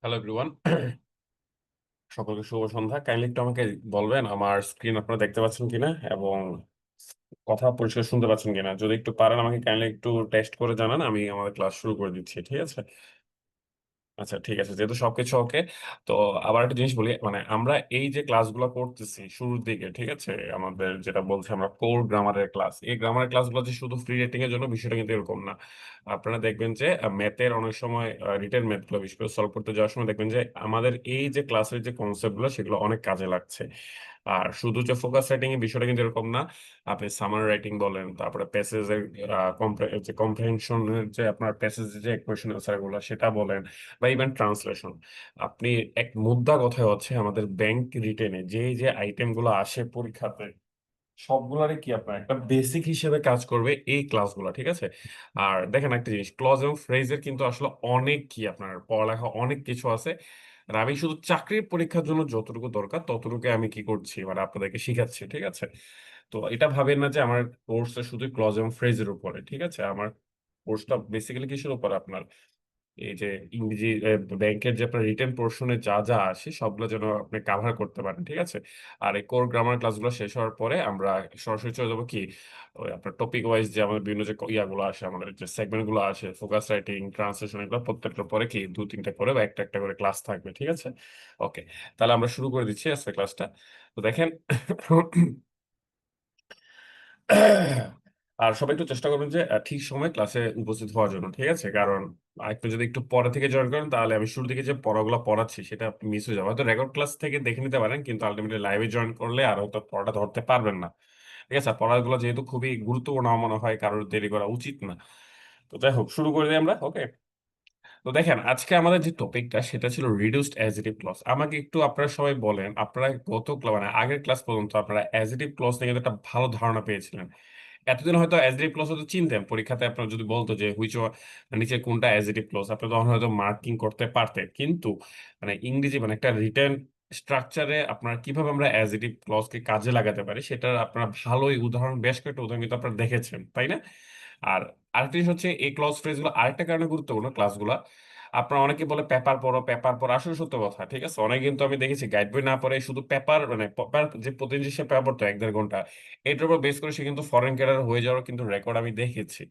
Hello everyone, সকলকে শুভ সন্ধ্যা। Kindly একটু আমাকে বলবেন আমার স্ক্রিন আপনারা দেখতে পাচ্ছেন কিনা এবং কথা পরিষ্কার শুনতে পাচ্ছেন কিনা। যদি একটু পারেন আমাকে কাইন্ডলি একটু টেস্ট করে জানান, আমি আমাদের ক্লাস শুরু করে দিচ্ছি, ঠিক আছে? আচ্ছা, ঠিক আছে, যেহেতু সবকিছু ওকে। তো আবার একটা জিনিস বলি, মানে আমরা এই যে ক্লাসগুলো করতেছি শুরুর দিকে, ঠিক আছে, আমাদের যেটা বলছি আমরা কোর গ্রামারের ক্লাস, এই গ্রামারের ক্লাসগুলো যে শুধু ফ্রি রেটিং এর জন্য, বিষয়টা কিন্তু এরকম না। আপনারা দেখবেন যে ম্যাথের অনেক সময় রিটেন ম্যাথ গুলো বিশেষ করে সলভ করতে যাওয়ার সময় দেখবেন যে আমাদের এই যে ক্লাসের যে কনসেপ্ট গুলো সেগুলো অনেক কাজে লাগছে। আর শুধু যে ফোকাস রাইটিং এর বিষয়টা কিন্তু এরকম না। আপনি সামারি রাইটিং বলেন, তারপরে প্যাসেজের যে কম্প্রেহেনশনের যে আপনার প্যাসেজের যে কোয়েশ্চেন আনসার গুলো সেটা বলেন, বা ইভেন ট্রান্সলেশন। আপনি এক মুদ্রা কথায় হচ্ছে আমাদের ব্যাংক রিটেনে যে যে আইটেম গুলো আসে পরীক্ষাতে, সবগুলারই কি আপনার একটা বেসিক হিসেবে কাজ করবে এই ক্লাসগুলো, ঠিক আছে? আর দেখেন একটা জিনিস, ক্লজ এবং ফ্রেজের কিন্তু আসলে অনেক কি আপনার পড়ালেখা অনেক কিছু আছে। আর আমি শুধু চাকরির পরীক্ষার জন্য যতটুকু দরকার ততটুকু আমি কি করছি, মানে আপনাদেরকে শিখাচ্ছি, ঠিক আছে? তো এটা ভাবেন না যে আমার কোর্সটা শুধু ক্লজ এবং ফ্রেজের উপরে, ঠিক আছে? আমার কোর্সটা বেসিক্যালি কিসের উপর আপনার এই যে ইংরেজি ব্যাংকের যে আপনার রিটেন পোর্শনে যা যা আসে সবগুলো যেন আপনি কাভার করতে পারেন, ঠিক আছে? আর এই কোর গ্রামার ক্লাসগুলো শেষ হওয়ার পরে আমরা সরাসরি চলে যাবো কি, ওই আপনার টপিক ওয়াইজ যে আমাদের বিভিন্ন যে ইয়াগুলো আসে, আমাদের যে সেগমেন্ট গুলো আসে, ফোকাস রাইটিং, ট্রান্সলেশন, এগুলো প্রত্যেকটার পরে কি দু তিনটা করে বা একটা একটা করে ক্লাস থাকবে, ঠিক আছে? ওকে, তাহলে আমরা শুরু করে দিচ্ছি আজকে ক্লাসটা। তো দেখেন, আর সবাই একটু চেষ্টা করবেন যে ঠিক সময় ক্লাসে উপস্থিত হওয়ার জন্য, ঠিক আছে? কারণ একটু যদি একটু পরে থেকে জয়েন করেন তাহলে আমি শুরু থেকে যে পড়াগুলো পড়াচ্ছি সেটা মিস হয়ে যাবে। হয়তো রেকর্ড ক্লাস থেকে দেখে নিতে পারেন, কিন্তু আলটিমেটলি লাইভে জয়েন করলে আর হয়তো পড়াটা ধরতে পারবেন না, ঠিক আছে? আর পড়াগুলো যেহেতু খুবই গুরুত্বপূর্ণ, আমার মনে হয় কারোর দেরি করা উচিত না। তো যাই হোক, শুরু করে দিই আমরা, ওকে? তো দেখেন, আজকে আমাদের যে টপিকটা সেটা ছিল রিডিউসড অ্যাজিটিভ ক্লজ। আমাকে একটু আপনারা সবাই বলেন, আপনারা মানে আগের ক্লাস পর্যন্ত আপনারা অ্যাজিটিভ ক্লজ নিয়ে কিন্তু একটা ভালো ধারণা পেয়েছিলেন। এতদিন হয়তো অ্যাজিটিভ ক্লজ হয়তো চিনতেন, পরীক্ষাতে আপনার যদি বলতো যে হুইচ নিচে কোনটা অ্যাজিটিভ ক্লজ, আপনি তখন হয়তো মার্কিং করতে পারতেন। কিন্তু মানে ইংরেজি মানে একটা রিটেন স্ট্রাকচারে আপনার কিভাবে আমরা অ্যাজিটিভ ক্লজকে কাজে লাগাতে পারি সেটার আপনারা ভালোই উদাহরণ, বেশ কয়েকটা উদাহরণ কিন্তু আপনারা দেখেছেন, তাই না? আর আরেকটা জিনিস হচ্ছে, এই ক্লজ ফ্রেজ গুলো আরেকটা কারণে গুরুত্বপূর্ণ ক্লাসগুলো। আপনার অনেকে বলে পেপার পড়ো পেপার পড়ো, আসলে সত্য কথা, ঠিক আছে? অনেকে কিন্তু আমি দেখেছি গাইড বই না পড়ে শুধু পেপার, মানে পেপার যে প্রতিদিন সে পেপার পড়তো 1-1.5 ঘন্টা, এটার উপর বেস করে সে কিন্তু ফরেন ক্যাডার হয়ে যাওয়ার কিন্তু রেকর্ড আমি দেখেছি।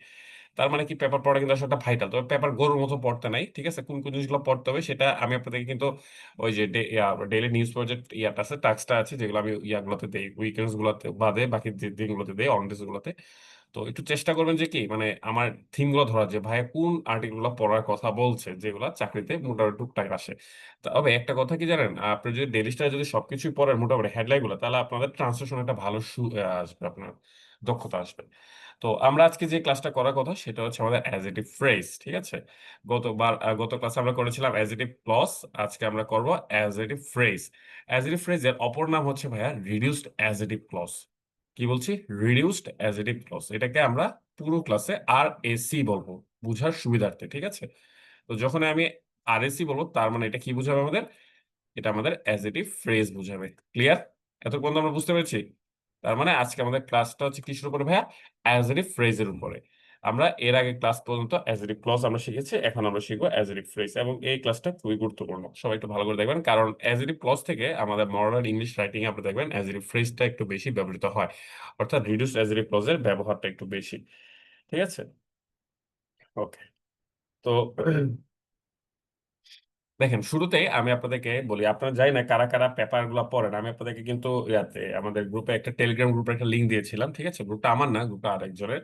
তার মানে কি, পেপার পড়া কিন্তু আসলে একটা ভাইটাল। তবে পেপার গরুর মতো পড়তে নাই, ঠিক আছে? কোন কোন জিনিসগুলো পড়তে হবে সেটা আমি আপনাদেরকে কিন্তু ওই যে ডেইলি নিউজ প্রজেক্ট ইয়াটা আছে, টাস্কটা আছে, যেগুলো আমি ইয়াগুলোতে দেই উইকেন্ডস গুলোতে বাদে, বাকি যে দিনগুলোতে দেই, অন ডেজ গুলোতে। তো একটু চেষ্টা করবেন যে কি, মানে আমার থিম গুলো ধরা, যে ভাই কোন আর্টিকেল গুলো পড়ার কথা বলছে যেগুলো চাকরিতে মোটামুটি টুকটাক আসে। তবে একটা কথা কি জানেন, আপনি যদি ডেইলি স্টারে যদি সবকিছুই পড়েন মোটামুটি হেডলাইন গুলো, তাহলে আপনাদের ট্রান্সলেশন একটা ভালো আসবে, আপনার দক্ষতা আসবে। তো আমরা আজকে যে ক্লাসটা করার কথা সেটা হচ্ছে আমাদের অ্যাজেটিভ ফ্রেজ, ঠিক আছে? গত ক্লাসে আমরা করেছিলাম অ্যাজেটিভ ক্লজ, আজকে আমরা করব অ্যাজেটিভ ফ্রেজ। অ্যাজেটিভ ফ্রেজের অপর নাম হচ্ছে ভাইয়া রিডিউসড অ্যাজেটিভ ক্লজ। কি বলছি? Reduced adjective clause. এটাকে আমরা পুরো ক্লাসে আর এসি বলবো, বুঝার সুবিধার্থে, ঠিক আছে? তো যখন আমি আর এসি বলবো তার মানে এটা কি বুঝাবে আমাদের? এটা আমাদের অ্যাজেটিভ ফ্রেজ বুঝাবে। ক্লিয়ার? এতক্ষণ তো আমরা বুঝতে পেরেছি। তার মানে আজকে আমাদের ক্লাসটা হচ্ছে কিসের উপরে ভাইয়া? অ্যাজেটিভ ফ্রেজের উপরে। আমরা এর আগে ক্লাস পর্যন্ত অ্যাজেটিভ ক্লজ আমরা শিখেছি, এখন আমরা শিখবো অ্যাজেটিভ ফ্রেজ, এবং এই ক্লাসটা খুবই গুরুত্বপূর্ণ। সবাই একটু ভালো করে দেখবেন, কারণ অ্যাজেটিভ ক্লজ থেকে আমাদের মডার্ন ইংলিশ রাইটিং এ আপনি দেখবেন অ্যাজেটিভ ফ্রেজটা একটু বেশি ব্যবহৃত হয়, অর্থাৎ রিডিউস অ্যাজেটিভ ক্লজের ব্যবহারটা একটু বেশি, ঠিক আছে? ওকে। তো দেখেন, শুরুতেই আমি আপনাদেরকে বলি, আপনারা জানি না কারা কারা পেপার গুলো পড়েন। আমি আপনাদেরকে কিন্তু ইয়াতে আমাদের গ্রুপে একটা টেলিগ্রাম গ্রুপে একটা লিঙ্ক দিয়েছিলাম, ঠিক আছে? গ্রুপটা আমার না, গ্রুপটা আরেকজনের।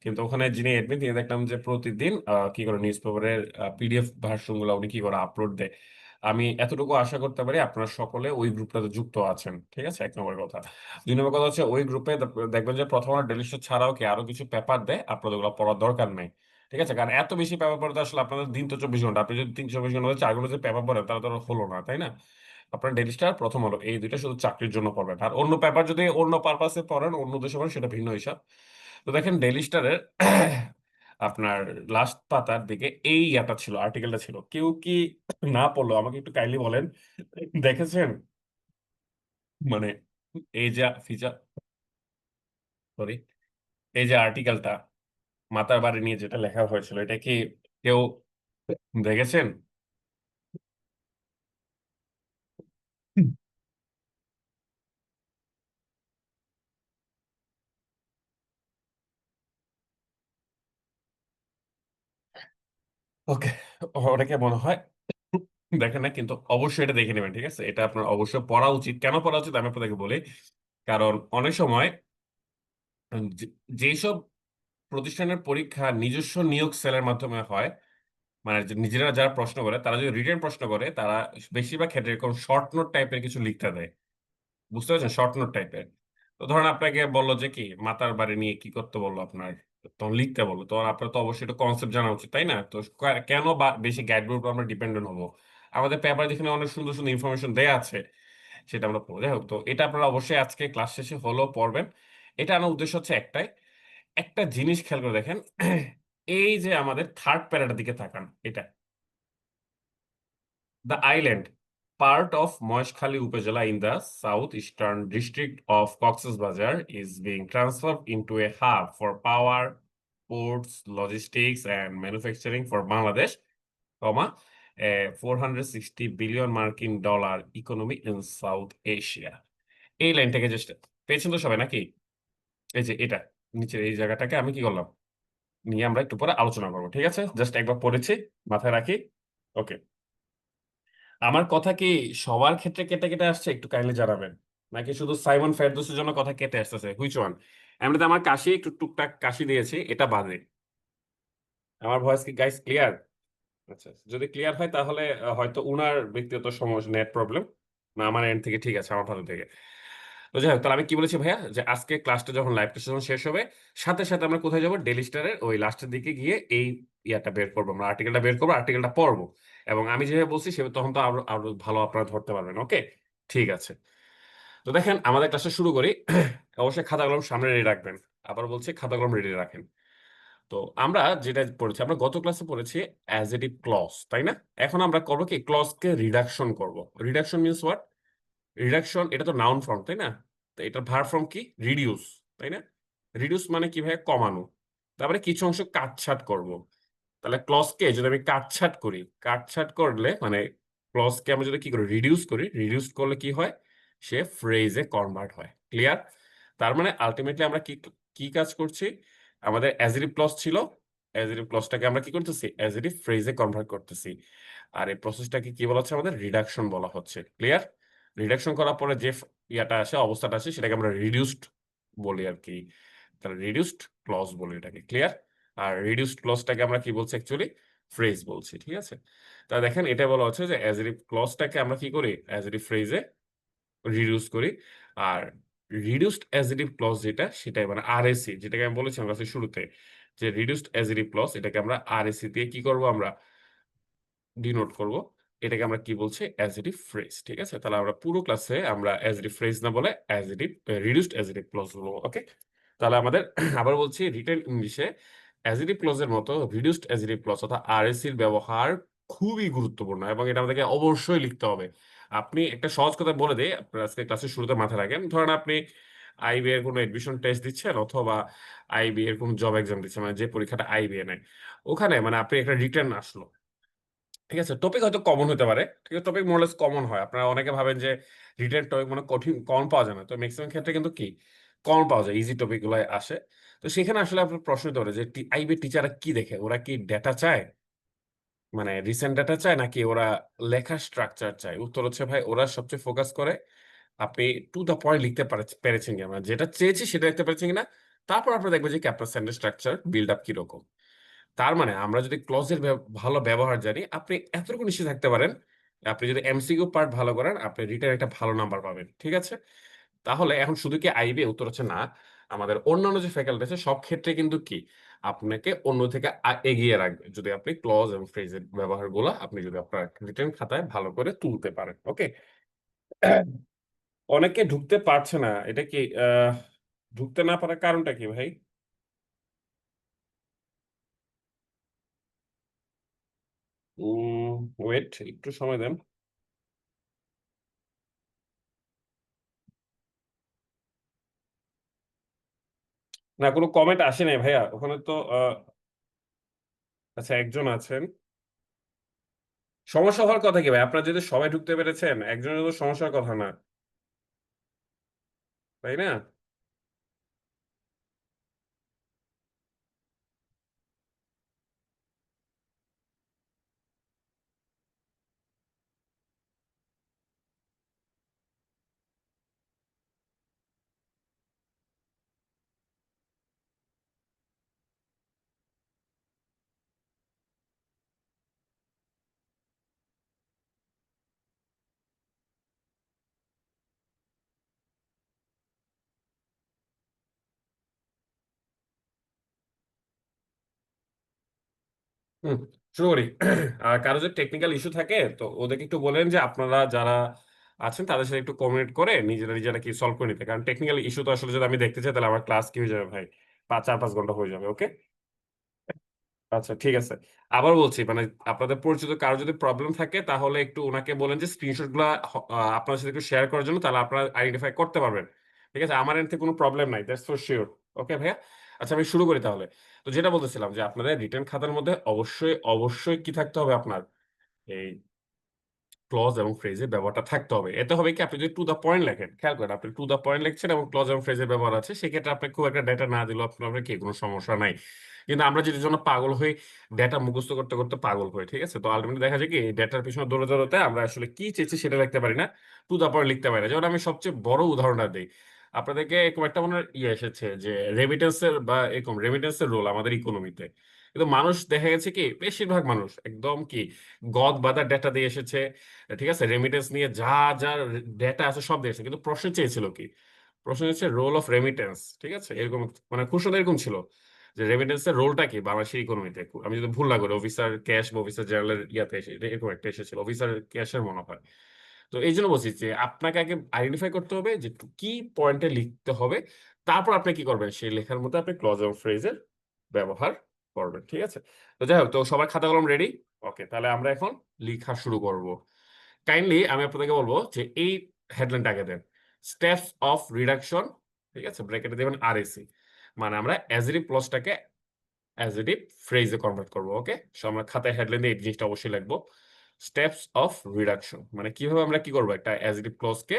কিন্তু ওখানে যিনি এডমিন তিনি দেখলাম যে প্রতিদিন কি করে নিউজ পেপারের পিডিএফ ভার্সন গুলো উনি কি করে আপলোড দেয়। আমি এতটুকু আশা করতে পারি আপনারা সকলে ওই গ্রুপটাতে যুক্ত আছেন, ঠিক আছে? এক নম্বর কথা। 2 নম্বর কথা হচ্ছে, ওই গ্রুপে দেখবেন যে প্রথম আর ডেলিশন ছাড়াও কি আরো কিছু পেপার দেয়, আপনাদের ওগুলো পড়ার দরকার নেই, ঠিক আছে? কারণ এত বেশি পেপার পড়ে তো আসলে আপনাদের দিন তো 24 ঘন্টা, আপনি যদি 324 ঘন্টা 4 ঘন্টা যে পেপার পড়েন তাহলে তো আর হলো না, তাই না? আপনার ডেইলি স্টার প্রথম হলো এই দুইটা শুধু চাকরির জন্য পড়বেন, আর অন্য পেপার যদি অন্য পারপাসে পড়েন, অন্য দেশে পড়েন, সেটা ভিন্ন হিসাব। তো দেখেন ডেইলি স্টারের আপনার লাস্ট পাতার দিকে এই ইয়াটা ছিল, আর্টিকেলটা ছিল। কেউ কি না পড়লো আমাকে একটু কাইন্ডলি বলেন, দেখেছেন? মানে এই যে ফিচার, সরি, এই যে আর্টিকেলটা মাথার বাড়ি নিয়ে যেটা লেখা হয়েছিল, এটা কি কেউ দেখেছেন? ওকে, অনেকে মনে হয় দেখেন না, কিন্তু অবশ্যই এটা দেখে নেবেন, ঠিক আছে? এটা আপনার অবশ্যই পড়া উচিত। কেন পড়া উচিত আমি আপনাকে বলি। কারণ অনেক সময় যেসব প্রতিষ্ঠানের পরীক্ষা নিজস্ব নিয়োগ সেলের মাধ্যমে হয়, মানে যে নিজেরা যারা প্রশ্ন করে, তারা যদি রিটেন প্রশ্ন করে, তারা বেশিরভাগ ক্ষেত্রে এরকম শর্ট নোট টাইপের কিছু লিখতে দেয়। বুঝতে পারছেন? শর্ট নোট টাইপের। তো ধরেন আপনাকে বললো যে কি মাতার বাড়ি নিয়ে কি করতে বললো আপনার, তখন লিখতে বললো, তো আপনার তো অবশ্যই এটা কনসেপ্ট জানা উচিত, তাই না? তো কেন বা বেশি গাইড বুক আমরা ডিপেন্ডেন্ট হবো? আমাদের পেপার যেখানে অনেক সুন্দর সুন্দর ইনফরমেশন দেয়া আছে, সেটা আমরা পড়বো। যাই হোক, তো এটা আপনারা অবশ্যই আজকে ক্লাস শেষে হলেও পড়বেন। এটা আমার উদ্দেশ্য হচ্ছে একটাই, একটা জিনিস খেয়াল করে দেখেন। এই যে আমাদের থার্ড প্যারাটার দিকে তাকান, এটা The island, part of Moeshkhali Upazila in the southeastern district of Cox's Bazar, is being transformed into a hub for power, ports, logistics, and manufacturing for Bangladesh, comma, a 460 billion মার্কিন dollar economy in south Asia. এই লাইনটাকে just পেয়েছেন তো সবাই নাকি? এই যে এটা নিচের এই জায়গাটাকে আমি কি করলাম, নিয়ে আমরা একটু পরে আলোচনা করবো, ঠিক আছে? জাস্ট একবার পড়েছি, মাথায় রাখি। ওকে, আমার কথা কি সবার ক্ষেত্রে কেটে কেটে আসছে একটু কাইন্ডলি জানাবেন, নাকি শুধু সাইমন ফেরদৌসের জন্য কথা কেটে আসতেছে? Which one? এমনিতে আমার কাশি একটু টুকটাক কাশি দিয়েছি, এটা বাদে আমার ভয়েস কি গাইস ক্লিয়ার? আচ্ছা, যদি ক্লিয়ার হয় তাহলে হয়তো উনার ব্যক্তিগত সমস্যা, নেট প্রবলেম, না আমার এন্ড থেকে ঠিক আছে, আমার ভালো থেকে। তো যাই হোক, তাহলে আমি কি বলেছি ভাইয়া, যে আজকে ক্লাসটা যখন লাইভ টেস্ট যখন শেষ হবে, সাথে সাথে আমরা কোথায় যাবো, ডেইলি স্টারের ওই লাস্টের দিকে গিয়ে এই ইয়াটা বের করবো, আমরা আর্টিকেলটা বের করবো, আর্টিকেলটা পড়বো। এবং আমি যেভাবে বলছি সে তখন তো আরো আরো ভালো আপনারা ধরতে পারবেন। ওকে, ঠিক আছে। তো দেখেন আমাদের ক্লাসটা শুরু করি। অবশ্যই খাতা কলম সামনে রেডি রাখবেন। আবার বলছি, খাতা কলম রেডি রাখেন। তো আমরা যেটা পড়েছি, আমরা গত ক্লাসে পড়েছি অ্যাজেটিভ ক্লজ, তাই না? এখন আমরা করবো কি, ক্লজকে রিডাকশন করব। Reduction means what? রিডাকশন, এটা তো নাউন ফর্ম, তাই না? তো এটার ভার্ব ফর্ম কি? রিডিউস, তাই না? রিডিউস মানে কি ভাই? কমানো। তারপরে কিছু অংশ কাটছাট করব। তাহলে ক্লজকে যদি আমি কাটছাট করি, কাটছাট করলে মানে ক্লজকে আমরা যদি কি করি, রিডিউস করি, রিডিউস করলে কি হয়, সে ফ্রেজে কনভার্ট হয়। ক্লিয়ার? তার মানে আলটিমেটলি আমরা কি কি কাজ করছি, আমাদের অ্যাজেটিভ ক্লজ ছিল, অ্যাজেটিভ ক্লজটাকে আমরা কি করতেছি, অ্যাজেটিভ ফ্রেজে কনভার্ট করতেছি। আর এই প্রসেসটাকে কি বলা হচ্ছে, আমাদের রিডাকশন বলা হচ্ছে। ক্লিয়ার? রিডাকশন করার পরে যে ইয়াটা আসে, অবস্থাটা আসে, সেটাকে আমরা রিডিউসড বলি আর কি। তাহলে রিডিউসড ক্লজ বলি এটাকে। ক্লিয়ার? আর রিডিউসড ক্লজটাকে আমরা কি বলছি, অ্যাকচুয়ালি ফ্রেজ বলছি। ঠিক আছে? তা দেখেন, এটা বলা হচ্ছে যে অ্যাজেটিভ ক্লজটাকে আমরা কি করি, অ্যাজেটিভ ফ্রেজে রিডিউস করি। আর রিডিউসড অ্যাজেটিভ ক্লজ যেটা, সেটাই মানে আরএসি, যেটাকে আমি বলেছিলাম ক্লাসের শুরুতে, যে রিডিউসড অ্যাজেটিভ ক্লজ, এটাকে আমরা আরএসি দিয়ে কি করব, আমরা ডিনোট করব। এটাকে আমরা কি বলছি, অ্যাজেটিভ ফ্রেজ। ঠিক আছে? তাহলে আমরা পুরো ক্লাসে আমরা অ্যাজেটিভ ফ্রেজ না বলে অ্যাজেটিভ, রিডিউসড অ্যাজেটিভ ক্লজ বলবো। ওকে, তাহলে আমাদের আবার বলছি, রিটেন ইংলিশে অ্যাজেটিভ ক্লজের মতো রিডিউসড অ্যাজেটিভ ক্লজ অর্থাৎ আরএসির ব্যবহার খুবই গুরুত্বপূর্ণ, এবং এটা আমাদেরকে অবশ্যই লিখতে হবে। আপনি একটা সহজ কথা বলে দেই, আপনার আজকে ক্লাসের শুরুতে মাথায় রাখেন। ধরেন আপনি আইবি এর কোনো এডমিশন টেস্ট দিচ্ছেন, অথবা আইবি এর কোনো জব এক্সাম দিচ্ছেন, মানে যে পরীক্ষাটা আইবি নেয়, ওখানে মানে আপনি একটা রিটার্ন আসলো, ঠিক আছে? টপিক হয়তো কমন হতে পারে, ঠিক আছে? টপিক মোরলেস কমন হয়। আপনারা অনেকে ভাবেন যে রিটেন টপিক মানে কঠিন, কমন পাওয়া যায় না, তো ম্যাক্সিমাম ক্ষেত্রে কিন্তু কি কমন পাওয়া যায়, ইজি টপিক গুলো আসে। তো সেখানে আসলে আপনার প্রশ্ন হতে পারে যে আইবি টিচাররা কি দেখে, ওরা কি ডেটা চায়, মানে রিসেন্ট ডেটা চায়, নাকি ওরা লেখার স্ট্রাকচার চায়? উত্তর হচ্ছে ভাই, ওরা সবচেয়ে ফোকাস করে আপনি টু দা পয়েন্ট লিখতে পেরেছেন কিনা, মানে যেটা চেয়েছি সেটা লিখতে পেরেছেন কিনা। তারপর আপনি দেখবেন যে কি আপনার সেন্টেন্স স্ট্রাকচার বিল্ড আপ কিরকম। তার মানে আমরা যদি ক্লজের ভালো ব্যবহার জানি, আপনি এতটুকু নিশ্চিত থাকতে পারেন, আপনি যদি এমসিকিউ পার্ট ভালো করেন, আপনি রিটেন একটা ভালো নাম্বার পাবেন। ঠিক আছে? তাহলে এখন শুধু কি আইবি? উত্তর হচ্ছে না। আমাদের অন্যান্য যে ফ্যাকাল্টি আছে সব ক্ষেত্রে কিন্তু কি আপনাকে অন্য থেকে এগিয়ে রাখবে, যদি আপনি ক্লজ এবং ফ্রেজের ব্যবহারগুলো আপনি যদি আপনার রিটেন খাতায় ভালো করে তুলতে পারেন। ওকে, অনেকে ঢুকতে পারছে না, এটা কি ঢুকতে না পারার কারণটা কি ভাই? ওয়েট, একটু সময় দেন। না, কোনো কমেন্ট আসে নাই ভাইয়া ওখানে তো। আচ্ছা, একজন আছেন। সমস্যা হওয়ার কথা কি ভাই? আপনারা যদি সবাই ঢুকতে পেরেছেন, একজনের তো সমস্যার কথা না, তাই না? হুম, শুরু করি। আর কারো যদি টেকনিক্যাল ইস্যু থাকে তো ওদেরকে একটু বলেন যে আপনারা যারা আছেন তাদের সাথে একটু কমিউনিকেট করে নিজেরা নিজেরা কি সলভ করে নিতে, কারণ টেকনিক্যাল ইস্যু তো আসলে যদি আমি দেখতে চাই তাহলে আমার ক্লাস কি হয়ে যাবে ভাই, 4-5 ঘন্টা হয়ে যাবে। ওকে, আচ্ছা ঠিক আছে। আবার বলছি মানে আপনাদের পরিচিত কারো যদি প্রবলেম থাকে তাহলে একটু ওনাকে বলেন যে স্ক্রিনশট গুলা আপনার সাথে একটু শেয়ার করার জন্য, তাহলে আপনারা আইডেন্টিফাই করতে পারবেন। ঠিক আছে, আমার এন্ড থেকে কোনো প্রবলেম নাই, দ্যাটস ফর শিওর। ওকে ভাইয়া, আচ্ছা আমি শুরু করি তাহলে। তো যেটা বলতেছিলাম যে আপনাদের রিটার্ন খাতার মধ্যে অবশ্যই অবশ্যই কি থাকতে হবে আপনার, এই ক্লজ এবং ফ্রেজের ব্যবহারটা থাকতে হবে। এতে হবে কি, আপনি যদি টু দা পয়েন্ট লেখেন, খেয়াল করেন আপনি টু দা পয়েন্ট লিখছেন এবং ক্লজ এবং ফ্রেজের ব্যবহার আছে, সেক্ষেত্রে আপনি খুব একটা ডেটা না দিলেও আপনার কি কোনো সমস্যা নাই। কিন্তু আমরা যেটার জন্য পাগল হই, ডেটা মুখস্থ করতে করতে পাগল হই, ঠিক আছে? তো আলটিমেটলি দেখা যায় কি ডেটার পিছনে দৌড়ে দৌড়াতে আমরা আসলে কি চেয়েছি সেটা লিখতে পারি না, টু দা পয়েন্ট লিখতে পারি না। যেমন আমি সবচেয়ে বড় উদাহরণটা দিই আপনাদেরকে, এরকম একটা মনে হয় ইয়ে এসেছে যে রেমিটেন্সের বা এরকম রেমিটেন্সের রোল আমাদের ইকোনমিতে। কিন্তু মানুষ দেখা গেছে কি বেশিরভাগ মানুষ একদম কি গদ বাঁধা ডেটা দিয়ে এসেছে। ঠিক আছে, রেমিটেন্স নিয়ে যা যা ডেটা আছে সব দিয়েছে, কিন্তু প্রশ্ন চেয়েছিল কি, প্রশ্ন হচ্ছে রোল অফ রেমিটেন্স। ঠিক আছে, এরকম মানে কোশ্চেন এরকম ছিল যে রেমিটেন্সের রোলটা কি বাংলাদেশের ইকোনমিতে, আমি যদি ভুল না করি অফিসার ক্যাশ বা অফিসার জেনারেলের ইয়াতে এরকম একটা এসেছিল, অফিসার ক্যাশের মনে হয়। তো এই জন্য বলছি যে আপনাকে আগে আইডেন্টিফাই করতে হবে যে কি পয়েন্টে লিখতে হবে, তারপর আপনি কি করবেন সেই লেখার মধ্যে আপনি ক্লজ এবং ফ্রেজের ব্যবহার করবেন। ঠিক আছে, তো যাই হোক, তো সবার খাতা কলম রেডি? ওকে, তাহলে আমরা এখন লেখা শুরু করব। কাইন্ডলি আমি আপনাদেরকে বলবো যে এই হেডলাইনটা আগে দেন, স্টেপস অফ রিডাকশন। ঠিক আছে, ব্র্যাকেটে দেবেন আরএসি, মানে আমরা অ্যাজেটিভ ক্লজটাকে অ্যাজেটিভ ফ্রেজে কনভার্ট করব। ওকে, সো আমরা খাতায় হেডলাইন দিয়ে এই জিনিসটা অবশ্যই লিখবো, স্টেপস অফ রিডাকশন, মানে কিভাবে আমরা কি করব একটা অ্যাজেটিভ ক্লজকে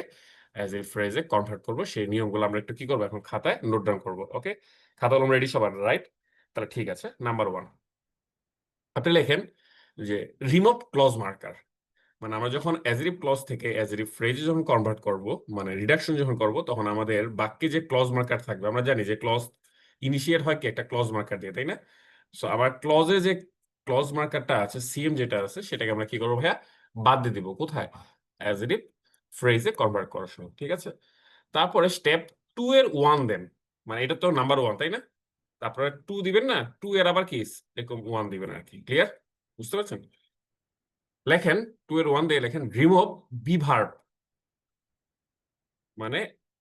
অ্যাজেটিভ ফ্রেজে কনভার্ট করব, সেই নিয়মগুলো আমরা একটু কি করবো এখন খাতায় নোট ডাউন করবো। ওকে, খাতা কলম রেডি সবার? রাইট, তাহলে ঠিক আছে। নাম্বার ওয়ান, আপনি লেখেন যে রিমুভ ক্লজ মার্কার। মানে আমরা যখন অ্যাজেটিভ ক্লজ থেকে অ্যাজেটিভ ফ্রেজে যখন কনভার্ট করব, মানে রিডাকশন যখন করব, তখন আমাদের বাক্যে যে ক্লজ মার্কার থাকবে, আমরা জানি যে ক্লজ ইনিশিয়েট হয় কি একটা ক্লজ মার্কার দিয়ে, তাই না? সো আবার ক্লজে যে ক্লজ মার্কারটা আছে, সিএম যেটা আছে, সেটাকে আমরা কি করবো ভাইয়া, বাদ দিয়ে দিব। কোথায়? অ্যাজেটিভ ফ্রেজে কনভার্ট করার সময়। ঠিক আছে, তারপরে স্টেপ টু এর ওয়ান দেন, মানে এটা তো নাম্বার ওয়ান তাই না, তারপরে টু দিবেন না, টু এর আবার কি এরকম ওয়ান দিবেন আর কি। ক্লিয়ার? বুঝতে পারছেন? লেখেন, টু এর ওয়ান দিয়ে লেখেন রিমুভ বি ভার্ব। মানে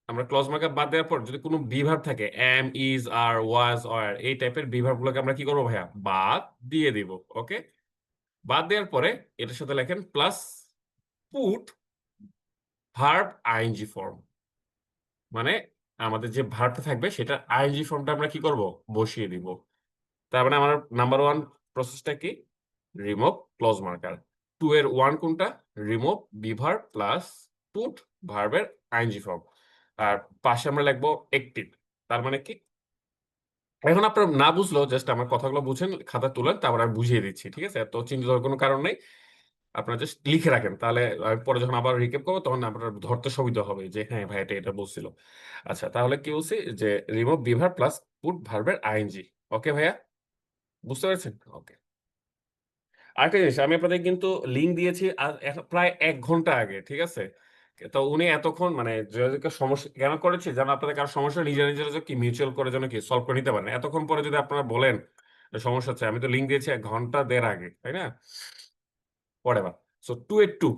আমরা ক্লজ মার্কার বাদ দেওয়ার পর যদি কোনো বি ভার্ব থাকে, এম, ইজ, আর, ওয়াজ, আর, এই টাইপের বি ভার্ব গুলোকে আমরা কি করবো ভাইয়া, বাদ দিয়ে দিব। ওকে, বাদ দেওয়ার পরে এটার সাথে লেখেন plus put verb ING form, মানে আমাদের যে ভার্বটা থাকবে সেটা আইএনজি ফর্মটা আমরা কি করব, বসিয়ে দিব। তার মানে আমার নাম্বার ওয়ান প্রসেসটা কি, রিমুভ ক্লজ মার্কার। টু এর ওয়ান কোনটা, remove be verb plus put ভার্বের আইএনজি ফর্ম। আর পাশে আমরা লিখবো একটিভ, তার মানে কি, এখন আপনার না বুঝলেও জাস্ট আমার কথাগুলো বুঝেন, খাতা তুলেন, তারপর আমি বুঝিয়ে দিচ্ছি। ঠিক আছে, তো চিন্তা করার কোনো কারণ নেই, আপনারা জাস্ট লিখে রাখেন, তাহলে আমি পরে যখন আবার রিক্যাপ করবো তখন আপনার ধরতে সুবিধা হবে যে হ্যাঁ ভাই এটা এটা বলছিল। আচ্ছা, তাহলে কি বলছি যে রিমুভ বিভার প্লাস পুট ভার্বের আইএনজি। ওকে ভাইয়া, বুঝতে পারছেন? ওকে, আরেকটা জিনিস আমি আপনাদের কিন্তু লিঙ্ক দিয়েছি প্রায় 1 ঘন্টা আগে। ঠিক আছে, তো উনি এতক্ষণ মানে যোগাযোগের সমস্যা কেন করেছি যেন আপনাদের কারো সমস্যা নিজেরা নিজেরা যে কি মিউচুয়াল করে যেন কি সলভ করে নিতে পারেন, এতক্ষণ পরে যদি আপনারা বলেন যে সমস্যা হচ্ছে, আমি তো লিঙ্ক দিয়েছি 1 ঘন্টা 1.5 আগে, তাই না? whatever. সো টু এর টু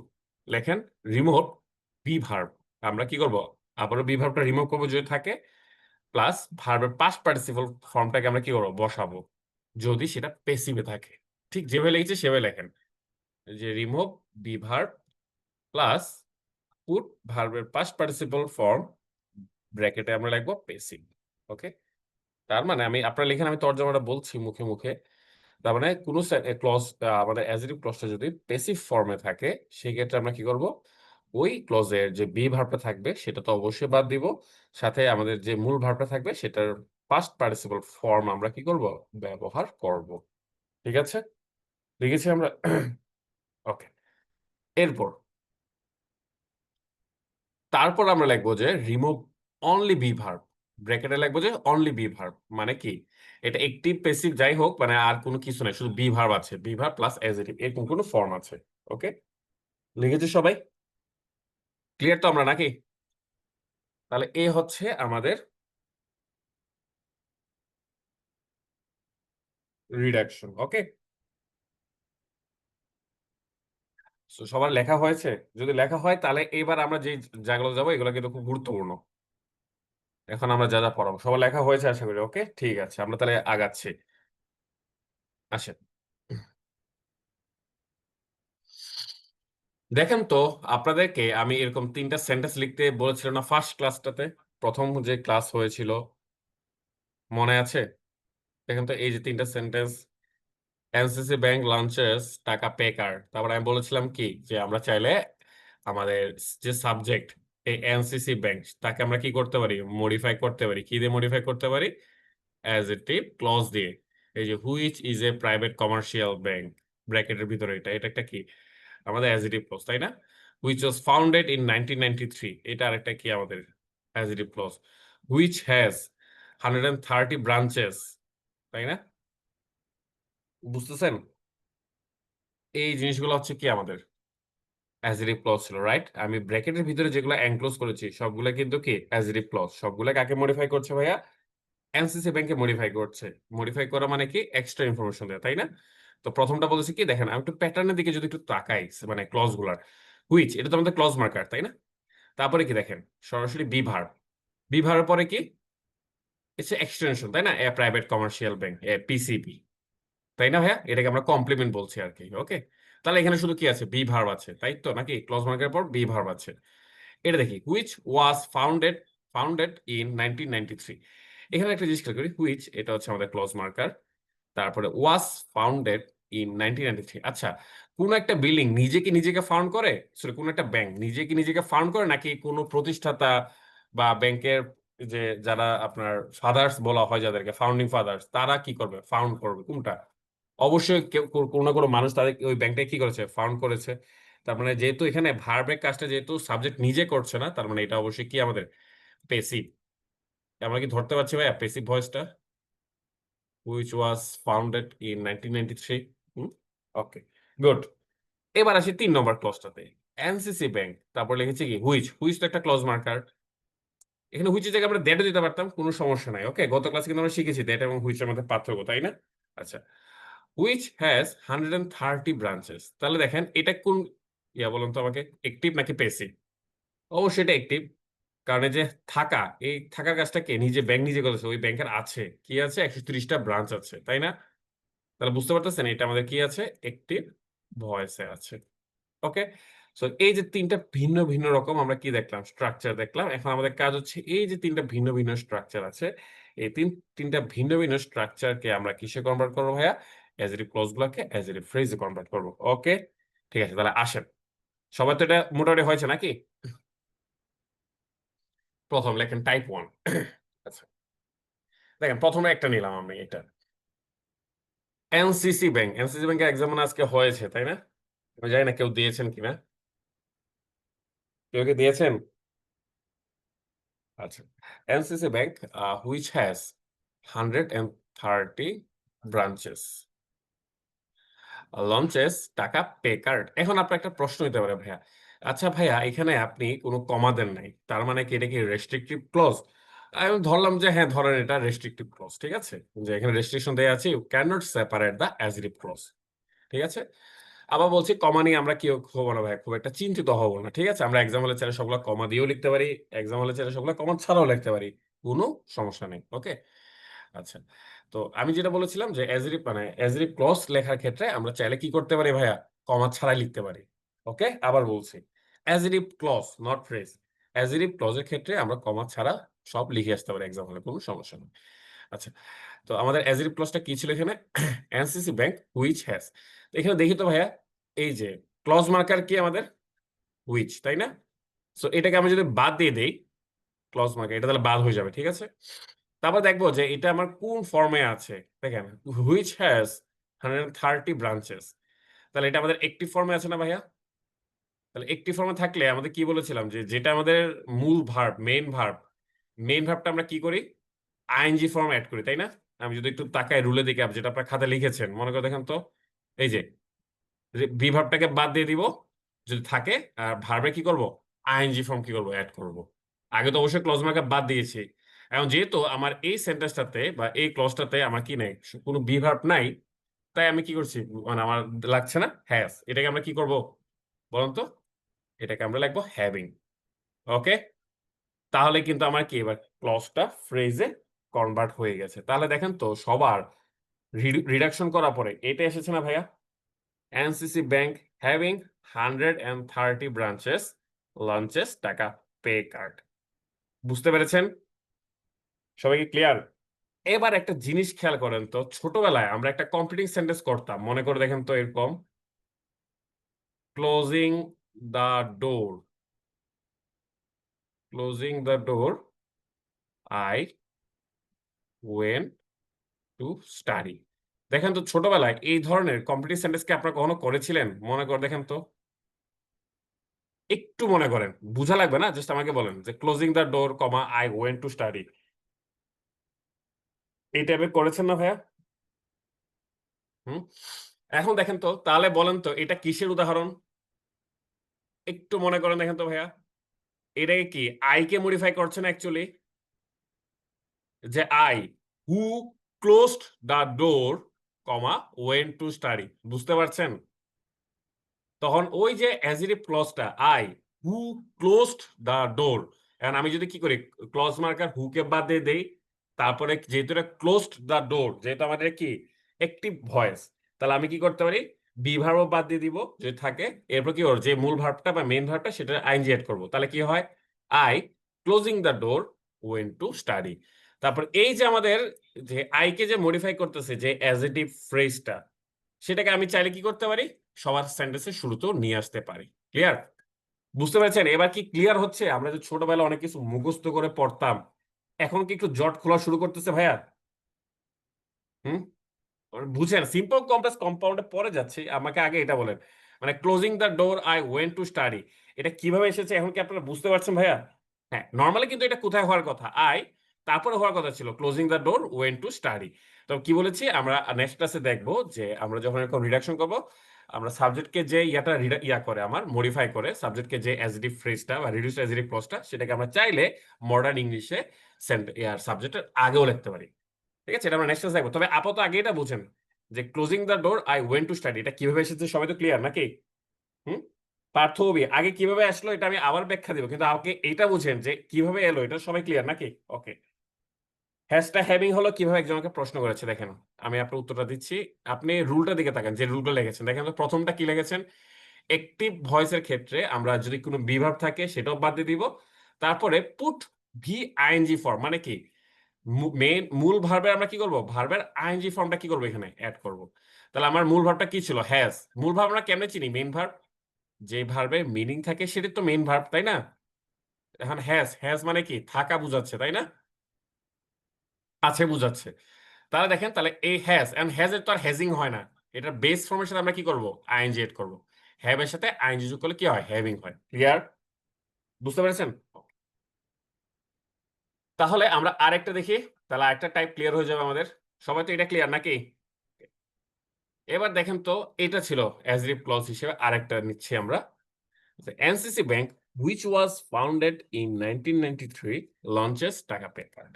লেখেন রিমুভ বি ভার্ব, আমরা কি করব, আবারও বি ভার্বটা রিমুভ করবো যদি থাকে, প্লাস ভার্বের পাস্ট পার্টিসিপল ফর্মটাকে আমরা কি করবো, বসাবো যদি সেটা পেসিভে থাকে। ঠিক যেভাবে লিখেছে সেভাবে লেখেন যে remove be verb plus put ভার্বের পাস্ট পার্টিসিপল ফর্ম, ব্র্যাকেটে আমরা লিখবো পেসিভ। ওকে, তার মানে আমি আপনারা লেখেন, আমি তর্জমাটা বলছি মুখে মুখে। তার মানে কোন ক্লজ, আমাদের অ্যাজেটিভ ক্লজটা যদি প্যাসিভ ফর্মে থাকে, সেক্ষেত্রে আমরা কি করব, ওই ক্লজের যে বি ভার্বটা থাকবে সেটা তো অবশ্যই বাদ দিব, সাথে আমাদের যে মূল ভার্বটা থাকবে সেটার পাস্ট পার্টিসিপল ফর্ম আমরা কি করব, ব্যবহার করব। ঠিক আছে, লিখেছি আমরা? ওকে, এরপর তারপর আমরা লিখবো যে রিমুভ অনলি বি ভার্ব, ব্র্যাকেটে লিখবো যে অনলি বি ভার্ব, মানে কি এটা একটিভ প্যাসিভ যাই হোক, মানে আর কোনো কিছু নাই, শুধু বি ভার্ব আছে, বি ভার্ব প্লাস অ্যাজেটিভ এরকম কোনো ফর্ম আছে। ওকে, লিখেছি সবাই? ক্লিয়ার তো আমরা নাকি? তাহলে এ হচ্ছে আমাদের রিডাকশন। ওকে, সবার লেখা হয়েছে? যদি লেখা হয় তাহলে এবার আমরা যে জায়গাগুলো যাবো এগুলো কিন্তু খুব গুরুত্বপূর্ণ। এখন আমরা যা যা পড়াবো সবার লেখা হয়েছে আশা করি। ওকে, ঠিক আছে, আমরা তাহলে আগাচ্ছি। আসেন। দেখেন তো, আপনাদেরকে আমি এরকম ৩টা সেন্টেন্স লিখতে বলেছিলাম না ফার্স্ট ক্লাসটাতে? প্রথম যে ক্লাস হয়েছিল, মনে আছে? দেখেন তো এই যে ৩টা সেন্টেন্স, এনসিসি ব্যাংক লঞ্চেস টাকা পে কার্ড। তারপরে আমি বলেছিলাম কি যে আমরা চাইলে আমাদের যে সাবজেক্ট এই এনসিসি ব্যাংক তাকে আমরা কি করতে পারি, মডিফাই করতে পারি। কি দিয়ে মডিফাই করতে পারি? অ্যাজেটিভ ক্লজ দিয়ে। এই যে which is a private commercial bank, ব্র্যাকেটের ভিতরে এটা এটা একটা কি আমাদের অ্যাজেটিভ ক্লজ, তাই না? হুইচ ওয়াজ ফাউন্ডেড ইন 1993, এটা আরেকটা কি আমাদের adjective clause. Which has 130 branches, তাই না? বুঝতেছেন? এই জিনিসগুলো হচ্ছে কি আমাদের অ্যাজেটিভ ক্লজ ছিল, রাইট? আমি ব্র্যাকেটের ভিতরে যেগুলো এনক্লোজ করেছি সবগুলো কিন্তু কি অ্যাজেটিভ ক্লজ। সবগুলো কাকে মডিফাই করছে ভাইয়া? এনসিসি ব্যাংকে মডিফাই করছে। মডিফাই করা মানে কি এক্সট্রা ইনফরমেশন দেয়া, তাই না? তো প্রথমটা বলেছি কি, দেখেন আমি একটু প্যাটার্নের দিকে যদি একটু তাকাই, মানে ক্লজ গুলার, হুইচ এটা তো আমাদের ক্লজ মার্কার, তাই না? তারপরে কি দেখেন, সরাসরি বি ভার্ব। বি ভার্বের পরে কি, এটা এক্সটেনশন, তাই না? এ প্রাইভেট কমার্শিয়াল ব্যাংক, এ পিসিবি, তাই না ভাইয়া? এটাকে আমরা কমপ্লিমেন্ট বলছি আর কি। ওকে, তাহলে এখানে শুধু কি আছে, বি ভার্ব আছে, তাই তো নাকি? ক্লজ মার্কের পর বি ভার্ব আছে। এটা দেখি, which was founded founded in 1993। এখানে একটা জিনিস খেয়াল করি, হুইচ এটা হচ্ছে আমাদের ক্লজ মার্কার। তারপরে ওয়াজ ফাউন্ডেড ইন 1993। আচ্ছা, কোন একটা বিল্ডিং নিজেকে নিজেকে ফাউন্ড করে, সরি কোন একটা ব্যাংক নিজেকে নিজেকে ফাউন্ড করে, নাকি কোনো প্রতিষ্ঠাতা বা ব্যাংকের যে যারা আপনার ফাদার্স বলা হয়, যাদেরকে ফাউন্ডিং ফাদার্স, তারা কি করবে, ফাউন্ড করবে? কোনটা? অবশ্যই কেউ কোনো না কোনো মানুষ তাদের ওই ব্যাংকটা কি করেছে, ফাউন্ড করেছে। তার মানে যেহেতু এখানে ভার্বের কাজটা যেহেতু সাবজেক্ট নিজে করছে না, তার মানে এটা অবশ্যই কি আমাদের পেসিভ। আমরা কি ধরতে পারছি ভাইয়া পেসিভ ভয়েসটা? which was founded in 1993. Okay, good. এবার আসি ৩ নম্বর ক্লজটাতে, এনসিসি ব্যাংক। তারপর লিখেছি কি হুইচ, হুইচ তো একটা ক্লজ মার্কার। এখানে হুইচের জায়গায় আমরা দ্যাটও দিতে পারতাম, কোনো সমস্যা নাই। ওকে, গত ক্লাসে কিন্তু আমরা শিখেছি দ্যাট এবং হুইচের মধ্যে পার্থক্য, তাই না? আচ্ছা, হুইচ হ্যাজ 130 ব্রাঞ্চেস। তাহলে দেখেন এটা কোন ইয়া বলুন তো আমাকে, একটিভ নাকি প্যাসিভ? অবশ্যই এটা একটিভ। কারণ এই যে থাকা, এই থাকার কাজটা কে, নিজে ব্যাংক নিজে করেছে, ওই ব্যাংকের আছে কি আছে, 130টা ব্রাঞ্চ আছে, তাই না? তাহলে বুঝতে পারতেছেন এটা আমাদের কি আছে, একটি ভয়েসে আছে। ওকে, সো এই যে ৩টা ভিন্ন ভিন্ন রকম আমরা কি দেখলাম, স্ট্রাকচার দেখলাম। এখন আমাদের কাজ হচ্ছে এই যে ৩টা ভিন্ন ভিন্ন স্ট্রাকচার আছে, এই ৩টা ভিন্ন ভিন্ন স্ট্রাকচারকে আমরা কিসে কনভার্ট করবো ভাইয়া? অ্যাজেটিভ ক্লজ গুলাকে অ্যাজেটিভ ফ্রেজে কনভার্ট করবো। ওকে, ঠিক আছে, তাহলে আসেন। সবাই তো এটা মোটামুটি হয়েছে নাকি? প্রথম লেখেন টাইপ 1। আচ্ছা, দেখেন প্রথমে একটা নিলাম আমি এটা, এনসিসি ব্যাংক। এনসিসি ব্যাংকের এক্সাম আজকে হয়েছে, তাই না? আমি জানি না কেউ দিয়েছেন কিনা। কেউ কি দিয়েছেন? আচ্ছা, NCC bank which has 130 branches launches টাকা পে কার্ড। এখন আপনার একটা প্রশ্ন হতে পারে, ভাইয়া আচ্ছা ভাইয়া এখানে আপনি কোনো কমা দেন নাই, তার মানে কি এটা কি রেস্ট্রিকটিভ ক্লজ? আমি ধরলাম যে হ্যাঁ, ধরেন এটা রেস্ট্রিকটিভ ক্লজ, ঠিক আছে, যে এখানে রেস্ট্রিকশন দেয়া আছে, you can not separate the adjective clause, ঠিক আছে। আবার বলছি কমা নিয়ে আমরা কি হবো না ভাই, খুব একটা চিন্তিত হবো না, ঠিক আছে। আমরা এক্সাম হলে চাইলে সবগুলো কমা দিয়েও লিখতে পারি, এক্সাম হলে চাইলে সবগুলো কমা ছাড়াও লিখতে পারি, কোনো সমস্যা নেই। ওকে, আচ্ছা, তো আমি যেটা বলেছিলাম যে অ্যাজেটিভ মানে অ্যাজেটিভ ক্লজ লেখার ক্ষেত্রে আমরা চাইলে কি করতে পারি ভাইয়া, কমা ছাড়াই লিখতে পারি। ওকে, আবার বলছি adjective clause not phrase, adjective ক্লজের ক্ষেত্রে আমরা কমা ছাড়া সব লিখে আসতে পারি এক্সাম হলে, কোনো সমস্যা নেই। আচ্ছা, তো আমাদের অ্যাজেটিভ ক্লজটা কি ছিল এখানে? NCC bank which has. এখানে দেখি তো ভাইয়া, এই যে ক্লজ মার্কার কি আমাদের হুইচ, তাই না? সো এটাকে আমি যদি বাদ দিয়ে দেই, ক্লজ মার্কার এটা তাহলে বাদ হয়ে যাবে, ঠিক আছে। তারপর দেখবো যে এটা আমার কোন ফর্মে আছে। দেখেন হুইচ হ্যাজ 130 ব্রাঞ্চেস, তাহলে এটা আমাদের একটি ফর্মে আছে না ভাইয়া? তাহলে একটি ফর্মে থাকলে আমাদের কি বলেছিলাম, যে যেটা আমাদের মূল ভার্ব, মেইন ভার্বটা আমরা কি করি, আইএনজি ফর্ম অ্যাড করি, তাই না? আমি যদি একটু তাকাই রুলে দিকে, যেটা আপনার খাতায় লিখেছেন, মনে করে দেখেন তো, এই যে বি ভার্বটাকে বাদ দিয়ে দিব যদি থাকে, আর ভার্বে কি করব, আইএনজি ফর্ম কি করব, অ্যাড করব। আগে তো অবশ্যই ক্লজ মার্কার বাদ দিয়েছি। এখন যেহেতু আমার এই সেন্টেন্সটাতে বা এই ক্লজটাতে আমার কি নাই, কোনো বি ভার্ব নাই, তাই আমি কি করছি, মানে আমার লাগছে না হ্যাজ, এটাকে আমরা কি করব, বলুন তো, এটাকে আমরা লিখবো হ্যাভিং। ওকে, তাহলে কিন্তু আমার কি এবার ক্লজটা ফ্রেজে কনভার্ট হয়ে গেছে। তাহলে দেখেন তো সবার রিডাকশন করার পরে এটা এসেছে না ভাইয়া? NCC bank having 130 branches launches টাকা পে কার্ড। বুঝতে পেরেছেন? সবাইকে ক্লিয়ার? এবার একটা জিনিস খেয়াল করেন তো, ছোটবেলায় আমরা একটা কমপ্লিটিং সেন্টেন্স করতাম, মনে করে দেখেন তো এরকম, closing the door, closing the door, I went to study. দেখেন তো ছোটবেলায় এই ধরনের কমপ্লিটিং সেন্টেন্স কি আপনারা কখনো করেছিলেন? মনে করে দেখেন তো, একটু মনে করেন, বুঝা লাগবে না, জাস্ট আমাকে বলেন যে closing the door comma I went to study, এই টাইপের করেছেন না ভাইয়া? হুম। এখন দেখেন তো, তাহলে বলেন তো এটা কিসের উদাহরণ? একটু মনে করেন দেখেন তো ভাইয়া, এটাকে কি আই কে মডিফাই করছে না অ্যাকচুয়ালি? যে I who closed the door comma went to study, বুঝতে পারছেন? তখন ওই যে অ্যাজেটিভ ক্লজটা I who closed the door, এখন আমি যদি কি করি, ক্লজ মার্কার হু কে বাদ দিয়ে দেই, তারপরে যেহেতু এটা ক্লোজড দ্য ডোর, যেহেতু আমাদের কি অ্যাক্টিভ ভয়েস, তাহলে আমি কি করতে পারি, বি ভার্বও বাদ দিয়ে দিব যদি থাকে, এরপর কি ওর যে মূল ভার্বটা বা মেইন ভার্বটা সেটা আইএনজি এড করব, তাহলে কি হয়, I closing the door went to study. তারপর এই যে আমাদের যে আই কে যে মডিফাই করতেছে যে অ্যাজেটিভ ফ্রেজটা, সেটাকে আমি চাইলে কি করতে পারি, সবার সেন্টেন্সের শুরুতেও নিয়ে আসতে পারি। ক্লিয়ার? বুঝতে পেরেছেন? এবার কি ক্লিয়ার হচ্ছে? আমরা যে ছোটবেলায় অনেক কিছু মুখস্থ করে পড়তাম, এখন কি একটু জট খোলা শুরু করতেছে ভাইয়া? হুম। বুঝেন, সিম্পল কমপ্লেক্স কম্পাউন্ডে পরে যাচ্ছি, আমাকে আগে এটা বলেন, মানে closing the door I went to study, এটা কিভাবে এসেছে এখন কি আপনারা বুঝতে পারছেন ভাইয়া? হ্যাঁ, নর্মালি কিন্তু এটা কোথায় হওয়ার কথা, আই তারপরে হওয়ার কথা ছিল closing the door went to study. তো কি বলেছি আমরা নেক্সট ক্লাসে দেখবো, যে আমরা যখন এরকম রিডাকশন করব, আমরা সাবজেক্টকে যে ইয়াটা ইয়া করে আমার মডিফাই করে সাবজেক্টকে যে অ্যাজেটিভ ফ্রেজটা বা রিডিউসড অ্যাজেটিভ ক্লজটা, সেটাকে আমরা চাইলে মডার্ন ইংলিশে ইয়ার সাবজেক্টের আগেও লিখতে পারি। ঠিক আছে, এটা আমরা নেক্সট ক্লাসে দেখবো। তবে আপাতত আগে এটা বুঝেন যে closing the door I went to study এটা কিভাবে এসেছে, সবাই তো ক্লিয়ার নাকি? হুম। পার্থবী আগে কিভাবে আসলো এটা আমি আবার ব্যাখ্যা দিব, কিন্তু আমাকে এটা বুঝেন যে কিভাবে এলো, এটা সবাই ক্লিয়ার নাকি? ওকে। হ্যাশটা হ্যাভিং হলো কিভাবে, একজনকে প্রশ্ন করেছে দেখেন, আমি আপনার উত্তরটা দিচ্ছি। আপনি রুলটা দিকে তাকান, যে রুলটা লিখেছেন দেখেন তো, প্রথমটা কি লিখেছেন, অ্যাক্টিভ ভয়েসের ক্ষেত্রে আমরা যদি কোনো বিভার্ব থাকে সেটাও বাদ দিয়ে দিব, তারপরে পুট ভি আইএনজি ফর্ম, মানে কি মেইন মূল ভার্বের আমরা কি করব, ভার্বের আইএনজি ফর্মটা কি করব এখানে অ্যাড করব। তাহলে আমার মূল ভার্বটা কি ছিল, হ্যাজ। মূল ভার্ব আমরা কেমনে চিনি, মেইন ভার্ব, যে ভার্বের মিনিং থাকে সেটাই তো মেইন ভার্ব, তাই না? এখন হ্যাজ, হ্যাজ মানে কি থাকা বুঝাচ্ছে, তাই না? আছে বুঝাচ্ছে। তাহলে দেখেন, তাহলে এই হ্যাজ এন্ড হ্যাজ এর তো আর হ্যাজিং হয় না, এটার বেস ফর্মের সাথে আমরা কি করব, আইএনজি এড করব। হ্যাভ এর সাথে আইএনজি যোগ করলে কি হয়, হ্যাভিং হয়। ক্লিয়ার? বুঝতে পেরেছেন? তাহলে আমরা আরেকটা দেখি, তাহলে আরেকটা টাইপ ক্লিয়ার হয়ে যাবে আমাদের। সবাই তো এটা ক্লিয়ার নাকি? এবার দেখেন তো, এটা ছিল অ্যাজরিভ ক্লজ হিসেবে, আরেকটা নিচ্ছি আমরা। NCC bank which was founded in 1993 launches টাকা পে কার্ড।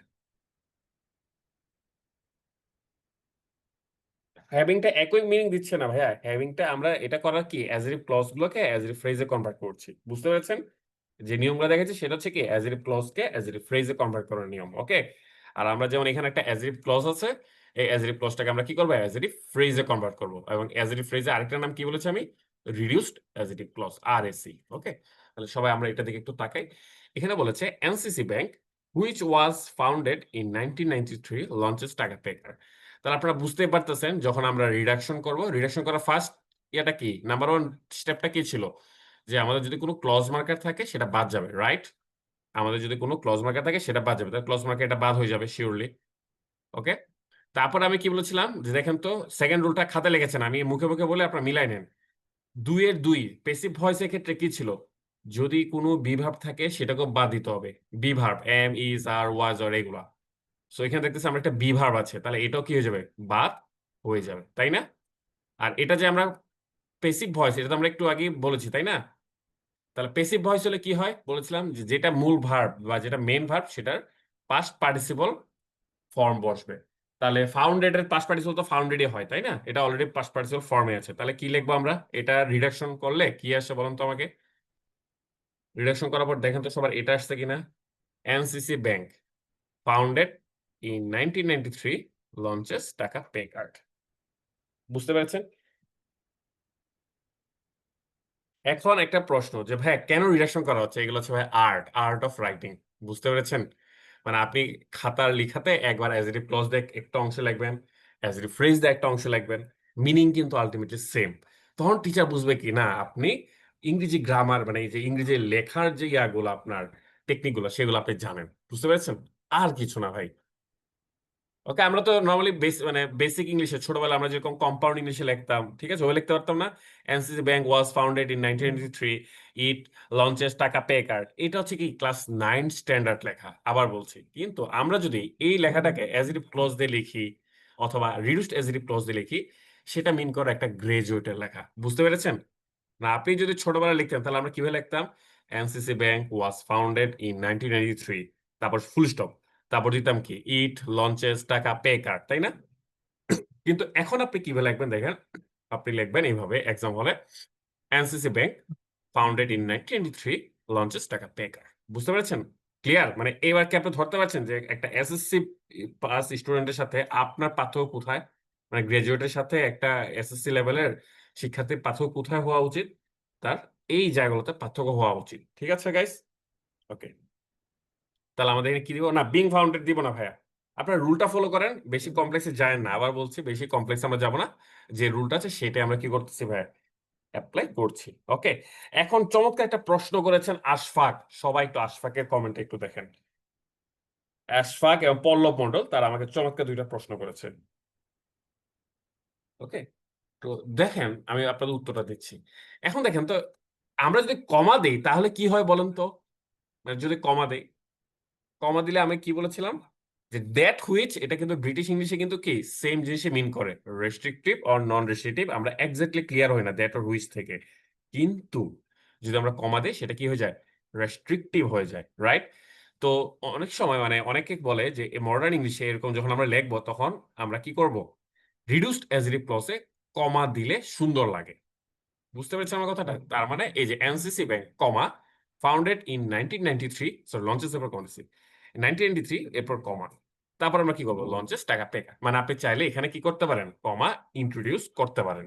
হ্যাভিংটা একই মিনিং দিচ্ছে না ভাইয়া, হ্যাভিংটা আমরা এটা করার কি অ্যাজরিভ ক্লজ গুলোকে অ্যাজরিভ ফ্রেজে কনভার্ট করছি, বুঝতে পেরেছেন? যে নিয়মগুলো দেখেছি সেটা হচ্ছে কি অ্যাজরিভ ক্লজকে অ্যাজরিভ ফ্রেজে কনভার্ট করার নিয়ম। ওকে, আর আমরা যেমন এখানে একটা অ্যাজরিভ ক্লজ আছে, এই অ্যাজরিভ ক্লজটাকে আমরা কি করবো, অ্যাজরিভ ফ্রেজে কনভার্ট করবো। এবং অ্যাজরিভ ফ্রেজে আরেকটা নাম কি বলেছি আমি, রিডিউসড অ্যাজরিভ ক্লজ, আরএসি। ওকে, তাহলে সবাই আমরা এটা দিকে একটু তাকাই। এখানে বলেছে NCC bank which was founded in 1993 launches টাকা পে কার্ড। তাহলে আপনারা বুঝতেই পারতেছেন, যখন আমরা রিডাকশন করব, রিডাকশন করার ফার্স্ট ইয়েটা কি, নাম্বার ওয়ান স্টেপটা কি ছিল, যে আমাদের যদি কোনো ক্লজ মার্কার থাকে সেটা বাদ যাবে, রাইট? আমাদের যদি কোনো ক্লজ মার্কার থাকে সেটা বাদ যাবে, তাহলে ক্লজ মার্কার এটা বাদ হয়ে যাবে শিওরলি। ওকে, তারপর আমি কি বলেছিলাম, যে দেখেন তো সেকেন্ড রুলটা খাতে লিখেছেন, আমি মুখে মুখে বলে আপনারা মিলাই নেন। দুইয়ের দুই পেসিভ ভয়েসের ক্ষেত্রে কি ছিল, যদি কোনো বিভার্ব থাকে সেটাকে বাদ দিতে হবে, be verb am is are was or এগুলা। সো এখানে দেখতেছি আমরা একটা বিভার্ব আছে, তাহলে এটাও কি হয়ে যাবে, বাদ হয়ে যাবে, তাই না? আর এটা যে আমরা পেসিভ ভয়েস, এটা তো আমরা একটু আগে বলেছি, তাই না? তাহলে পেসিভ ভয়েস হলে কি হয় বলেছিলাম, যে যেটা মূল ভার্ব বা যেটা মেইন ভার্ব সেটার পাস্ট পার্টিসিপল ফর্ম বসবে। তাহলে ফাউন্ডেড এর পাস্ট পার্টিসিপল তো ফাউন্ডেডই হয়, তাই না? এটা অলরেডি পাস্ট পার্টিসিপল ফর্মে আছে। তাহলে কি লিখবো আমরা? এটা রিডাকশন করলে কি আসে বলুন তো আমাকে। রিডাকশন করার পর দেখেন তো সবার এটা আসছে কিনা। NCC bank founded in 1993, launches টাকা পে কার্ড। বুঝতে পেরেছেন? এখন একটা প্রশ্ন যে ভাই কেন রিডাকশন করা হচ্ছে? এগুলো হচ্ছে ভাই আর্ট অফ রাইটিং। বুঝতে পেরেছেন? মানে আপনি খাতার লিখাতে একবার অ্যাজেটিভ ক্লজ দিয়ে একটা অংশ লিখবেন, অ্যাজেটিভ ফ্রেজ দিয়ে একটা অংশ লিখবেন, মিনিং কিন্তু আলটিমেটলি সেম। তখন টিচার বুঝবে কি না আপনি ইংরেজি গ্রামার মানে এই যে ইংরেজি লেখার যে ইয়াগুলো আপনার টেকনিক গুলো সেগুলো আপনি জানেন। বুঝতে পেরেছেন? আর কিছু না ভাই। ওকে, আমরা তো নর্মালি মানে বেসিক ইংলিশে ছোটবেলা আমরা যেরকম কম্পাউন্ড ইংলিশে লিখতাম, ঠিক আছে, ওই লিখতে পারতাম না। NCC bank was founded in 1993, it launches টাকা পে কার্ড। এটা হচ্ছে কি ক্লাস 9 স্ট্যান্ডার্ড লেখা। আবার বলছি, কিন্তু আমরা যদি এই লেখাটাকে অ্যাজেটিভ ক্লজ দিয়ে লিখি অথবা রিডিউসড অ্যাজেটিভ ক্লজ দিয়ে লিখি, সেটা মিন করে একটা গ্রাজুয়েটের লেখা। বুঝতে পেরেছেন? না আপনি যদি ছোটবেলা লিখতেন তাহলে আমরা কিভাবে লিখতাম? NCC bank was founded in 1993, তারপর ফুল স্টপ, তারপর দিতাম কি ইট লঞ্চেস টাকা পে কার্ড, তাই না? কিন্তু এখন আপনি কিভাবে লিখবেন দেখেন। আপনি লিখবেন এইভাবে এক্সাম হলে, NCC bank founded in 1993, launches টাকা পে কার্ড। বুঝতে পেরেছেন? ক্লিয়ার? মানে এবার কি আপনি ধরতে পারছেন যে একটা এসএসসি পাস স্টুডেন্টের সাথে আপনার পার্থক্য কোথায়? মানে গ্রাজুয়েটের সাথে একটা এসএসসি লেভেলের শিক্ষার্থীর পার্থক্য কোথায় হওয়া উচিত? তার এই জায়গাগুলোতে পার্থক্য হওয়া উচিত। ঠিক আছে গাইস? ওকে, তাহলে আমাদের এখানে কি দিব না, বিং ফাউন্ডেড দিব না ভাইয়া। আপনার রুলটা ফলো করেন, বেশি কমপ্লেক্সে যায় না। আবার বলছি বেশি কমপ্লেক্স আমরা যাব না। যে রুলটা আছে সেটাই আমরা কি করতেছি ভাইয়া, অ্যাপ্লাই করছি। ওকে, এখন চমৎকার একটা প্রশ্ন করেছেন আশফাক। সবাই তো আশফাকের কমেন্ট একটু দেখেন। আশফাক এবং পল্লব মন্ডল তারা আমাকে চমৎকার দুইটা প্রশ্ন করেছেন। ওকে, তো দেখেন আমি আপনাদের উত্তরটা দিচ্ছি। এখন দেখেন তো, আমরা যদি কমা দেই তাহলে কি হয় বলেন তো? মানে যদি কমা দেই, কমা দিলে আমি কি বলেছিলাম যে দ্যাট হুইচ, এটা কিন্তু ব্রিটিশ ইংলিশে কিন্তু কি সেম জিনিসে মিন করে, রেস্ট্রিকটিভ অর নন রেস্ট্রিকটিভ। আমরা এক্স্যাক্টলি ক্লিয়ার হই না দ্যাট অর হুইচ থেকে। কিন্তু যদি আমরা কমা দিই সেটা কি হয়ে যায়, রেস্ট্রিকটিভ হয়ে যায়, রাইট? তো অনেক সময় মানে অনেকে বলে যে মডার্ন ইংলিশে এরকম যখন আমরা লিখবো তখন আমরা কি করব, রিডিউসড অ্যাজেটিভ ক্লজে কমা দিলে সুন্দর লাগে। বুঝতে পেরেছেন আমার কথাটা? তার মানে এই যে NCC bank comma founded in 1993, so launches এরপর কমেছি 1993, এরপর কমা, তারপর আমরা কি করবো, লঞ্চেস টাকা পে। মানে আপনি চাইলে এখানে কি করতে পারেন, কমা ইন্ট্রোডিউস করতে পারেন,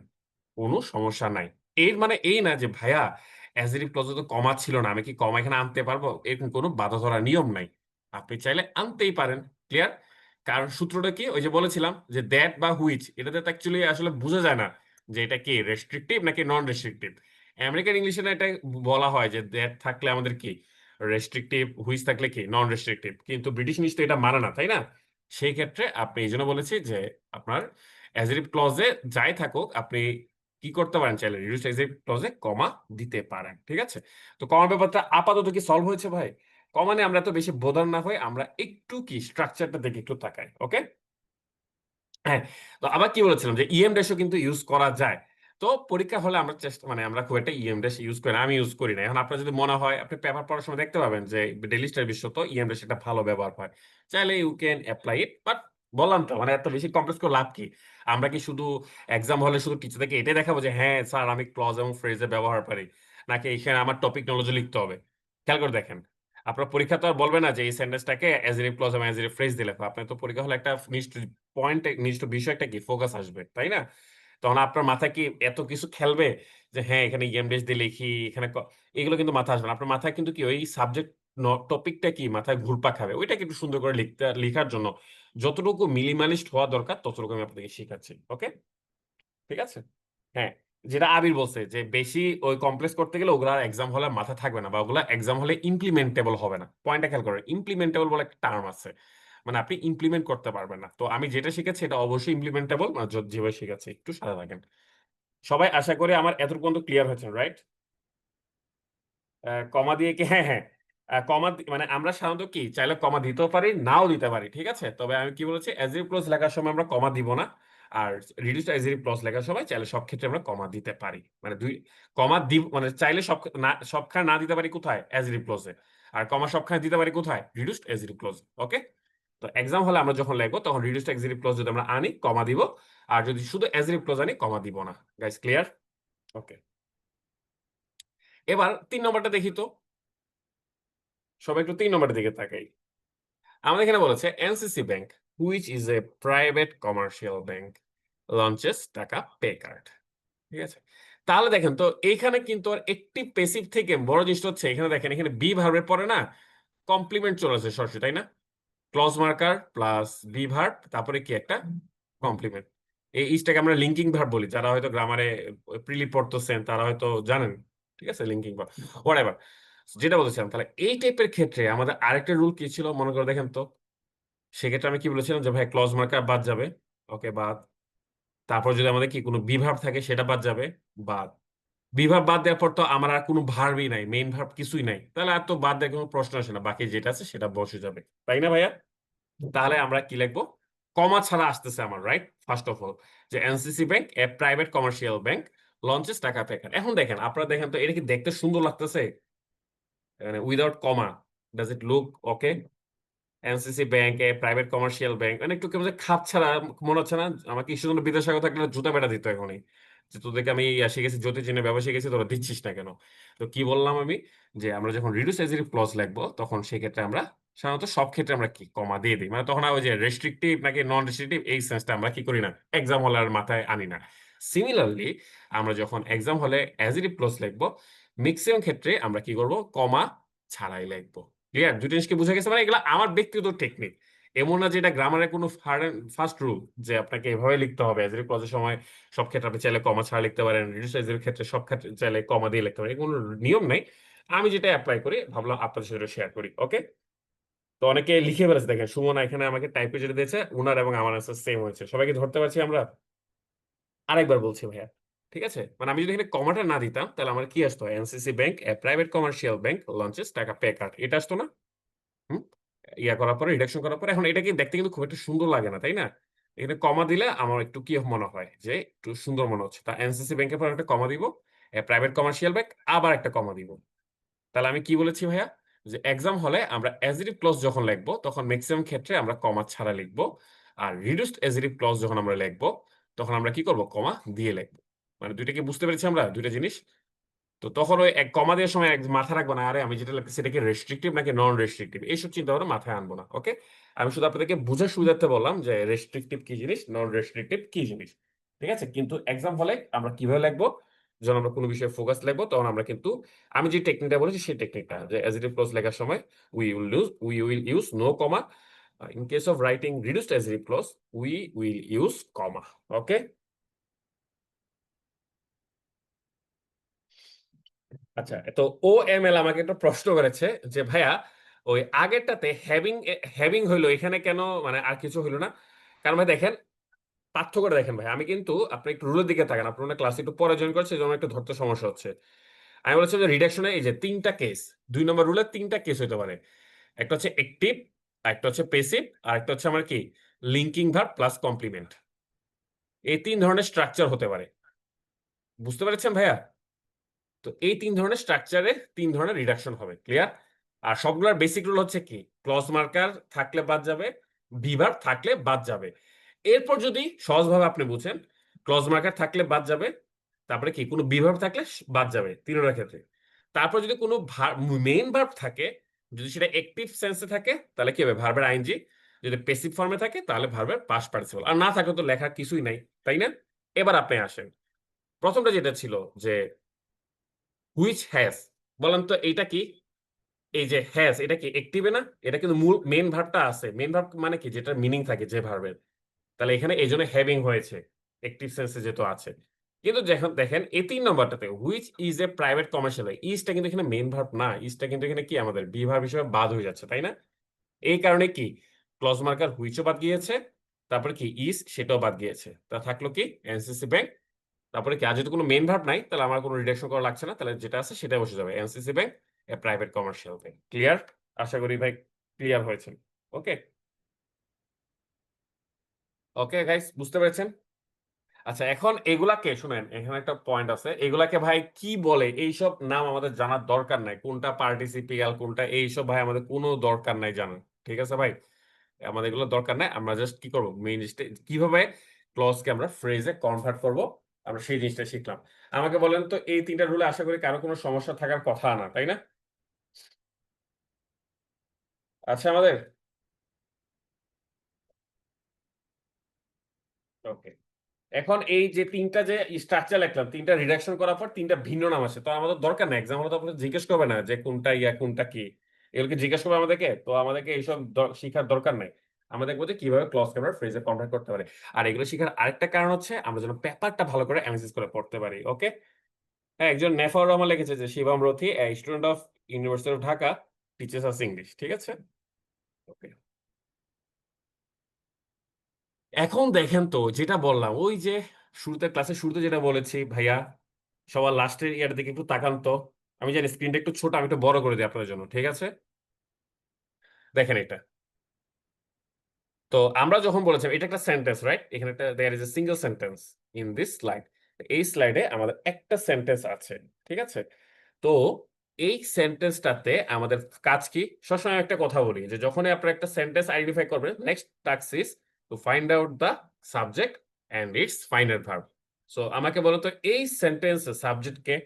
কোনো সমস্যা নাই। এর মানে এই না যে ভাইয়া অ্যাজেটিভ ক্লজে তো কমা ছিল না, আমি কি কমা এখানে আনতে পারবো, এরকম কোনো বাধা ধরা নিয়ম নাই। আপনি চাইলে আনতেই পারেন। ক্লিয়ার? কারণ সূত্রটা কি, ওই যে বলেছিলাম যে দ্যাট বা হুইচ, এটাতে অ্যাকচুয়ালি আসলে বোঝা যায় না যে এটা কি রেস্ট্রিকটিভ নাকি নন রেস্ট্রিকটিভ। আমেরিকান ইংলিশে না এটা বলা হয় যে দ্যাট থাকলে আমাদের কি রেস্ট্রিকটিভ, হুইচ থাকলে কি নন রেস্ট্রিকটিভ, কিন্তু ব্রিটিশ ইংলিশ তো এটা মানে না, তাই না? সেই ক্ষেত্রে আপনি এই জন্য বলেছি যে আপনার অ্যাজেটিভ ক্লজে যাই থাকুক আপনি কি করতে পারেন, চাইলে রিডিউসড অ্যাজেটিভ ক্লজে কমা দিতে পারেন। ঠিক আছে? তো কমার ব্যাপারটা আপাতত কি সলভ হয়েছে ভাই? কমা নিয়ে আমরা তো বেশি বোধান না হয়ে আমরা একটু কি স্ট্রাকচারটা দেখে একটু তাকাই। ওকে, হ্যাঁ। তো আবার কি বলেছিলাম যে ইএম ড্যাশও কিন্তু ইউজ করা যায়। তো পরীক্ষা হলে আমরা চেষ্টা মানে আমরা খুব একটা ইএম ড্যাশ ইউজ করি না, আমি ইউজ করি না। এখন আপনার যদি মনে হয় আপনি পেপার পড়ার সময় দেখতে পাবেন যে ডেইলি স্টার বিশ্ব তো ইএম ড্যাশ একটা ভালো ব্যবহার হয়, চাইলে you can apply it. But বললাম তো মানে এত বেশি কমপ্লেক্স করে লাভ কি? আমরা কি শুধু এক্সাম হলে শুধু টিচারদেরকে এটাই দেখাবো যে হ্যাঁ স্যার আমি ক্লজ এবং ফ্রেজে ব্যবহার পারি, নাকি এখানে আমার টপিক নলেজও লিখতে হবে? খেয়াল করে দেখেন, আপনার পরীক্ষা তো আর বলবে না যে এই সেন্টেন্সটাকে অ্যাজেটিভ ক্লজ এবং অ্যাজেটিভ ফ্রেজ দিয়ে লেখো। আপনার তো পরীক্ষা হলে একটা নির্দিষ্ট পয়েন্ট, নির্দিষ্ট বিষয়টা কি ফোকাস আসবে, তাই না? তখন আপনার মাথায় কি এত কিছু খেলবে যে হ্যাঁ এখানে ইএমডেস দিয়ে লিখি, এখানে এগুলো কিন্তু মাথা আসবে না। আপনার মাথায় কিন্তু কি ওই সাবজেক্ট টপিকটা কি মাথায় ঘুরপাক খাবে, ওইটাকে একটু সুন্দর করে লিখার জন্য যতটুকু মিনিমালিস্ট হওয়া দরকার ততটুকু আমি আপনাকে শেখাচ্ছি। ওকে, ঠিক আছে? হ্যাঁ, যেটা আবির বলছে যে বেশি ওই কমপ্লেক্স করতে গেলে ওগুলা এক্সাম হলে মাথা থাকবে না, বা ওগুলা এক্সাম হলে ইমপ্লিমেন্টেবল হবে না। পয়েন্টটা খেয়াল করেন, ইমপ্লিমেন্টেবল বলে একটা টার্ম আছে, মানে আপনি ইমপ্লিমেন্ট করতে পারবেন না। তো আমি যেটা শিখেছি এটা অবশ্যই ইমপ্লিমেন্টেবল, মানে যেভাবে শিখেছি একটু সাথে থাকেন। সবাই আশা করি আমার এত পর্যন্ত ক্লিয়ার হয়েছে, রাইট? কমা দিয়ে কি, হ্যাঁ হ্যাঁ, মানে আমরা সাধারণত কি চাইলে কমা দিতেও পারি নাও দিতে পারি, ঠিক আছে? তবে আমি কি বলেছি, অ্যাজেটিভ ক্লজ লেখার সময় আমরা কমা দিব না। আর রিডিউসড অ্যাজেটিভ ক্লজ লেখার সময় চাইলে সব ক্ষেত্রে আমরা কমা দিতে পারি। মানে দুই কমা দিব মানে চাইলে সবখানে না দিতে পারি কোথায়, অ্যাজেটিভ ক্লজে। আর কমা সবখানে দিতে পারি কোথায়, রিডিউসড অ্যাজেটিভ ক্লজ। ওকে, তো এক্সাম হলে আমরা যখন লিখবো তখন রিডিউসড এক্সিকিউটিভ ক্লজ যদি আমরা আনি কমা দিব, আর যদি শুধু এক্সিকিউটিভ ক্লজ আনি কমা দিব না। Guys clear? ওকে, এবার 3 নম্বরটা দেখি তো, সবাই একটু 3 নম্বরের দিকে তাকাই। আমাদের এখানে বলেছে NCC bank which is a private commercial bank launches টাকা পে কার্ড। ঠিক আছে, তাহলে দেখেন তো এখানে কিন্তু আর একটি পেসিভ থেকে বড় জিনিসটা হচ্ছে এখানে দেখেন, এখানে বি ভার্বের পরে না কমপ্লিমেন্ট চলে আসে সরাসরি, তাই না? Clause marker plus be verb, তারপরে কি একটা কমপ্লিমেন্ট। এই ইজটাকে আমরা লিঙ্কিং ভার্ব বলি, যারা হয়তো গ্রামারে প্রিলি পড়তেছেন তারা হয়তো জানেন। ঠিক আছে, লিঙ্কিং ভার্ব হোয়াটএভার। যেটা বলেছিলাম, তাহলে এই টাইপের ক্ষেত্রে আমাদের আরেকটা রুল কি ছিল মনে করে দেখেন তো। সেক্ষেত্রে আমি কি বলেছিলাম যে ভাই ক্লজ মার্কার বাদ যাবে, ওকে বাদ। তারপর যদি আমাদের কি কোনো বিভাব থাকে সেটা বাদ যাবে, বাদ। বিভাব বাদ দেওয়ার পর তো আমার আর কোনো ভার্বই নাই, মেইন ভার্ব কিছুই নাই, তাহলে আর তো বাদ দেওয়ার কোনো প্রশ্ন আসে না, বাকি যেটা আছে সেটা বসে যাবে, তাই না ভাইয়া? তাহলে আমরা কি লিখবো? কমা ছাড়া আসতেছে আমার, রাইট? ফার্স্ট অফ অল, যে এনসিসি ব্যাংক এ প্রাইভেট কমার্শিয়াল ব্যাংক লঞ্চেস টাকা পেকার। এখন দেখেন, আপনারা দেখেন তো এটা কি দেখতে সুন্দর লাগতেছে মানে without comma? Does it look okay? NCC bank A private commercial bank, মানে একটু কেমন যেন খাপ ছাড়া মনে হচ্ছে না? আমাকে ঈশ্বরচন্দ্র বিদ্যাসাগর থাকলে জুতা পেটা দিত এখনই, যে তোদেরকে আমি শিখেছি জ্যোতির্বিজ্ঞানের ব্যবহার শিখেছি, তোরা দিচ্ছিস না কেন? তো কি বললাম আমি, যে আমরা যখন রিডিউস এক্সিকিউটিভ ক্লজ লিখবো তখন সেক্ষেত্রে আমরা সাধারণত সব ক্ষেত্রে আমরা কি কমা দিয়ে দিই, মানে তখন আর ওই যে রেস্ট্রিকটিভ নাকি নন রেস্ট্রিকটিভ এই সেন্সটা আমরা কি করি না, এক্সাম হলে আর মাথায় আনি না। সিমিলারলি আমরা যখন এক্সাম হলে এক্সিকিউটিভ ক্লজ লিখবো ম্যাক্সিমাম ক্ষেত্রে আমরা কি করব, কমা ছাড়াই লিখবো। ক্লিয়ার? দুটো জিনিসকে বুঝে গেছে, মানে এগুলো আমার ব্যক্তিগত টেকনিক, এমন না যে এটা গ্রামারের কোনো ফার্স্ট রুল যে আপনাকে এভাবে লিখতে হবে। এজ ক্লজের সময় সব ক্ষেত্রে আপনি চাইলে কমা ছাড়া লিখতে পারেন, রিডিউস এর ক্ষেত্রে সব ক্ষেত্রে চাইলে কমা দিয়ে লিখতে পারেন, কোনো নিয়ম নাই। আমি যেটা অ্যাপ্লাই করি ভাবলাম আপনাদের সাথে শেয়ার করি। ওকে, তো অনেকে লিখে ফেলেছে, দেখেন সুমনা এখানে আমাকে টাইপে যেটা দিয়েছে, উনার এবং আমার আনসার সেম হয়েছে, সবাইকে ধরতে পারছি আমরা? আরেকবার বলছি ভাইয়া, ঠিক আছে? মানে আমি যদি এখানে কমাটা না দিতাম তাহলে আমার কি আসতো, এনসিসি ব্যাংক এ প্রাইভেট কমার্শিয়াল ব্যাংক লঞ্চেস টাকা পে কার্ড, এটা আসতো না? হুম, ইয়া করার পরে রিডাকশন করার পরে এখন এটা কি দেখতে কিন্তু খুব একটা সুন্দর লাগে না, তাই না? এখানে কমা দিলে আমার একটু কি মনে হয় যে একটু সুন্দর মনে হচ্ছে, তা এনসিসি ব্যাংকের পর একটা কমা দিব, প্রাইভেট কমার্শিয়াল ব্যাংক আবার একটা কমা দিব। তাহলে আমি কি বলেছি ভাইয়া, যে এক্সাম হলে আমরা অ্যাজেটিভ ক্লজ যখন লিখবো তখন ম্যাক্সিমাম ক্ষেত্রে আমরা কমা ছাড়া লিখবো, আর রিডিউসড অ্যাজেটিভ ক্লজ যখন আমরা লিখবো তখন আমরা কি করব, কমা দিয়ে লিখবো। মানে দুইটা কি বুঝতে পেরেছি আমরা, দুইটা জিনিস? তো তখন ওই এক কমা দেওয়ার সময় মাথা রাখবো না, আরে আমি যেটা লিখতেছি সেটা কি রেস্ট্রিকটিভ নাকি নন রেস্ট্রিকটিভ, এইসব চিন্তা ভাবনা মাথায় আনবো না। ওকে, আমি শুধু আপনাদেরকে বোঝার সুবিধার্থে বললাম যে রেস্ট্রিকটিভ কি জিনিস, নন রেস্ট্রিকটিভ কি জিনিস। ঠিক আছে, কিন্তু এক্সাম হলে আমরা কিভাবে লিখবো, যখন আমরা কোনো বিষয়ে ফোকাস লিখবো তখন আমরা কিন্তু, আমি যে টেকনিকটা বলেছি সেই টেকনিকটা, যে অ্যাজেটিভ ক্লজ লেখার সময় we will use no comma, in case of writing reduced adjective clause we will use comma. Okay, আচ্ছা, তো ও এম এল আমাকে একটা প্রশ্ন করেছে যে ভাইয়া ওই আগেরটাতে হ্যাভিং হ্যাভিং হইলো, এখানে কেন মানে আর কিছু হইলো না? কারণ ভাই দেখেন, পার্থক্যটা দেখেন ভাই, আমি কিন্তু আপনি একটু রুলের দিকে তাকান, আপনার ক্লাস একটু পরে জয়েন করছে যেমন একটু ধরতে সমস্যা হচ্ছে। আমি বলেছি যে রিডাকশনে এই যে 3টা কেস, 2 নম্বর রুলের 3টা কেস হইতে পারে। একটা হচ্ছে অ্যাক্টিভ, একটা হচ্ছে প্যাসিভ, আর একটা হচ্ছে আমার কি লিঙ্কিং ভার্ব প্লাস কমপ্লিমেন্ট। এই 3 ধরনের স্ট্রাকচার হতে পারে, বুঝতে পেরেছেন ভাইয়া? তো এই 3 ধরনের স্ট্রাকচারে 3 ধরনের রিডাকশন হবে। ক্লিয়ার? আর সবগুলোর বেসিক রুল হচ্ছে কি, ক্লজ মার্কার থাকলে বাদ যাবে, বিভার থাকলে বাদ যাবে। এরপর যদি সহজভাবে আপনি বুঝেন, ক্লজ মার্কার থাকলে বাদ যাবে, তারপরে কি কোনো বিভার থাকলে বাদ যাবে তিনটার ক্ষেত্রে। তারপর যদি কোনো মেইন ভার্ব থাকে, যদি সেটা অ্যাক্টিভ সেন্সে থাকে তাহলে কি হবে, ভার্বের আইএনজি। যদি প্যাসিভ ফর্মে থাকে তাহলে ভার্বের পাস্ট পার্টিসিপল, আর না থাকলে তো লেখার কিছুই নাই, তাই না? এবার আপনি আসেন, প্রথমটা যেটা ছিল যে হুইচ হ্যাজ, বলেন তো এইটা কি? এই যে হ্যাজ, এটা কি অ্যাক্টিভে না? এটা কিন্তু মূল মেইন ভার্বটা আছে, মেইন ভার্ব মানে কি, যেটা মিনিং থাকে যে ভার্বের। তাহলে এখানে এই জন্য হ্যাভিং হয়েছে, অ্যাক্টিভ সেন্সে যেহেতু আছে। কিন্তু যখন দেখেন এই 3 নম্বরটাতে which is a private commercial, ইজটা কিন্তু এখানে মেইন ভার্ব না, ইজটা কিন্তু এখানে কি আমাদের বি ভার্ব হিসেবে বাদ হয়ে যাচ্ছে, তাই না? এই কারণে কি ক্লজ মার্কার হুইচও বাদ গিয়েছে, তারপরে কি ইজ সেটাও বাদ গিয়েছে, তা থাকলো কি এনসিসি ব্যাংক। তারপরে কি, আর যদি কোনো মেইন ভার্ব নাই তাহলে আমার কোনো রিডাকশন করা লাগছে না, তাহলে যেটা আছে সেটাই বসে যাবে, এনসিসি ব্যাংক এ প্রাইভেট কমার্শিয়াল ব্যাংক। ক্লিয়ার? আশা করি ভাই ক্লিয়ার হয়েছে। ওকে, ওকে গাইস, বুঝতে পেরেছেন? আচ্ছা, এখন এগুলাকে শুনেন, এখানে একটা পয়েন্ট আছে, এগুলাকে ভাই কি বলে এইসব নাম আমাদের জানার দরকার নাই, কোনটা পার্টিসিপিয়াল কোনটা এইসব ভাই আমাদের কোনো দরকার নাই জানার। ঠিক আছে ভাই? আমাদের এগুলো দরকার নাই, আমরা জাস্ট কি করবো, মেইন কিভাবে ক্লজকে আমরা ফ্রেজে কনভার্ট করব, আমরা সেই জিনিসটা শিখলাম। আমাকে বলেন তো, এই তিনটা রুলে আশা করি কারো কোনো সমস্যা থাকার কথা না, তাই না? আচ্ছা আমাদের। ওকে। এখন এই যে তিনটা যে স্ট্রাকচার লিখলাম, তিনটা রিডাকশন করার পর তিনটা ভিন্ন নাম আছে, তো আমাদের দরকার না, এক্সাম হলে তো আপনাদের জিজ্ঞেস করবে না যে কোনটা ইয়া কোনটা কি, এগুলোকে জিজ্ঞেস করবে আমাদেরকে, তো আমাদেরকে এইসব শিখার দরকার নাই। আমরা দেখবো যে কিভাবে ক্লজ আমরা ফ্রেজে কনভার্ট করতে পারি। আর এগুলো শিখার আরেকটা কারণ হচ্ছে আমরা যেন পেপারটা ভালো করে অ্যানালাইসিস করে পড়তে পারি। ওকে। হ্যাঁ, একজন নেফার রহমান লিখেছে যে Shibam Rathi, student of university of Dhaka, teachers us English. ঠিক আছে। ওকে। এখন দেখেন তো, যেটা বললাম ওই যে শুরুতে, ক্লাসের শুরুতে যেটা বলেছি ভাইয়া, সবার লাস্টের ইয়ার দিকে একটু তাকান তো। আমি জানি স্ক্রিনটা একটু ছোট, আমি একটু বড় করে দিই আপনাদের জন্য, ঠিক আছে? দেখেন এটা। তো আমরা যখন বলেছিলাম এটা একটা সেন্টেন্স, রাইট? এখানে একটা there is a single sentence in this slide. এই স্লাইডে আমাদের একটা সেন্টেন্স আছে, ঠিক আছে? তো এই সেন্টেন্সটাতে আমাদের কাজ কি? সবসময় একটা কথা বলি যে যখনই আপনারা একটা সেন্টেন্স আইডেন্টিফাই করবেন, next task is to find out the subject and its final verb. So আমাকে বলো তো, এই সেন্টেন্সের সাবজেক্ট কে?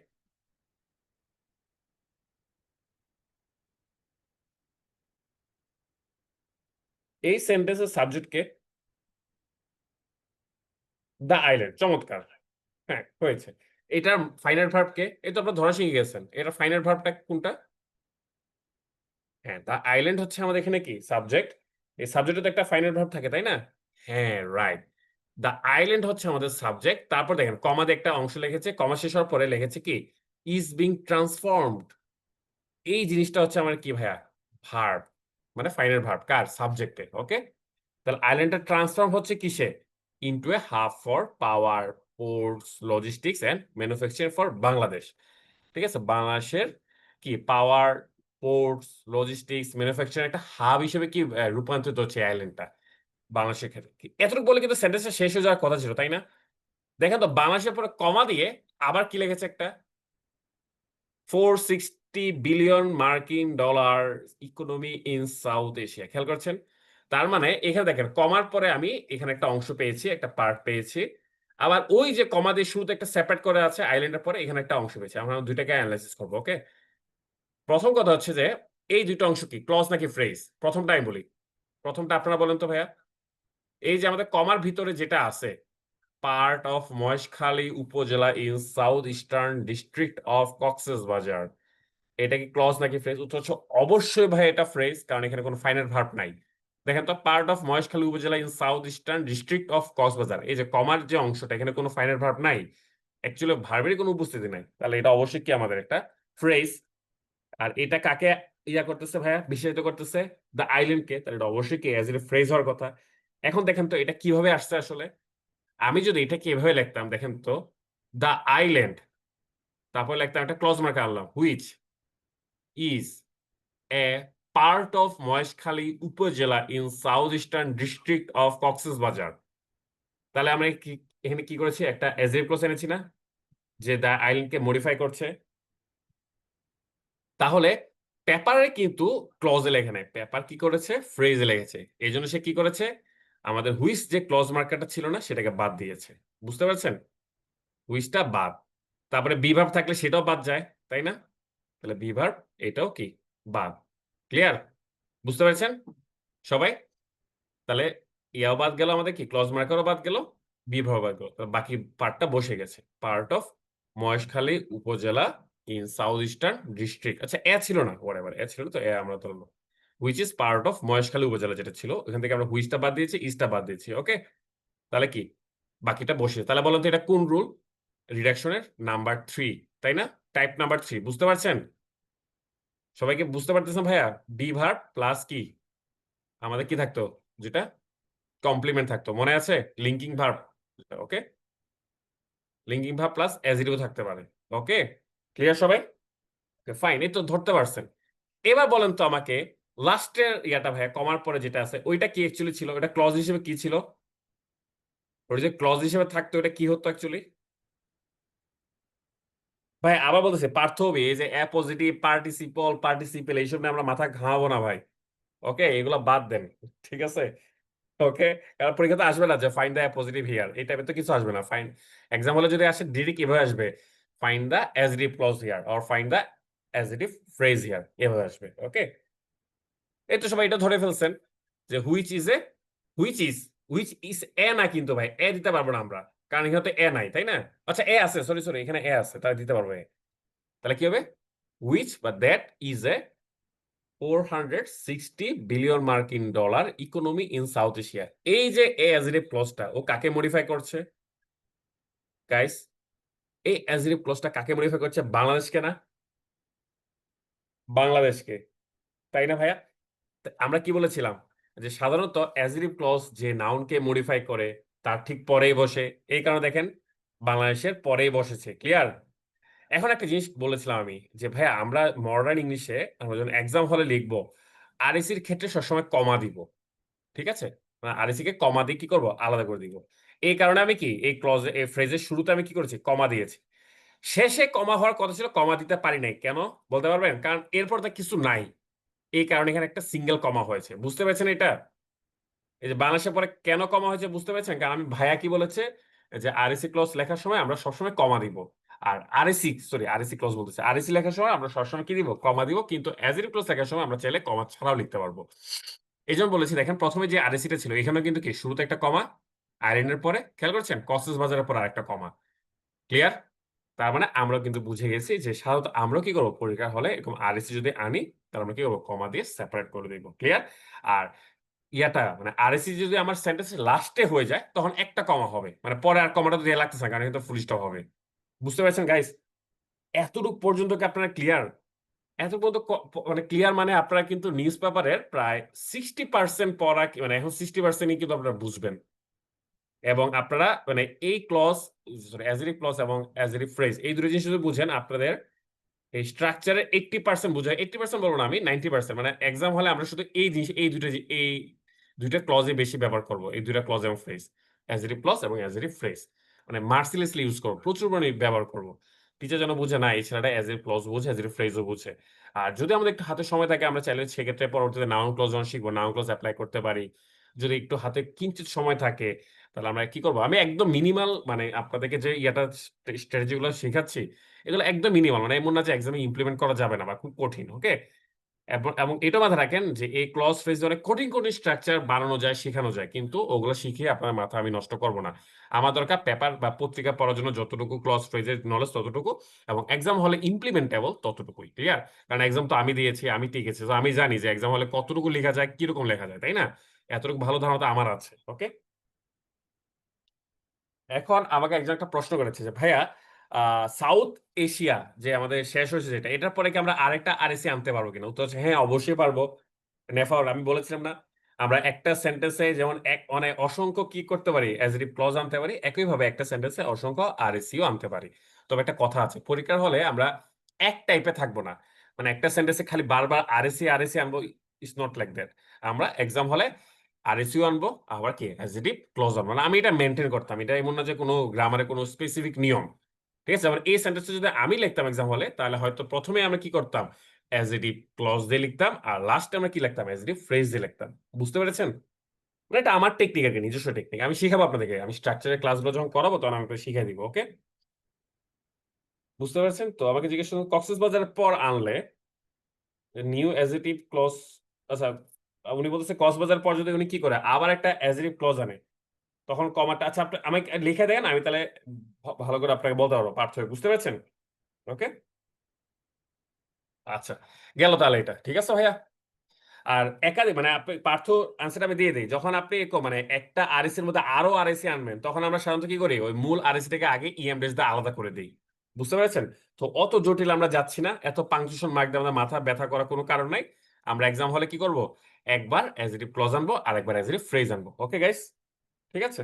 এই সেন্টেন্সের সাবজেক্ট কে? The island. চমৎকার। হ্যাঁ, হয়েছে। এটার ফাইনাল ভার্ব কে? এই তো আপনারা ধরা শিখে গেছেন, এটার ফাইনাল ভার্বটা কোনটা? হ্যাঁ, দ্য আইল্যান্ড হচ্ছে আমাদের এখানে কি সাবজেক্ট। এই সাবজেক্টে তো একটা ফাইনাল ভার্ব থাকে, তাই না? হ্যাঁ, রাইট। দ্য আইল্যান্ড হচ্ছে আমাদের সাবজেক্ট। তারপর দেখেন কমা দিয়ে একটা অংশ লিখেছে, কমা শেষ হওয়ার পরে লিখেছে কি, ইজ বিং ট্রান্সফর্মড। এই জিনিসটা হচ্ছে আমার কি ভাইয়া? ভার্ব। মানে ফাইনাল ভার্ব কার? সাবজেক্টে। ওকে। তাহলে আইল্যান্ডটা ট্রান্সফর্ম হচ্ছে কিসে? Into a hub for power, ports, logistics and manufacturing for Bangladesh. ঠিক আছে, বাংলাদেশের কি পাওয়ার, পোর্টস, লজিস্টিক্স, ম্যানুফ্যাকচারিং একটা হাব হিসেবে কি রূপান্তরিত হচ্ছে আইল্যান্ডটা বাংলাদেশের ক্ষেত্রে। এতটুকু বলে কিন্তু সেন্টেন্সটা শেষ হয়ে যাওয়ার কথা ছিল, তাই না? দেখেন তো, বাংলাদেশের পরে কমা দিয়ে আবার কি লিখেছে একটা, 460 বিলিয়ন মার্কিন dollar economy in south Asia. খেয়াল করছেন? তার মানে এখানে দেখেন কমার পরে আমি এখানে একটা অংশ পেয়েছি, একটা পার্ট পেয়েছি। আবার ওই যে কমা দিয়ে শুরুতে একটা সেপারেট করে আছে আইল্যান্ডের পরে, এখানে একটা অংশ পেয়েছি। আমরা দুইটাকে অ্যানালাইসিস করবো। ওকে। প্রথম কথা হচ্ছে যে এই দুটো অংশ কি, ক্লজ নাকি ফ্রেজ? প্রথমটা আমি বলি। প্রথমটা আপনারা বলেন তো ভাইয়া। এই যে আমাদের কমার ভিতরে যেটা আছে, part of Maheshkhali upazila in south eastern district of Cox's Bazar, এটা কি ক্লজ নাকি ফ্রেজ? উত্তর হচ্ছে অবশ্যই ভাই এটা ফ্রেজ, কারণ এখানে কোনো ফাইনাল ভার্ব নাই। দেখেন তো, part of Maheshkhali upazila in south eastern district of Cox's Bazar, এই যে কমার যে অংশটা, এখানে কোনো ফাইনাল ভার্ব নাই, অ্যাকচুয়ালি ভার্বেরই কোনো উপস্থিতি নাই। তাহলে এটা অবশ্যই কি আমাদের একটা ফ্রেজ। আর এটা কাকে ইয়া করতেছে ভাইয়া, বিশেষিত করতেছে? দ্য আইল্যান্ড কে। তাহলে এটা অবশ্যই কি অ্যাজ এ ফ্রেজ হওয়ার কথা। এখন দেখেন তো এটা কিভাবে আসছে আসলে। আমি যদি এটাকে এভাবে লিখতাম, দেখেন তো, দ্য আইল্যান্ড, তারপর লিখতাম একটা ক্লজ মার্ক আনলাম, which is a part of Maheshkhali upazila in south eastern district of Cox's Bazar. তাহলে আমরা কি এখানে কি করেছি, একটা অ্যাজেভ ক্লজ এনেছি না, যে দ্য আইল্যান্ডকে মডিফাই করছে। তাহলে পেপারে কিন্তু ক্লজে লেখে নাই, পেপার কি করেছে, ফ্রেজে লেগেছে। এই জন্য সে কি করেছে, আমাদের হুইস যে ক্লজ মার্কারটা ছিল না সেটাকে বাদ দিয়েছে। বুঝতে পারছেন? হুইসটা বাদ। তারপরে বিভার্ব থাকলে সেটাও বাদ যায়, তাই না? তাহলে বিভার্ব এটাও কি বাদ। ক্লিয়ার? বুঝতে পারছেন সবাই? তাহলে ইয়াও বাদ গেল, আমাদের কি ক্লজ মার্কারও বাদ গেল, বিভার্ব বাদ গেল। বাকি পার্টটা বসে গেছে, part of Maheshkhali upazila in south eastern district. আচ্ছা, এ ছিল না, ওয়ারেভার, এ ছিল তো এ আমরা ধরলো, which is part of Maheshkhali উপজেলা যেটা ছিল, ওখান থেকে আমরা হুইচটা বাদ দিয়েছি, ইসটা বাদ দিয়েছি। ওকে। তাহলে কি বাকিটা বসে। তাহলে বলুন তো এটা কোন রুল? রিডাকশনের নাম্বার 3, তাই না? Type number 3। বুঝতে পারছেন? সবাইকে বুঝতে পারতেছেন ভাইয়া? বি ভার্ব প্লাস কি আমাদের কি থাকতো, যেটা কমপ্লিমেন্ট থাকতো, মনে আছে? Linking verb. Okay. Linking verb plus adjective থাকতে পারে। ওকে। ক্লিয়ার সবাই? ফাইন, এই তো ধরতে পারছেন। এবার বলেন তো আমাকে, লাস্টের ইয়াটা ভাইয়া কমার পরে যেটা আছে ওইটা কি অ্যাকচুয়ালি ছিল? ওটা ক্লজ হিসেবে কি ছিল? ওটা যে ক্লজ হিসেবে থাকতো ওটা কি হতো অ্যাকচুয়ালি? ভাই আবার বলতেছে পার্থ হবে, এই যে অ্যাপোজিটিভ, পার্টিসিপল, পার্টিসিপেল, এইসব নিয়ে আমরা মাথা ঘামাবো না ভাই। ওকে, এগুলো বাদ দেন, ঠিক আছে? ওকে, কারণ পরীক্ষাতে আসবে না যে ফাইন্ড দ্য পজিটিভ হিয়ার, এই টাইপের তো কিছু আসবে না। ফাইন এক্সাম হলে যদি আসে ডিরেক্ট কিভাবে আসবে, find the adjective clause here or find the adjective phrase here, এভাবে আসবে। ওকে, এই তো সবাই এটা ধরে ফেলছেন যে হুইচ ইজ হুইচ ইজ এ না, কিন্তু ভাই এ দিতে পারবো না আমরা, কারণ এখানে তো এ নাই, তাই না? আচ্ছা এ আছে, সরি সরি, এখানে এ আছে, তাহলে দিতে পারবো এ। তাহলে কি হবে? হুইচ বা দ্যাট ইজ এ 460 বিলিয়ন মার্কিন dollar economy in south Asia. এই যে এ অ্যাজেটিভ ক্লজটা ও কাকে মডিফাই করছে গাইস? এই অ্যাজেটিভ ক্লজটা কাকে মডিফাই করছে? বাংলাদেশকে না? বাংলাদেশকে, তাই না ভাইয়া? আমরা কি বলেছিলাম যে সাধারণত অ্যাজেটিভ ক্লজ যে নাউনকে মডিফাই করে তার ঠিক পরেই বসে, এই কারণে দেখেন বাংলাদেশের পরেই বসেছে। ক্লিয়ার? এখন একটা জিনিস বলেছিলাম আমি যে ভাইয়া আমরা মডার্ন ইংলিশে আমরা যখন এক্সাম হলে লিখবো, আরএসির ক্ষেত্রে সবসময় কমা দিব, ঠিক আছে? মানে আরএসি কে কমা দিয়ে কি করব, আলাদা করে দিব। এই কারণে আমি কি এই ক্লজ এই ফ্রেজের শুরুতে আমি কি করেছি, কমা দিয়েছি। শেষে কমা হওয়ার কথা ছিল, কমা দিতে পারি নাই কেন বলতে পারবেন? কারণ এরপর তো কিছু নাই, এই কারণে এখানে একটা সিঙ্গেল কমা হয়েছে। বুঝতে পেরেছেন এটা? এই যে বাংলাদেশের পরে কেন কমা হয়েছে বুঝতে পেরেছেন? কারণ আমি ভাইয়া কি বলেছে যে আরএসি ক্লজ লেখার সময় আমরা সবসময় কমা দিব, আর আরএসি ক্লজ বলতেছে, আরএসি লেখার সময় আমরা সবসময় কি দিব, কমা দিব। কিন্তু অ্যাজেটিভ ক্লজ লেখার সময় আমরা চাইলে কমা ছাড়াও লিখতে পারবো। এই জন্য বলেছি দেখেন প্রথমে যে আরএসিটা ছিল এখানেও কিন্তু কি শুরুতে একটা কমা, আইএন এর পরে খেয়াল করছেন কক্সেস বাজারের পর আরেকটা কমা। ক্লিয়ার? তার মানে আমরা কিন্তু বুঝে গেছি যে সাধারণত আমরা কি করবো পরীক্ষা হলে এরকম আরএসি যদি আনি, তাহলে আমরা কি করবো, কমা দিয়ে সেপারেট করে দিব। ক্লিয়ার? আর ইয়াটা মানে আরএসি যদি আমার সেন্টেন্সের লাস্টে হয়ে যায় তখন একটা কমা হবে, মানে পরে আর কমাটা তো দেওয়া লাগতেছে না, কারণ কিন্তু ফুল স্টপ হবে। বুঝতে পারছেন গাইস? এতটুকু পর্যন্ত কি আপনারা ক্লিয়ার? এত পর্যন্ত মানে ক্লিয়ার, মানে আপনারা কিন্তু নিউজ পেপারের প্রায় 60% পড়া মানে এখন 60%ই কিন্তু আপনারা বুঝবেন। এবং আপনারা মানে এই ক্লজ, সরি অ্যাজেটিভ ক্লজ এবং অ্যাজেটিভ ফ্রেজ, এই দুটো জিনিস যদি বুঝেন আপনাদের এই স্ট্রাকচারের 80% বুঝায়, 80% বলবো না আমি, 90%। মানে এক্সাম হলে আমরা শুধু এই জিনিস এই দুইটা ক্লজে বেশি ব্যবহার করব, এই দুইটা ক্লজ এবং ফ্রেজ, অ্যাজেটিভ ক্লজ এবং অ্যাজেটিভ ফ্রেজ, মানে মার্সিলেসলি ইউজ করব, প্রচুর পরিমাণে ব্যবহার করব। টিচার যেন বুঝে না এই ছেলেটা অ্যাজেটিভ ক্লজ বুঝে, অ্যাজেটিভ ফ্রেজও বুঝে। আর যদি আমাদের একটু হাতে সময় থাকে আমরা চাইলে সেক্ষেত্রে পরবর্তীতে নাউন ক্লজ যখন শিখবো নাউন ক্লজ অ্যাপ্লাই করতে পারি। যদি একটু হাতে কিঞ্চিত সময় থাকে তাহলে আমরা কি করবো, আমি একদম মিনিমাল মানে আপনাদেরকে যে ইয়াটা স্ট্র্যাটেজি গুলো শেখাচ্ছি এগুলো একদম মিনিমাল, মানে এমন না যে এক্সামে ইমপ্লিমেন্ট করা যাবে না বা খুব কঠিন। ওকে, এবং এবং এটা মাথায় রাখেন যে এই ক্লজ ফ্রেজ অনেক কঠিন কঠিন স্ট্রাকচার বানানো যায়, শেখানো যায়, কিন্তু ওগুলো শিখিয়ে আপনার মাথা আমি নষ্ট করব না। আমার দরকার পেপার বা পত্রিকা পড়ার জন্য যতটুকু ক্লজ ফ্রেজের নলেজ ততটুকু, এবং এক্সাম হলে ইমপ্লিমেন্টেবল ততটুকুই। ক্লিয়ার? কারণ এক্সাম তো আমি দিয়েছি, আমি টিকেছি, তো আমি জানি যে এক্সাম হলে কতটুকু লেখা যায়, কিরকম লেখা যায়, তাই না? এতটুকু ভালো ধারণা তো আমার আছে। ওকে, এখন আমাকে একজন একটা প্রশ্ন করেছে যে ভাইয়া সাউথ এশিয়া যে আমাদের শেষ হয়েছে যেটা, এটার পরে কি আমরা আরেকটা আরএসি আনতে পারবো কিনা? উত্তর হচ্ছে হ্যাঁ, অবশ্যই পারবো। নেফার আমি বলেছিলাম না, আমরা একটা সেন্টেন্সে যেমন এক মানে অসংখ্য কি করতে পারি, অ্যাজেটিভ ক্লজ আনতে পারি, একইভাবে একটা সেন্টেন্সে অসংখ্য আরএসিও আনতে পারি। তবে একটা কথা আছে, পরীক্ষার হলে আমরা এক টাইপে থাকবো না, মানে একটা সেন্টেন্সে খালি বারবার আরএসি আরএসি আনবো, ইটস নট লাইক দ্যাট। আমরা এক্সাম হলে আরএসইউ আনবো, আবার কি অ্যাডজেক্টিভ ক্লজ আনবো, মানে আমি এটা মেনটেন করতাম। এটা এমন না যে কোনো গ্রামারে কোনো স্পেসিফিক নিয়ম, ঠিক আছে? আবার এই সেন্টেন্সটা যদি আমি লিখতাম এক্সাম হলে, তাহলে হয়তো প্রথমে আমরা কি করতাম, অ্যাডজেক্টিভ ক্লজ দিয়ে লিখতাম, আর লাস্টে আমরা কি লিখতাম, অ্যাডজেক্টিভ ফ্রেজ দিয়ে লিখতাম। বুঝতে পেরেছেন? মানে এটা আমার টেকনিক আর কি, নিজস্ব টেকনিক। আমি শিখাবো আপনাদেরকে, আমি স্ট্রাকচারের ক্লাসগুলো যখন করাবো তখন আমি শিখাই দিব। ওকে, বুঝতে পারছেন? তো আমাকে জিজ্ঞেস করুন কক্সেস বাজারের পর আনলে নিউ অ্যাডজেক্টিভ ক্লজ, আচ্ছা উনি বলতেছে কক্সবাজার পর যদি উনি কি করে আবার একটা অ্যাডজেক্টিভ ক্লজ আনে, তখন কমাটা, আচ্ছা আপনি আমাকে লিখে দেন, আমি তাহলে ভালো করে আপনাকে বলতে পারবো পার্থক্য। বুঝতে পেরেছেন? ওকে, আচ্ছা, গেল তাহলে এটা, ঠিক আছে ভাইয়া। আর একাধিক মানে আপনি পার্থ আনসারটা আমি দিয়ে দিই, যখন আপনি মানে একটা আরএসি এর মধ্যে আরো আরএসি আনবেন তখন আমরা সাধারণত কি করি, ওই মূল আরএসি থেকে আগে ইএম ডেস দিয়ে আলাদা করে দিই। বুঝতে পেরেছেন? তো অত জটিল আমরা যাচ্ছি না, এত পাংচুয়েশন মার্ক দিয়ে আমাদের মাথা ব্যথা করার কোনো কারণ নাই। আমরা এক্সাম হলে কি করব, একবার অ্যাজেটিভ ক্লজ আনবো আর একবার অ্যাজেটিভ ফ্রেজ আনবো। ওকে গাইস, ঠিক আছে?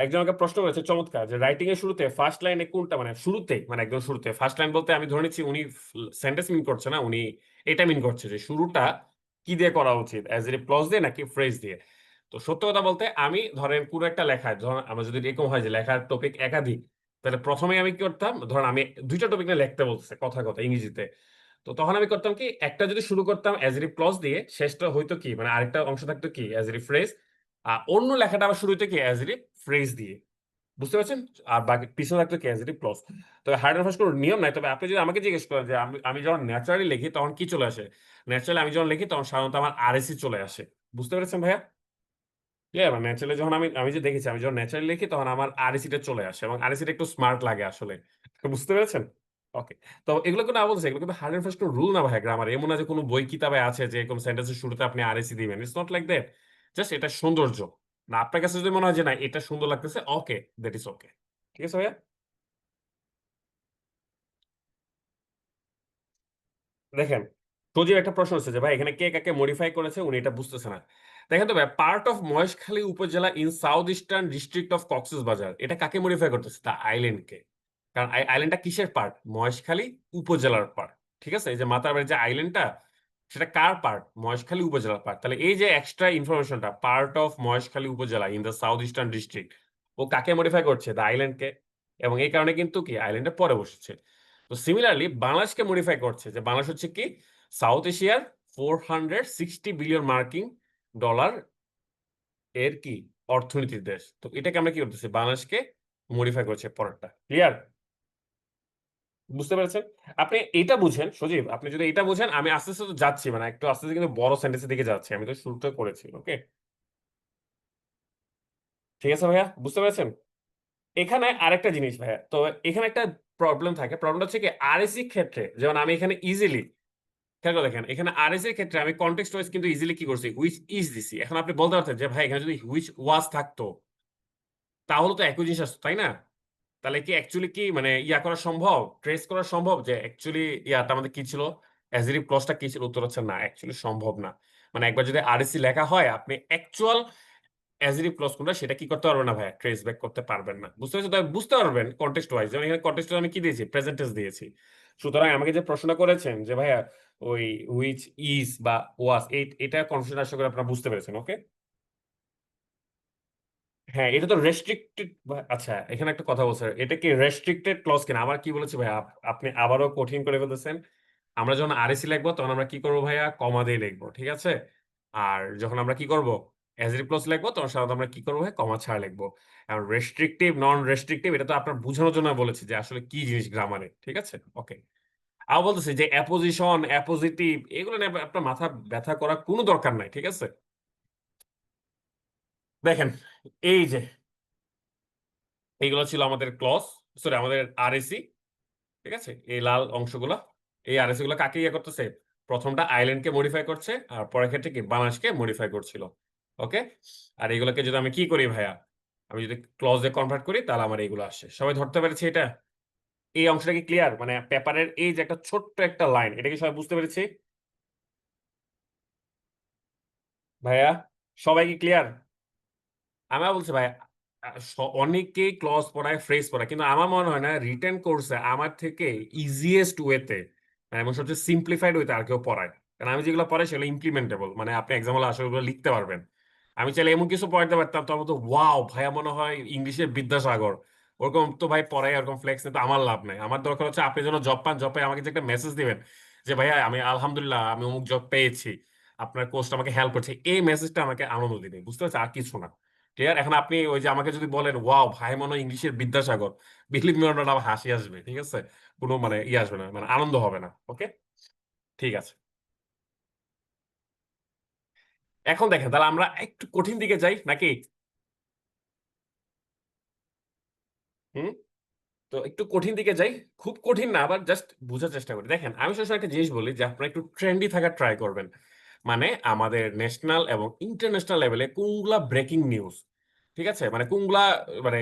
একজন আমাকে প্রশ্ন করেছে চমৎকার, যে রাইটিং এর শুরুতে ফার্স্ট লাইনে কোনটা, মানে শুরুতে মানে একদম শুরুতে ফার্স্ট লাইন বলতে আমি ধরে নিচ্ছি উনি সেন্টেন্স মিন করছে না, উনি এটা মিন করছে যে শুরুটা কি দিয়ে করা উচিত, অ্যাজেটিভ ক্লজ দিয়ে নাকি ফ্রেজ দিয়ে। তো সত্য কথা বলতে আমি ধরেন পুরো একটা লেখায়, ধরেন আমার যদি এরকম হয় যে লেখার টপিক একাধিক, তাহলে প্রথমে আমি কি করতাম, ধরেন আমি দুইটা টপিক নিয়ে লিখতে বলতেছে কথা কথা ইংরেজিতে, তো তখন আমি করতাম কি, একটা যদি শুরু করতাম অ্যাজরিফ ক্লজ দিয়ে, শেষটা হয়তো কি মানে আরেকটা অংশ থাকতো কি অ্যাজরিফ ফ্রেজ, আর অন্য লেখাটা আবার শুরু হইতো কি অ্যাজরিফ ফ্রেজ দিয়ে, বুঝতে পারছেন? আর বাকি পিছনে থাকতো কি অ্যাজরিফ ক্লজ। তবে হার্ড অ্যান্ড ফাস্ট কোনো নিয়ম নাই, তবে আপনি যদি আমাকে জিজ্ঞেস করেন যে আমি যখন ন্যাচারালি লিখি তখন কি চলে আসে, ন্যাচারালি আমি যখন লিখি তখন সাধারণত আমার আরএসি চলে আসে। বুঝতে পেরেছেন ভাইয়া? মানে ন্যাচারালি যখন আমি আমি যে দেখেছি, আমি যখন ন্যাচারালি লিখি তখন আমার আরএসিটা চলে আসে, এবং আরএসিটা একটু স্মার্ট লাগে আসলে। বুঝতে পেরেছেন? ওকে। তো এগুলো কিন্তু বলছে, এগুলো কিন্তু হার্ড এন্ড ফাস্ট কোনো রুল না ভাই গ্রামার, এমন না যে কোনো বই কিতাবে আছে যে কোন সেন্টেন্সের শুরুতে আপনি আরএসি দিবেন, it's not like that. Just এটা সৌন্দর্য। না আপনার কাছে যদি মনে হয় যে না এটা সুন্দর লাগতেছে, ওকে, দ্যাট ইজ ওকে। ঠিক আছে ভাইয়া? দেখেন, সজীব একটা প্রশ্ন হচ্ছে যে ভাই এখানে কে কাকে মডিফাই করেছে উনি এটা বুঝতেছে না। দেখেন তো ভাই, part of Maheshkhali upazila in south eastern district of Cox's Bazar, এটা কাকে মডিফাই করতেছে? দা আইল্যান্ডকে। কারণ আইল্যান্ডটা কিসের পার্ট? মহেশখালী উপজেলার পার্ট। ঠিক আছে, এই যে মাতারবাড়ির যে আইল্যান্ডটা, সেটা কার পার্ট? মহেশখালী উপজেলার পার্ট। তাহলে এই যে এক্সট্রা ইনফরমেশনটা, part of Maheshkhali upazila in the south eastern district, ও কাকে মডিফাই করছে? দা আইল্যান্ডকে। এবং এই কারণে কিন্তু কি আইল্যান্ডে পরে বসেছে। তো সিমিলারলি বাংলাদেশকে মডিফাই করছে, যে বাংলাদেশ হচ্ছে কি সাউথ এশিয়ার 460 বিলিয়ন মার্কিন ডলার এর কি অর্থনীতির দেশ। তো এটাকে আমরা কি করতেছি? বাংলাদেশকে মডিফাই করছে পরেরটা। ক্লিয়ার? বুঝতে পেরেছেন? আপনি এটা বুঝেন সজীব, আপনি যদি এটা বুঝেন, আমি আস্তে আস্তে তো যাচ্ছি, মানে একটু আস্তে আস্তে কিন্তু বড় সেন্টেন্সের দিকে যাচ্ছি, আমি তো শুরুটা করেছি। ওকে, ঠিক আছে ভাইয়া, বুঝতে পেরেছেন? এখানে আরেকটা জিনিস ভাইয়া, তো এখানে একটা প্রবলেম থাকে, প্রবলেমটা হচ্ছে কি আরএসি ক্ষেত্রে যেমন আমি এখানে ইজিলি, খেয়াল করে দেখেন, এখানে আরএস এর ক্ষেত্রে আমি কনটেক্সট ওয়াইজ কিন্তু ইজিলি কি করছি, হুইচ ইজ দিছি। এখন আপনি বলতে পারতেন যে ভাই এখানে যদি হুইচ ওয়াজ থাকতো তাহলে তো একই জিনিস আসতো, তাই না? তাহলে কি অ্যাকচুয়ালি কি মানে ইয়া করা সম্ভব, ট্রেস করা সম্ভব যে অ্যাকচুয়ালি ইয়াটা আমাদের কি ছিল, অ্যাজরিভ ক্লজটা কি ছিল? উত্তর হচ্ছে না, অ্যাকচুয়ালি সম্ভব না। মানে একবার যদি আরএসসি লেখা হয়, আপনি অ্যাকচুয়াল অ্যাজরিভ ক্লজ কোনটা সেটা কি করতে পারবেন না ভাই, ট্রেস ব্যাক করতে পারবেন না। বুঝতে পারছেন? তবে বুঝতে পারবেন কনটেক্সট ওয়াইজ, যেমন এখানে কনটেক্সট আমি কি দিয়েছি, প্রেজেন্ট টেন্স দিয়েছি। সুতরাং আমাকে যে প্রশ্নটা করেছেন যে ভাইয়া ওই হুইচ ইজ বা ওয়াজ, এটা কনফিউশন আশা করি আপনারা বুঝতে পেরেছেন। ওকে। হ্যাঁ, এটা তো রেস্ট্রিক্টেড। আচ্ছা, এখানে একটা কথা বলছে, এটা কি রেস্ট্রিক্টেড ক্লজ কিনা? আবার কি বলেছে ভাইয়া, আপনি আবারও কঠিন করে ফেলতেছেন। আমরা যখন আরএসি লিখবো তখন আমরা কি করবো ভাইয়া, কমা দিয়ে লিখবো, ঠিক আছে? আর যখন আমরা কি করব, অ্যাজরিভ ক্লজ লিখবো তখন সাধারণত আমরা কি করবো ভাই, কমা ছাড়া লিখবো। আর রেস্ট্রিক্টিভ নন রেস্ট্রিক্টিভ এটা তো আপনার বোঝানোর জন্য বলেছি যে আসলে কি জিনিস গ্রামারে, ঠিক আছে? ওকে। আবার বলতেছি যে অ্যাপোজিশন অ্যাপোজিটিভ এগুলো নিয়ে আপনার মাথা ব্যথা করার কোনো দরকার নাই, ঠিক আছে? দেখেন, এই যে এইগুলো ছিল আমাদের ক্লজ, সরি আমাদের আরএসি, ঠিক আছে? এই লাল অংশগুলো, এই আরএসি গুলো কাকে ইয়ে করতেছে? প্রথমটা আইল্যান্ডকে মডিফাই করছে, আর পরের ক্ষেত্রে কি বাংলাদেশকে মডিফাই করছিল। ওকে। আর এগুলোকে যদি আমি কি করি ভাইয়া, আমি যদি ক্লজে কনভার্ট করি তাহলে আমার এইগুলো আসে। সবাই ধরতে পেরেছি এটা? এই অংশটা কি ক্লিয়ার? মানে পেপারের এই যে একটা ছোট্ট একটা লাইন, এটা কি সবাই বুঝতে পেরেছি ভাইয়া? সবাই কি ক্লিয়ার? আমি বলছি ভাই, অনেকেই ক্লজ পড়ায় ফ্রেজ পড়ায়, কিন্তু আমার মনে হয় না রিটেন কোর্সে আমার থেকে ইজিয়েস্ট ওয়েতে এবং সবচেয়ে সিম্পলিফাইড ওয়েতে আর কেউ পড়ায়। কারণ আমি যেগুলো পড়াই সেগুলো ইমপ্লিমেন্টেবল, মানে আপনি এক্সাম হলে আসলে ওগুলো লিখতে পারবেন। আমি চাইলে এমন কিছু পড়াইতে পারতাম তোমার মতো ওয়াও ভাইয়া মনে হয় ইংলিশের বিদ্যাসাগর, ওরকম তো ভাই পড়াই, ওরকম ফ্লেক্স নিয়ে তো আমার লাভ নাই। আমার দরকার হচ্ছে আপনি যেন জব পান, জব পাই আমাকে যে একটা মেসেজ দিবেন যে ভাইয়া আমি আলহামদুলিল্লাহ আমি অমুক জব পেয়েছি, আপনার কোর্সটা আমাকে হেল্প করছে, এই মেসেজটা আমাকে আনন্দ দিবে। বুঝতে পারছি? আর কিছু না। ক্লিয়ার? এখন আপনি ওই যে আমাকে যদি বলেন ওয়াও ভাই মনে হয় ইংলিশের Vidyasagar, believe me or not আমার হাসি আসবে, ঠিক আছে? কোনো মানে আসবে না, মানে আনন্দ হবে না। ওকে, ঠিক আছে। এখন দেখেন তাহলে আমরা একটু কঠিন দিকে যাই নাকি? হুম। তো একটু কঠিন দিকে যাই, খুব কঠিন না, আবার জাস্ট বোঝার চেষ্টা করি। দেখেন আমি সবসময় একটা জিনিস বলি যে আপনারা একটু ট্রেন্ডি থাকার ট্রাই করবেন। মানে আমাদের ন্যাশনাল এবং ইন্টারন্যাশনাল লেভেলে কোনগুলা ব্রেকিং নিউজ, ঠিক আছে, মানে কোনগুলা মানে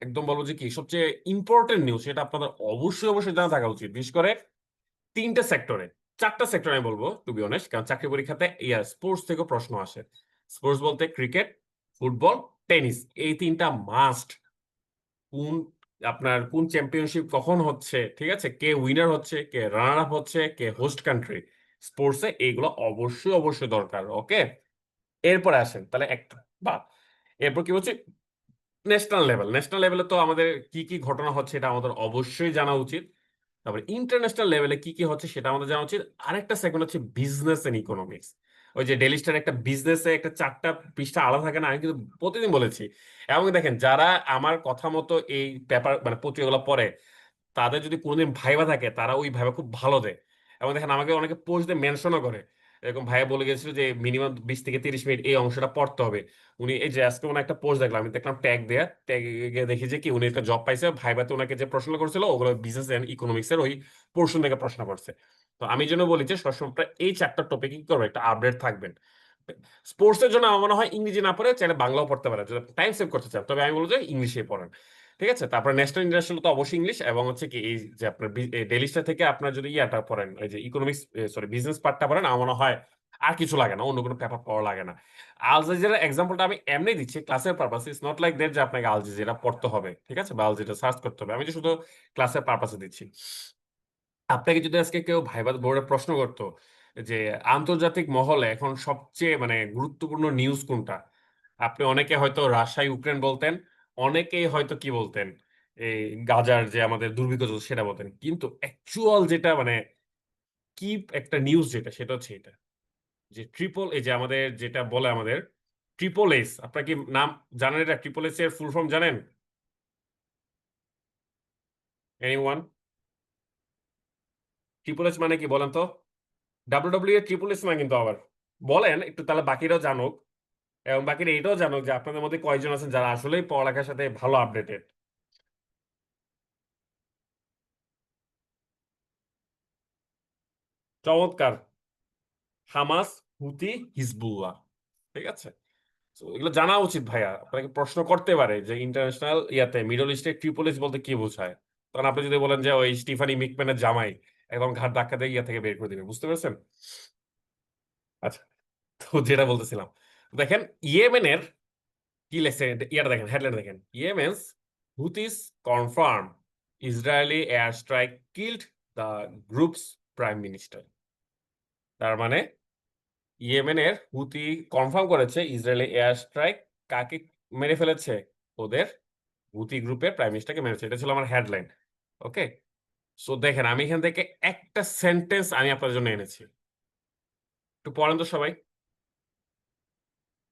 একদম বলবো যে কি সবচেয়ে ইম্পর্টেন্ট নিউজ, সেটা আপনাদের অবশ্যই অবশ্যই জানা থাকা উচিত। বিশেষ করে তিনটা সেক্টরে, চারটা সেক্টর আমি বলবো টু বি অনেস্ট, কারণ চাকরি পরীক্ষাতে স্পোর্টস থেকে প্রশ্ন আসে। স্পোর্টস বলতে ক্রিকেট, ফুটবল, টেনিস, এই তিনটা মাস্ট। কোন আপনার কোন চ্যাম্পিয়নশিপ কখন হচ্ছে, ঠিক আছে, কে উইনার হচ্ছে, কে রানার আপ হচ্ছে, কে হোস্ট কান্ট্রি, স্পোর্টসে এইগুলো অবশ্যই অবশ্যই দরকার। ওকে। এরপরে আসেন তাহলে একটা, বা এরপর কি হচ্ছে, ন্যাশনাল লেভেল। ন্যাশনাল লেভেলে তো আমাদের কি কি ঘটনা হচ্ছে এটা আমাদের অবশ্যই জানা উচিত। তারপরে ইন্টারন্যাশনাল লেভেলে কি কি হচ্ছে সেটা আমাদের জানা উচিত। আরেকটা সেকেন্ড হচ্ছে বিজনেস এন্ড ইকোনমিক্স। ওই যে ডেইলি স্টার একটা বিজনেসে একটা 4টা পৃষ্ঠা আলাদা থাকে না, আমি কিন্তু প্রতিদিন বলেছি। এবং দেখেন যারা আমার কথা মতো এই পেপার মানে পত্রিকাগুলো পড়ে, তাদের যদি কোনোদিন ভাইবা থাকে তারা ওই ভাইবা খুব ভালো দেয়। এবং দেখেন আমাকে অনেকে পোস্ট দিয়ে মেনশনও করে। এরকম ভাইয়া বলে গেছিল যে মিনিমাম 20 থেকে 30 মিনিট এই অংশটা পড়তে হবে। উনি এই যে আজকে ওনার একটা পোস্ট দেখলাম, আমি দেখলাম ট্যাগ দেয়া, ট্যাগে দেখি যে কি উনি একটা জব পাইছে, ভাইবাতে ওনাকে যে প্রশ্ন করছিল ওগুলো বিজনেস এন্ড ইকোনমিক্স এর ওই পোর্শন থেকে প্রশ্ন করছে। তো আমি জন্য বলি যে সবসময় এই 4টা টপিক কি করবে, একটা আপডেট থাকবেন। স্পোর্টস এর জন্য আমার মনে হয় ইংরেজি না পড়ে চাইলে বাংলাও পড়তে পারে, যদি টাইম সেভ করতে চান, তবে আমি বলবো যে ইংলিশে পড়েন। ঠিক আছে, তারপর ন্যাশনাল ইন্টারন্যাশনাল তো অবশ্যই ইংলিশ, এবং হচ্ছে কি এই যে আপনার ডেইলি স্টার থেকে আপনার যদি ইয়াটা পড়েন, এই যে ইকোনমিক্স সরি বিজনেস পার্টটা পড়েন, আমার মনে হয় আর কিছু লাগে না, অন্য কোনো পেপার পড়া লাগে না। আল জাজিরার এক্সাম্পলটা আমি এমনি দিচ্ছি ক্লাসের purpose, it's not like that যে আপনাকে আল জাজিরা পড়তে হবে, ঠিক আছে, বা আল জাজিরা সার্চ করতে হবে, আমি যে শুধু ক্লাসের পারপাসে দিচ্ছি। আপনাকে যদি আজকে কেউ ভাইবা বোর্ডে প্রশ্ন করতো যে আন্তর্জাতিক মহলে এখন সবচেয়ে মানে গুরুত্বপূর্ণ নিউজ কোনটা, আপনি অনেকে হয়তো রাশিয়া ইউক্রেন বলতেন, অনেকেই হয়তো কি বলতেন, এই গাজার যে আমাদের দুর্ভিক্ষ চলছে সেটা বলতেন, কিন্তু অ্যাকচুয়াল যেটা মানে কি একটা নিউজ যেটা, সেটা হচ্ছে এটা যে ট্রিপল এই যে আমাদের যেটা বলে আমাদের ট্রিপল এস। আপনার কি নাম জানেন, এটা ট্রিপল এস এর ফুল ফর্ম জানেন? এনিওয়ান? ট্রিপল এস মানে কি বলেন তো? ডাব্লিউডাব্লিউ এর ট্রিপল এস না কিন্তু, আবার বলেন একটু তাহলে বাকিরাও জানুক, এবং বাকিরা এটাও জানুক যে আপনাদের মধ্যে কয়জন আছেন যারা আসলেই পড়ালেখার সাথে ভালো আপডেটেড। চমৎকার। হামাস, হুতি, হিজবুল্লাহ। ঠিক আছে, তো এগুলো জানা উচিত ভাইয়া। আপনাকে প্রশ্ন করতে পারে যে ইন্টারন্যাশনাল ইয়াতে মিডল ইস্টে ট্রিপলিস বলতে কি বোঝায়, তখন আপনি যদি বলেন যে ওই স্টিফানি মিকম্যানের জামাই, একদম ঘাট ধাক্কা দিয়ে ইয়া থেকে বের করে দিবে, বুঝতে পেরেছেন? আচ্ছা, তো যেটা বলতেছিলাম, দেখেন ইয়েমেনের কি লেখছে, ইয়াটা দেখেন, হেডলাইন দেখেন, Yemen's Houthis confirm Israeli air strike killed the group's prime minister. তার মানে ইয়েমেনের হুথি কনফার্ম করেছে ইসরায়েলি এয়ার স্ট্রাইক কাকে মেরে ফেলেছে, ওদের হুথি গ্রুপের প্রাইম মিনিস্টারকে মেরেছে। এটা ছিল আমার হেডলাইন। ওকে, সো দেখেন আমি এখান থেকে একটা সেন্টেন্স আমি আপনার জন্য এনেছি, একটু পড়েন তো সবাই।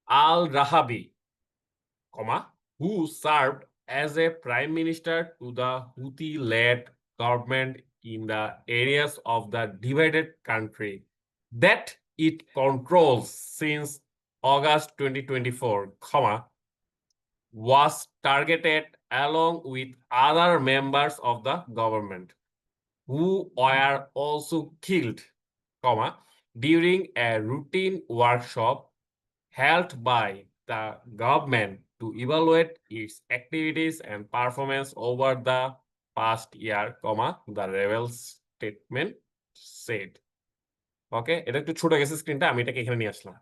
আল রাহাবি, who served as a prime minister to the Houthi-led government in the areas of the divided country that it controls since August 2024, was targeted along with other members of the government who were also killed, during a routine workshop held by the government to evaluate its activities and performance over the past year, the rebel statement said. ওকে, এটা একটু ছোট গেছে স্ক্রিনটা, আমি এটাকে এখানে নিয়ে আসলাম।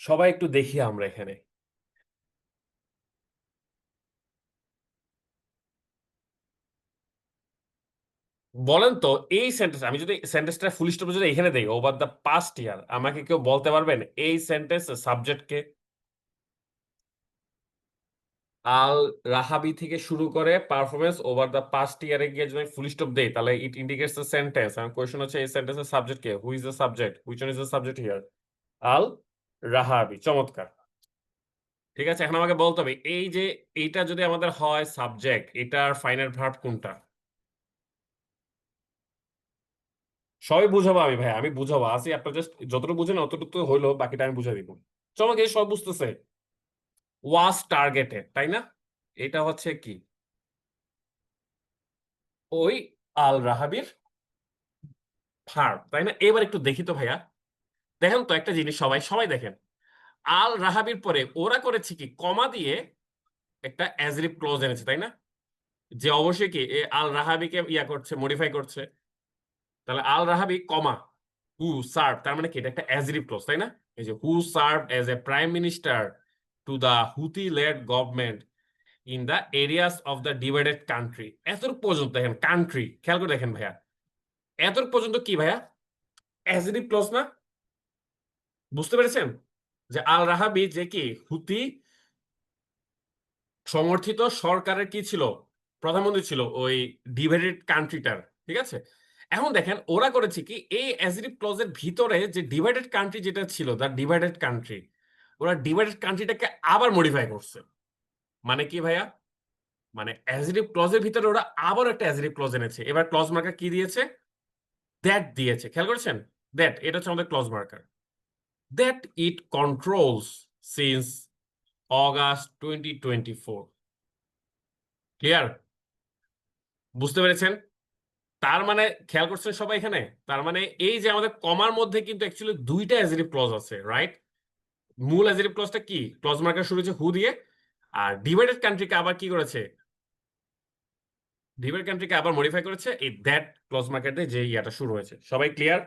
সবাই একটু দেখি আমরা এখানে। বলেন তো এই সেন্টেন্স, আমি যদি সেন্টেন্সটা ফুল স্টপ যদি এখানে দেই ওভার দ্য পাস্ট ইয়ার, আমাকে কেউ বলতে পারবেন এই সেন্টেন্স সাবজেক্টকে? আল রাহাবি থেকে শুরু করে পারফরমেন্স ওভার দ্য পাস্ট ইয়ারে গিয়ে যদি ফুল স্টপ দেই, তাহলে ইট ইন্ডিকেটস দ্য সেন্টেন্স। আমার কোশ্চেন হচ্ছে এই সেন্টেন্সের সাবজেক্ট কে, who is the subject, which one is the subject here? Al Rahawi. চমৎকার। ঠিক আছে, এখন আমাকে বলতে হবে এই যে এইটা যদি আমাদের হয় সাবজেক্ট, এটার ফাইনাল ভার্ব কোনটা? সবই বুঝাবো আমি ভাই, আমি বুঝাবো আসি, আপনার জাস্ট যতটুকু বুঝেন অতটুকু তো হইলো, বাকিটা আমি বুঝাই দিব। চমৎকার, সব বুঝতেছে। ওয়াজ টার্গেটেড, তাই না? এটা হচ্ছে কি ওই আল রাহাবির ভার্ব, তাই না? এবার একটু দেখি তো ভাইয়া, দেখেন তো একটা জিনিস, সবাই সবাই দেখেন, আল রাহাবির পরে ওরা করেছে কি কমা দিয়ে একটা অ্যাজরিভ ক্লোজ এনেছে, তাই না? যে অবশ্যই কি এ আল রাহাবিকে ইয়া করছে, মডিফাই করছে। তাহলে আল রাহাবি কমা হু সার্ভ, তার মানে কি এটা একটা অ্যাজরিভ ক্লোজ, তাই না? এই যে who serve as a prime minister to the Houthi led government in the areas of the divided country. এতটুকু পর্যন্ত দেখেন, কান্ট্রি খেয়াল করে দেখেন ভাইয়া, এতটুকু পর্যন্ত কি ভাইয়া অ্যাজরিভ ক্লোজ না? বুঝতে পেরেছেন যে আল রাহাবি যে কি হুতি সমর্থিত সরকারের কি ছিল, প্রধানমন্ত্রী ছিল ওই ডিভাইডেড কান্ট্রিটার, ঠিক আছে। এখন দেখেন ওরা করেছে কি, এই অ্যাজরিভ ক্লজের ভিতরে যে ডিভাইডেড কান্ট্রি যেটা ছিল, দ্য ডিভাইডেড কান্ট্রি, ওরা ডিভাইডেড কান্ট্রিটাকে আবার মডিফাই করছে। মানে কি ভাইয়া, মানে অ্যাজরিভ ক্লজের ভিতরে ওরা আবার একটা অ্যাজরিভ ক্লজ এনেছে। এবার ক্লজ মার্কার কি দিয়েছে, দ্যাট দিয়েছে, খেয়াল করেছেন? দ্যাট, এটা হচ্ছে আমাদের clause marker. That it controls since August 2024। Clear? বুঝতে পেরেছেন? তার মানে খেয়াল করছেন সবাই এখানে, তার মানে এই যে আমাদের কমার মধ্যে কিন্তু অ্যাকচুয়ালি দুইটা অ্যাজরিভ ক্লজ আছে, রাইট? মূল অ্যাজরিভ ক্লজটা কি, ক্লজ মার্কার শুরু হচ্ছে হু দিয়ে, আর ডিভাইডেড কান্ট্রিকে আবার কি করেছে, ডিভাইডেড কান্ট্রিকে আবার মডিফাই করেছে এই দ্যাট ক্লজ মার্কার দিয়ে, যে ইয়াটা শুরু হয়েছে। সবাই ক্লিয়ার?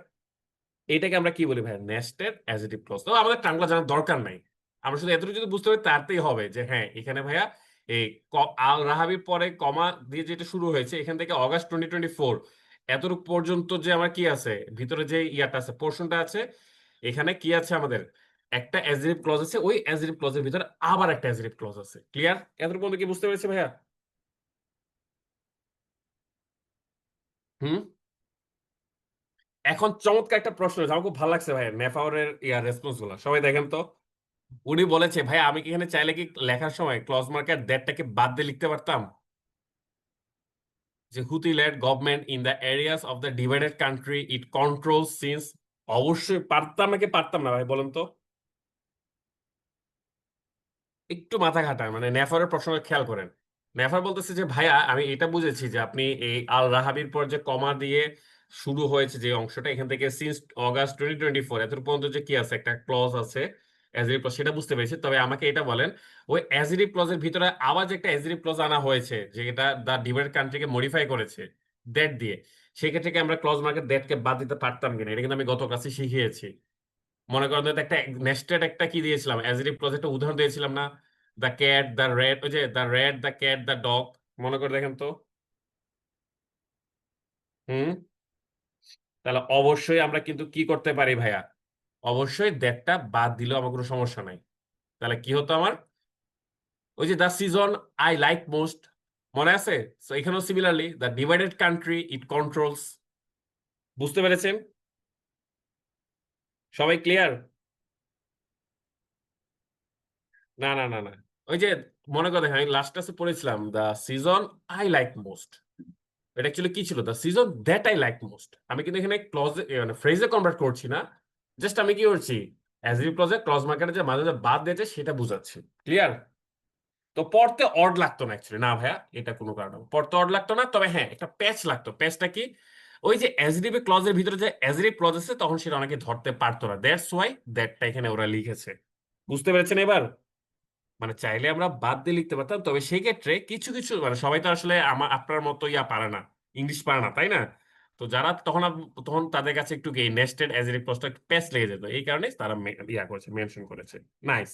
এটাকে আমরা কি বলি ভাই, নেস্টেড অ্যাজেটিভ ক্লজ। তো আমাদের টার্মগুলো জানার দরকার নাই, আমরা শুধু এতটুকু যদি বুঝতে পারি তাতেই হবে যে হ্যাঁ এখানে ভাইয়া এই আল রাহাবির পরে কমা দিয়ে যেটা শুরু হয়েছে, এখান থেকে অগাস্ট 2024 এতটুকু পর্যন্ত যে আমার কি আছে ভিতরে, যে ইয়াটা আছে, পোর্শনটা আছে, এখানে কি আছে আমাদের, একটা অ্যাজেটিভ ক্লজ আছে, ওই অ্যাজেটিভ ক্লজের ভিতরে আবার একটা অ্যাজেটিভ ক্লজ আছে। ক্লিয়ার? এতটুকু পর্যন্ত কি বুঝতে পেরেছি ভাইয়া? হুম। এখন চমৎকার একটা প্রশ্ন হয়েছে, আমার খুব ভালো লাগছে ভাই নেফাওয়ারের রেসপন্স গুলা, সবাই দেখেন তো। উনি বলেছে ভাই আমি কি এখানে চাইলে কি লেখার সময় ক্লজ মার্কার দ্যাটটাকে বাদ দিয়ে লিখতে পারতাম, যে Houthi led government in the areas of the divided country it control since. অবশ্যই পারতাম নাকি পারতাম না ভাই বলেন তো? একটু মাথা খাটান, মানে নেফারের প্রসঙ্গে খেয়াল করেন। নেফার বলতেছে যে ভাইয়া আমি এটা বুঝেছি যে আপনি এই আল রাহাবির পর যে কমা দিয়ে শুরু হয়েছে যে অংশটা, এখান থেকে সিন্স অগাস্ট 2024 এত পর্যন্ত যে কি আছে একটা ক্লজ আছে অ্যাজরিভ ক্লজ, সেটা বুঝতে পেরেছি। তবে আমাকে এটা বলেন, ওই অ্যাজরিভ ক্লজের ভিতরে আবার যে একটা অ্যাজরিভ ক্লজ আনা হয়েছে, যে এটা দা ডিভাইড কান্ট্রিকে মডিফাই করেছে দ্যাট দিয়ে, সেক্ষেত্রে কি আমরা ক্লজ মার্কেট দ্যাটকে বাদ দিতে পারতাম কিনা? এটা কিন্তু আমি গত ক্লাসে শিখিয়েছি। মনে করেন তো একটা নেস্টেড একটা কি দিয়েছিলাম, অ্যাজরিভ ক্লজ একটা উদাহরণ দিয়েছিলাম না, দ্য ক্যাট দ্য রেড, ওই যে the red the cat the dog, মনে করে দেখেন তো। হুম। তাহলে অবশ্যই আমরা কিন্তু কি করতে পারি ভাইয়া, অবশ্যই দ্যাটটা বাদ দিলেও আমার কোনো সমস্যা নাই। তাহলে কি হতো আমার, ওই যে the season I like most, মনে আছে? তো এখানেও similarly the divided country it controls. বুঝতে পেরেছেন? সবাই ক্লিয়ার? না না না না, ওই যে মনে করে দেখেন আমি লাস্ট ক্লাসে পড়েছিলাম the season I like most, এটা অ্যাকচুয়ালি কি ছিল, the season that I like most. আমি কিন্তু এখানে ক্লজে মানে ফ্রেজে কনভার্ট করছি না, জাস্ট আমি কি করছি, অ্যাজ ইউ ক্লজে ক্লজ মার্কেটে যে মাঝে মাঝে বাদ দিয়েছে সেটা বুঝাচ্ছি। ক্লিয়ার? তো পড়তে অড লাগতো না অ্যাকচুয়ালি, না ভাইয়া এটা কোনো কারণে পড়তে অড লাগতো না, তবে হ্যাঁ একটা প্যাচ লাগতো। প্যাচটা কি, ওই যে অ্যাজরিভ ক্লজের ভিতরে যে অ্যাজরিভ ক্লজ আছে তখন সেটা অনেকে ধরতে পারতো না, দ্যাটস ওয়াই দ্যাটটা এখানে ওরা লিখেছে। বুঝতে পেরেছেন এবার? মানে চাইলে আমরা বাদ দিয়ে লিখতে পারতাম, তবে সেই ক্ষেত্রে কিছু কিছু মানে সবাই তো আসলে আমার আপনার মতো পারে না, ইংলিশ পারে না, তাই না? তো যারা তখন তখন তাদের কাছে একটু নেস্টেড অ্যাজ এ প্রশ্ন একটু প্যাচ লেগে যেত, এই কারণে তারা করেছে, মেনশন করেছে। নাইস।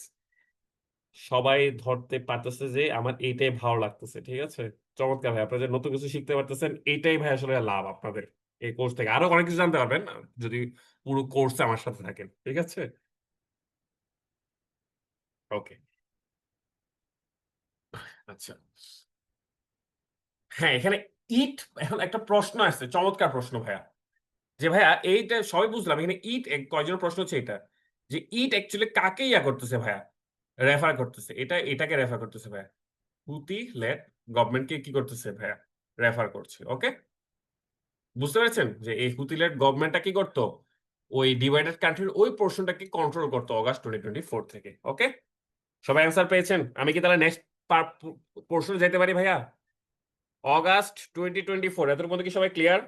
সবাই ধরতে পারতেছে যে আমার এইটাই ভালো লাগতেছে, ঠিক আছে। চমৎকার ভাই, আপনারা যে নতুন কিছু শিখতে পারতেছেন, এইটাই ভাই আসলে লাভ আপনাদের এই কোর্স থেকে। আরো অনেক কিছু জানতে পারবেন যদি পুরো কোর্সে আমার সাথে থাকেন, ঠিক আছে। ওকে। আচ্ছা। হ্যাঁ এখানে ইট, এখন একটা প্রশ্ন আসছে, চমৎকার প্রশ্ন ভাইয়া, যে ভাইয়া এইটা সবাই বুঝলাম, এখানে ইট কয়জন প্রশ্ন হচ্ছে এটা, যে ইট অ্যাকচুয়ালি কাকে করতেছে ভাইয়া, রেফার করতেছে, এটাকে রেফার করতেছে ভাইয়া, হুতি লেট গভর্নমেন্টকে কি করতেছে ভাইয়া, রেফার করছে। ওকে, বুঝতে পেরেছেন যে এই হুতি লেট গভর্নমেন্টটা কি করতো, ওই ডিভাইডেড কান্ট্রির ওই পোর্শনটাকে কন্ট্রোল করতো অগাস্ট 2024 থেকে। ওকে, সবাই অ্যান্সার পেয়েছেন? আমি কি তাহলে নেক্সট পোর্শনে যেতে পারি ভাইয়া? অগাস্ট 2024 এত মধ্যে কি সবাই ক্লিয়ার?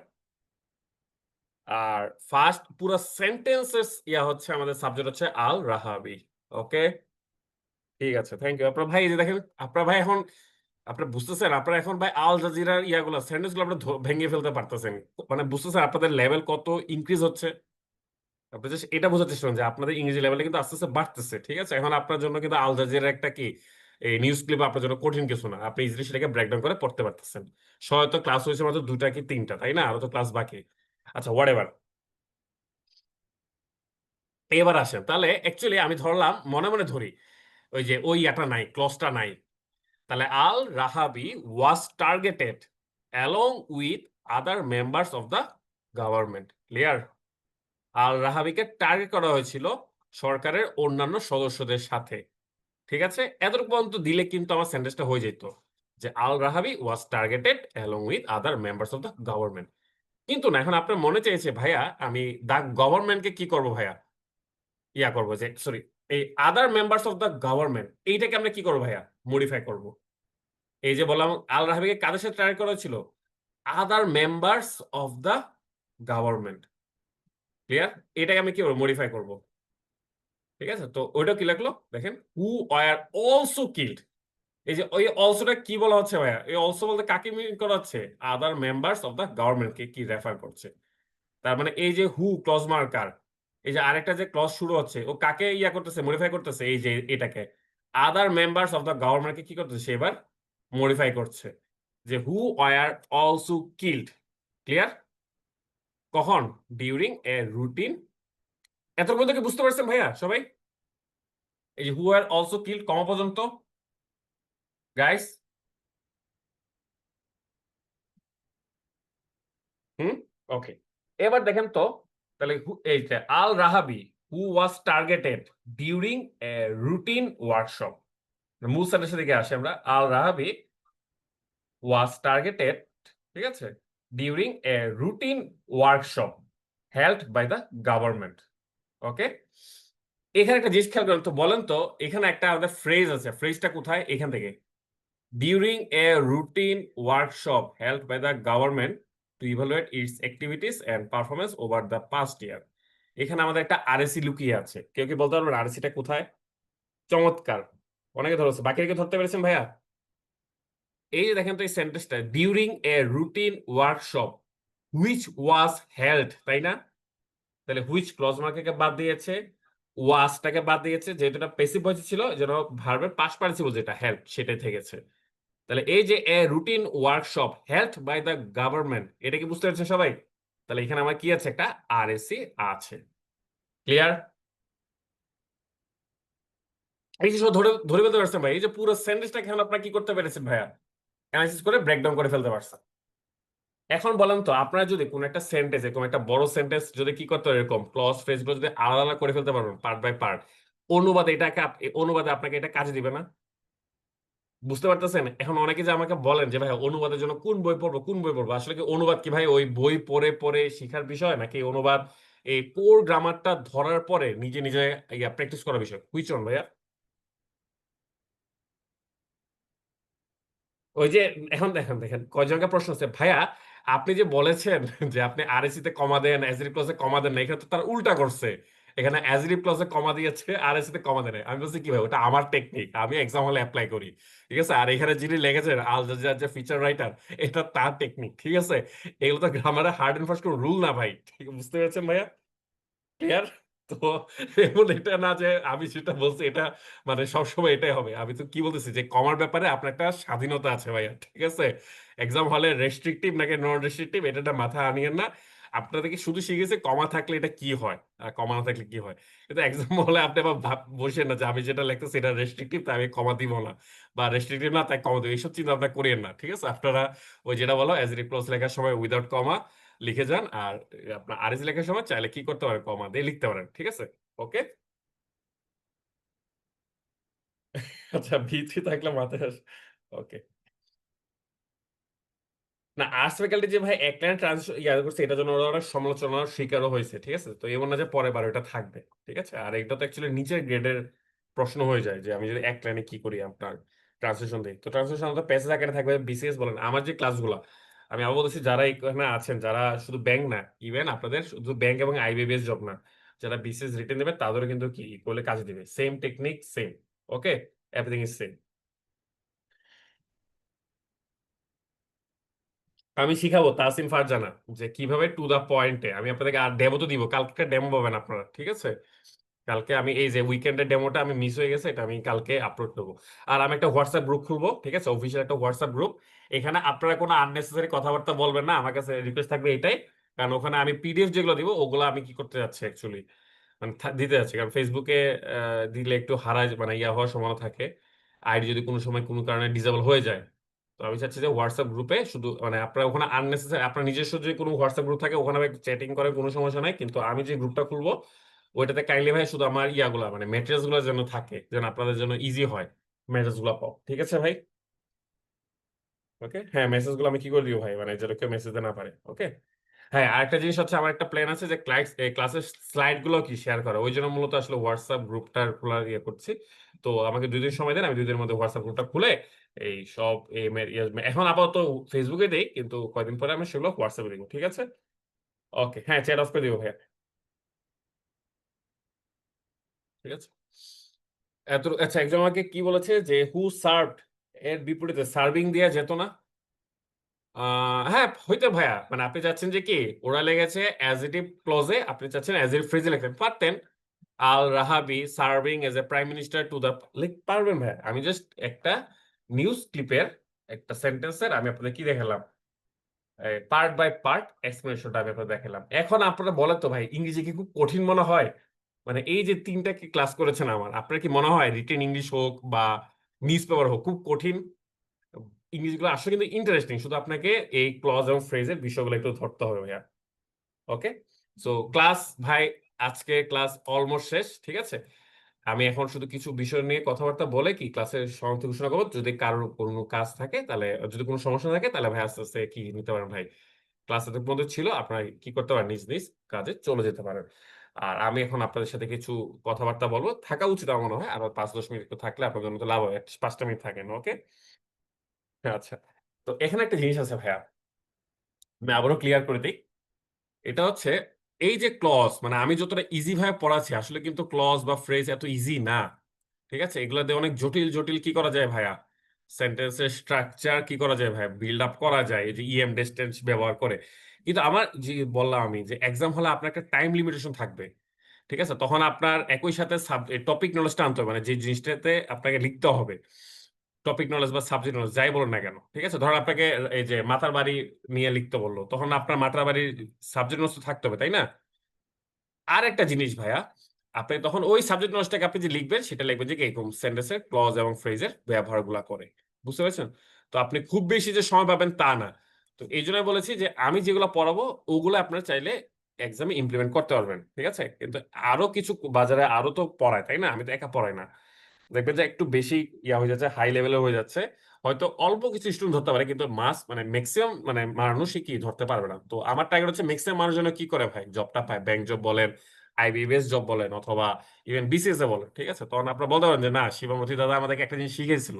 আর ফার্স্ট পুরো সেন্টেন্সেস হচ্ছে আমাদের সাবজেক্ট হচ্ছে আল রাহাবি। ওকে, ঠিক আছে, থ্যাংক ইউ। আপনার ভাই এই যে দেখেন, আপনার ভাই এখন আপনি বুঝতেছেন, আপনারা এখন ভাই আল জাজিরার সেন্টেন্স গুলো আপনি ভেঙে ফেলতে পারতেছেন, মানে বুঝতেছেন আপনাদের লেভেল কত ইনক্রিজ হচ্ছে। আপনি জাস্ট এটা বোঝার চেষ্টা করেন যে আপনাদের ইংরেজি লেভেলটা কিন্তু আস্তে আস্তে বাড়তেছে, ঠিক আছে। এখন আপনার জন্য কিন্তু আল জাজিরা একটা কি এই নিউজ ক্লিপ আপনার জন্য কঠিন কিছু না, আপনি ইজিলি সেটাকে ব্রেকডাউন করে পড়তে পারতেছেন। হয়তো ক্লাস হয়েছে মাত্র দুটা কি তিনটা, তাই না? আরো তো ক্লাস বাকি। আচ্ছা হোয়াট এভার। এবার আসেন তাহলে, অ্যাকচুয়ালি আমি ধরলাম, মনে মনে ধরি ওই যে ওই নাই, ক্লসটা নাই। তাহলে Al Rahawi was targeted along with other members of the government. Clear? Al রাহাবিকে টার্গেট করা হয়েছিল সরকারের অন্যান্য সদস্যদের সাথে। ঠিক আছে, এতটুকু পর্যন্ত দিলে কিন্তু আমার সেন্টেন্সটা হয়ে যেত যে Al Rahawi was targeted along with other members of the government. কিন্তু না, এখন আপনার মনে চেয়েছে ভাইয়া আমি দা গভর্নমেন্টকে কি করব ভাইয়া, ইয়া করবো যে সরি, এই আদার মেম্বার্স অফ দ্য গভর্নমেন্ট এইটাকে আমরা কি করবো ভাইয়া, মডিফাই করব। এই যে বললাম আল রাহাবিকে কাদের সাথে টার্গেট করা হয়েছিল, আদার members of the government. Clear? এটাকে আমি কি করবো, মডিফাই করব। ঠিক আছে, তো ওইটা কি লাগলো দেখেন, হু আর অলসো কিল্ড। এই যে ওই অলসোটা কি বলা হচ্ছে ভাইয়া, এই অলসো বলতে কাকে মিন করা হচ্ছে, আদার মেম্বার্স অফ দ্য গভর্নমেন্টকে কি রেফার করছে। তার মানে এই যে হু ক্লজ মার্কার, এই যে আরেকটা যে ক্লজ শুরু হচ্ছে ও কাকে ইয়া করতেছে, মডিফাই করতেছে, এই যে এটাকে আদার মেম্বার্স অফ দ্য গভর্নমেন্টকে কি করতেছে সে এবার মডিফাই করছে, যে হু আর অলসো কিল্ড। ক্লিয়ার? কখন? During a routine. এত পর্যন্ত কি বুঝতে পারছেন ভাইয়া সবাই? এই যে হু আর অলসো কিল্ড কমা পর্যন্ত, গাইস? হুম, ওকে। এবার দেখেন তো, তাহলে এইটা Al Rahawi who was targeted during a routine workshop. মূল সেন্টেন্সের দিকে আসি আমরা, আল রাহাবি ওয়াজ টার্গেটেড, ঠিক আছে, during a routine workshop held by the government. Okay, এখানে একটা জিনিস খেয়াল করেন তো, বলেন তো এখানে একটা আমাদের ফ্রেজ আছে, ফ্রেজটা কোথায়, এখান থেকে, during a routine workshop held by the government to evaluate its activities and performance over the past year. এখানে আমাদের একটা আরএসি লুকিয়ে আছে, কেউ কি বলতে পারবেন আরএসিটা কোথায়? চমৎকার, অনেকে ধরেছে, বাকি কে ধরতে পেরেছেন ভাইয়া? এই যে দেখেন তো এই সেন্টেন্সটা, during a routine workshop which was held, তাই না? তাহলে হুইচ ক্লজ মার্কে বাদ দিয়েছে, ওয়াজটাকে বাদ দিয়েছে, যেহেতু এটা প্যাসিভ ভয়েস ছিল যেন ভার্বের পাস্ট পার্টিসিপল যেটা হেল্প সেটাই থেকেছে। তাহলে এই যে a routine workshop held by the government, এটা কি বুঝতে পারছেন সবাই? তাহলে এখানে আমার কি আছে, একটা আরএসি আছে। ক্লিয়ার? এই যে সব ধরে ধরে ফেলতে পারছেন ভাই, এই যে পুরো সেন্টেন্সটা এখন আপনারা কি করতে পেরেছেন ভাইয়া, অ্যানালাইসিস করে ব্রেকডাউন করে ফেলতে পারছেন। এখন বলেন তো আপনারা যদি কোন একটা সেন্টেন্স, এরকম একটা বড় সেন্টেন্স যদি কি করতে হয়, এরকম ক্লজ ফ্রেজ গুলো যদি আলাদা আলাদা করে ফেলতে পারবেন পার্ট বাই পার্ট, অনুবাদে এটাকে অনুবাদে আপনাকে এটা কাজে দিবে না? বুঝতে পারতেছেন? এখন অনেকে যে আমাকে বলেন যে ভাই অনুবাদের জন্য কোন বই পড়বো কোন বই পড়বো, আসলে কি অনুবাদ কি ভাই ওই বই পড়ে পড়ে শেখার বিষয়, নাকি অনুবাদ এই কোর গ্রামারটা ধরার পরে নিজে নিজে ইয়া প্র্যাকটিস করার বিষয়, হুইচ ওয়ান ভাইয়া? ওই যে এখন দেখেন দেখেন কয়জনকে প্রশ্ন আছে ভাইয়া, আপনি যে বলেছেন যে আপনি আরএসি তে কমা দেন, অ্যাজরিভ ক্লজে কমা দেন না, এখানে তো তার উল্টা করছে। এখানে অ্যাজরিভ ক্লজে কমা দিয়েছে, আরএসি তে কমা দেন নাই। আমি বলছি কি ভাই ওটা আমার টেকনিক, আমি এক্সাম হলে অ্যাপ্লাই করি। ঠিক আছে, আর এখানে যিনি লিখেছেন আল জাজিরার যে ফিচার রাইটার, এটা তার টেকনিক। ঠিক আছে, এগুলো তো গ্রামারে হার্ড এন্ড ফাস্ট কোনো রুল না ভাই, ঠিক বুঝতে পেরেছেন ভাইয়া? ক্লিয়ার? তো এমন এটা না যে আমি যেটা বলছি এটা মানে সবসময় এটাই হবে। আমি তো কি বলতেছি যে কমার ব্যাপারে আপনার একটা স্বাধীনতা আছে ভাইয়া, ঠিক আছে? এক্সাম হলে রেস্ট্রিকটিভ নাকি নন রেস্ট্রিকটিভ এটা মাথায় আনিয়েন না। আপনাদেরকে শুধু শিখেছে কমা থাকলে এটা কি হয় আর কমা না থাকলে কি হয়। কিন্তু এক্সাম হলে আপনি আবার বসেন না যে আমি যেটা লিখতেছি এটা রেস্ট্রিকটিভ তাই আমি কমা দিব না, বা রেস্ট্রিকটিভ না তাই কমা দিব, এইসব চিন্তা ভাবনা করিয়েন না। ঠিক আছে, আপনারা ওই যেটা বলো অ্যাজ ক্লোজ লেখার সময় উইদাউট কমা লিখে যান, আর আপনার আরএসি লেখার সময় চাইলে কি করতে পারেন, কমা দিয়ে লিখতে পারেন। ঠিক আছে, ওকে। আচ্ছা, ভীতি থাকলে মাথায় আসে। ওকে। না, আর্টস ফ্যাকাল্টি যে ভাই এক লাইন ট্রান্সলেশন ইয়া করছে এটার জন্য ওরা অনেক সমালোচনার শিকারও হয়েছে। ঠিক আছে, তো এমন না যে পরের বার এটা থাকবে। ঠিক আছে, আর এটা তো অ্যাকচুয়ালি নিচের গ্রেডের প্রশ্ন হয়ে যায় যে আমি যদি এক লাইনে কি করি আপনার ট্রান্সলেশন দিই, তো ট্রান্সলেশন তো প্যাসেজ আকারে থাকবে। বিসিএস বলেন, আমার যে ক্লাসগুলো আমি আবার বলতেছি, যারা এখানে আছেন যারা শুধু ব্যাংক না, ইভেন আপনাদের শুধু ব্যাংক এবং আইবিবিএস জব না, যারা বিসিএস রিটেন দেবে তাদেরও কিন্তু কি ইকুয়ালি কাজে দিবে, same technique same. Okay, everything is same. আমি শিখাবো তাসিন ফারজানা যে কিভাবে টু দা পয়েন্টে, আমি আপনাদেরকে আর ডেমো তো দিব, কালকে ডেমো পাবেন আপনারা। ঠিক আছে, কালকে আমি এই যে উইকেন্ডের ডেমোটা আমি মিস হয়ে গেছে, এটা আমি কালকে আপলোড করবো। আর আমি একটা হোয়াটসঅ্যাপ গ্রুপ খুলবো, ঠিক আছে, অফিসিয়াল একটা হোয়াটসঅ্যাপ গ্রুপ। এখানে আপনারা কোনো আননেসেসারি কথাবার্তা বলবেন না, আমার কাছে রিকোয়েস্ট থাকবে এটাই। কারণ ওখানে আমি পিডিএফ যেগুলো দিব ওগুলো আমি কি করতে যাচ্ছি অ্যাকচুয়ালি, মানে দিতে যাচ্ছি, কারণ ফেসবুকে দিলে একটু হারায় মানে ইয়া হওয়ার সম্ভাবনা থাকে। আইডি যদি কোনো সময় কোনো কারণে ডিসেবল হয়ে যায়। তো আমি চাচ্ছি যে হোয়াটসঅ্যাপ গ্রুপে শুধু মানে আপনার ওখানে আননেসেসারি আপনার নিজস্ব যদি কোনো হোয়াটসঅ্যাপ গ্রুপ থাকে ওখানে চ্যাটিং করে কোনো সমস্যা নাই, কিন্তু আমি যে গ্রুপটা খুলবো ওইটাতে কাইন্ডলি ভাই শুধু আমার ইয়াগুলা মানে মেটেরিয়ালস গুলো যেন থাকে, যেন আপনাদের জন্য ইজি হয় মেটেরিয়ালস গুলো পাও। ঠিক আছে ভাই? ওকে, হ্যাঁ মেসেজ গুলো আমি কি করে দিব ভাই, মানে যেন কেউ মেসেজ দিতে না পারে। ওকে, হ্যাঁ আরেকটা জিনিস হচ্ছে আমার একটা প্ল্যান আছে যে ক্লাসের স্লাইড গুলো কি শেয়ার করা, ওই জন্য মূলত আসলে হোয়াটসঅ্যাপ গ্রুপটা খোলার ইয়ে করছি। তো আমাকে 2 দিন সময় দেন, আমি 2 দিনের মধ্যে হোয়াটসঅ্যাপ গ্রুপটা খুলে এই সব এখন আপাতত ফেসবুকে দেই, কিন্তু কয়দিন পরে আমি সেগুলো হোয়াটসঅ্যাপে দিব। ঠিক আছে? ওকে, হ্যাঁ চ্যাট অফ করে দিব ভাইয়া। ঠিক আছে। আচ্ছা, একজন আমাকে কি বলেছে যে হু সার্ভড এর বিপরীতে সার্ভিং দেয়া যেত না। হ্যাঁ হইতে ভাইয়া, মানে আপনি চাচ্ছেন যে কি ওরা লেগেছে অ্যাজিটিভ ক্লজে, আপনি চাচ্ছেন অ্যাজিটিভ ফ্রেজে লিখতেন পারতেন। Al Rahawi serving as a prime minister to the লিখ পারবেন ভাইয়া। আমি জাস্ট একটা নিউজ ক্লিপের একটা সেন্টেন্সের আমি আপনাদের কি দেখালাম, পার্ট বাই পার্ট এক্সপ্লেনেশনটা আমি আপনাদের দেখালাম। এখন আপনারা বলেন তো ভাই, ইংরেজি কি খুব কঠিন মনে হয়? মানে এই যে 3টা কি ক্লাস করেছেন আমার, আপনার কি মনে হয় রিটেন ইংলিশ হোক বা নিউজ পেপার হোক খুব কঠিন? ইংরেজিগুলো আসলে কিন্তু ইন্টারেস্টিং, শুধু আপনাকে এই ক্লজ এবং ফ্রেজের বিষয়গুলো একটু ধরতে হবে ভাইয়া। ওকে, সো ক্লাস ভাই, আজকে ক্লাস অলমোস্ট শেষ। ঠিক আছে, আমি এখন শুধু কিছু বিষয় নিয়ে কথাবার্তা বলে কি ক্লাসের সমাপ্তি ঘোষণা করবো। যদি কারোর কোনো কাজ থাকে তাহলে, যদি কোনো সমস্যা থাকে তাহলে ভাই আস্তে আস্তে কি নিতে পারেন ভাই। ক্লাস এত পর্যন্ত ছিল, আপনারা কি করতে পারেন, নিজ নিজ কাজে চলে যেতে পারেন। আর আমি এখন আপনাদের সাথে কিছু কথাবার্তা বলবো, থাকা উচিত আমার মনে হয় আরো 5-10 মিনিট একটু থাকলে আপনাদের মতো লাভ হবে, 5টা মিনিট থাকেন। ওকে, আচ্ছা। তো এখানে একটা জিনিস আছে ভাইয়া, আমি আবারও ক্লিয়ার করে দিই। এটা হচ্ছে এই যে ক্লজ, মানে আমি যতটা ইজি ভাবে পড়াচ্ছি আসলে কিন্তু ক্লজ বা ফ্রেজ এত ইজি না। ঠিক আছে, এগুলো দিয়ে অনেক জটিল জটিল কি করা যায় ভাইয়া, সেন্টেন্সের স্ট্রাকচার কি করা যায় ভাইয়া, বিল্ড আপ করা যায় এই যে ইএম ডিস্টেন্স ব্যবহার করে। কিন্তু আমার যে বললাম আমি যে এক্সাম হলে আপনার একটা টাইম লিমিটেশন থাকবে। ঠিক আছে, তখন আপনার একই সাথে টপিক নলেজটা আনতে হবে, মানে যে জিনিসটাতে আপনাকে লিখতে হবে টপিক নলেজ বা সাবজেক্ট নলেজ যাই বলুন না কেন। ঠিক আছে, ধরুন আপনাকে এই যে মাথার বাড়ি নিয়ে লিখতে বললো, তখন আপনার মাথার বাড়ির সাবজেক্ট নলেজ তো থাকতে হবে, তাই না? আর একটা জিনিস ভাইয়া, আপনি তখন ওই সাবজেক্ট নলেজটাকে আপনি যে লিখবেন সেটা লিখবেন যে এরকম সেন্টেন্সের ক্লজ এবং ফ্রেজের ব্যবহারগুলো করে। বুঝতে পেরেছেন? তো আপনি খুব বেশি যে সময় পাবেন তা না। তো এই জন্য বলেছি যে আমি যেগুলো পড়াবো ওগুলো আপনারা চাইলে এক্সামে ইমপ্লিমেন্ট করতে পারবেন। ঠিক আছে, কিন্তু আরো কিছু বাজারে আরো তো পড়ায়, তাই না? আমি তো একা পড়াই না। দেখবেন যে একটু বেশি ইয়া হয়ে যাচ্ছে, হাই লেভেলে হয়ে যাচ্ছে। হয়তো অল্প কিছু স্টুডেন্ট ধরতে পারে, কিন্তু মানে ম্যাক্সিমাম মানে মানুষই কি ধরতে পারবে না। তো আমার টার্গেট হচ্ছে ম্যাক্সিমাম মানুষ যেন কি করে ভাই, জবটা পায়। ব্যাংক জব বলেন, আইবিএস জব বলেন, অথবা ইভেন বিসিএস এ বলেন। ঠিক আছে, তখন আপনারা বলতে পারেন যে না, শিবামতি দাদা আমাদেরকে একটা জিনিস শিখিয়েছিল,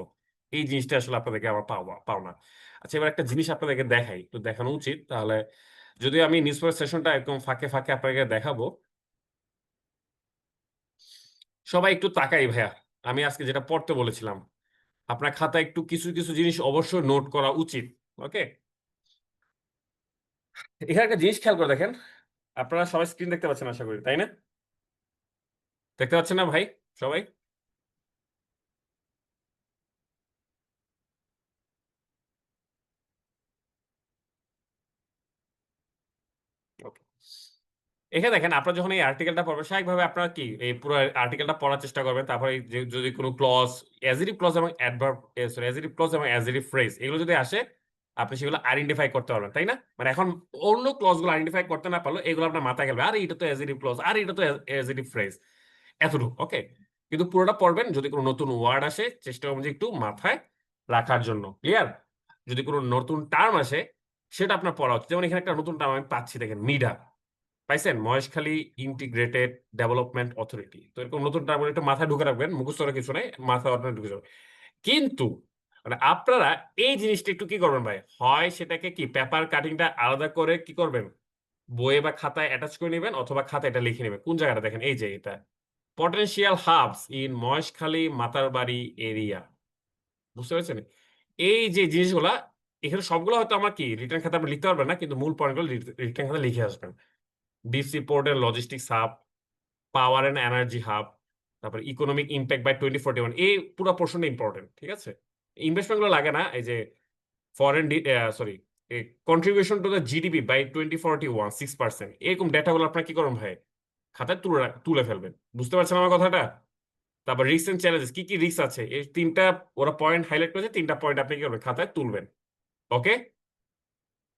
এই জিনিসটা আসলে আপনাদেরকে আমার পাও না। আচ্ছা, এবার একটা জিনিস আপনাদেরকে দেখাই, একটু দেখানো উচিত তাহলে। যদি আমি নিউজ পেপার সেশনটা একদম ফাঁকে ফাঁকে আপনাকে দেখাবো, সবাই একটু তাকাই ভাইয়া। আমি আজকে যেটা পড়তে বলেছিলাম, আপনার খাতায় একটু কিছু কিছু জিনিস অবশ্যই নোট করা উচিত। ওকে, এখানে একটা জিনিস খেয়াল করে দেখেন। আপনারা সবাই স্ক্রিন দেখতে পাচ্ছেন আশা করি, তাই না? দেখতে পাচ্ছেন না ভাই সবাই? ওকে, এখানে দেখেন, আপনারা যখন এই আর্টিকেলটা পড়বেন স্বাভাবিকভাবে আপনারা কি এই পুরো আর্টিকেলটা পড়ার চেষ্টা করবেন। তারপরে এই যে যদি কোনো ক্লজ, অ্যাজেটিভ ক্লজ এবং অ্যাডভার্ব, সরি অ্যাজেটিভ ক্লজ এবং অ্যাজেটিভ ফ্রেজ এগুলো যদি আসে, আপনি সেগুলো আইডেন্টিফাই করতে পারবেন, তাই না? মানে এখন অন্য ক্লজ গুলো আইডেন্টিফাই করতে না পারলো এগুলো আপনার মাথায় গেলবে, আরে এটা তো অ্যাজেটিভ ক্লজ, আরে এটা তো অ্যাজেটিভ ফ্রেজ, এতটুকু। ওকে, কিন্তু পুরোটা পড়বেন, যদি কোনো নতুন ওয়ার্ড আসে চেষ্টা করবেন যে একটু মাথায় রাখার জন্য। ক্লিয়ার? যদি কোনো নতুন টার্ম আসে সেটা আপনার পড়া উচিত। যেমন এখানে একটা নতুন টার্ম আমি পাচ্ছি, দেখেন মিডা, পাইছেন? Maheshkhali integrated development authority. তো এরকম নতুন টার্ম একটু মাথায় ঢুকে রাখবেন, মুখস্থ করার কিছু নাই, মাথায় অটোমেটিক ঢুকে যাবে। কিন্তু মানে আপনারা এই জিনিসটা একটু কি করবেন ভাই, হয় সেটাকে কি পেপার কাটিংটা আলাদা করে কি করবেন, বইয়ে বা খাতায় অ্যাটাচ করে নেবেন, অথবা খাতায় এটা লিখে নেবেন। কোন জায়গাটা দেখেন, এই যে এটা potential hubs in Maheshkhali Matarbari area. বুঝতে পেরেছেন? এই যে জিনিসগুলা এখানে সবগুলো হয়তো আমার কি রিটার্ন খাতা আপনি লিখতে পারবেন না, কিন্তু মূল পয়েন্টগুলো রিটার্ন খাতা লিখে আসবেন। Deep sea port and logistics hub, power and energy hub, তারপর ইকোনমিক ইম্প্যাক্ট বাই 2041, এই পুরো পোর্শনটা ইম্পর্টেন্ট। ঠিক আছে, ইনভেস্টমেন্ট গুলো লাগে না, এই যে foreign sorry contribution to the GDP by 2041 6%, এরকম ডেটাগুলো আপনার কি করুন ভাই, খাতায় তুলে তুলে ফেলবেন। বুঝতে পারছেন আমার কথাটা? তারপর রিস্ক এন্ড চ্যালেঞ্জেস, কি কি রিস্ক আছে, এই তিনটা ওরা পয়েন্ট হাইলাইট করেছে, তিনটা পয়েন্ট আপনি কি করবেন, খাতায় তুলবেন। ওকে,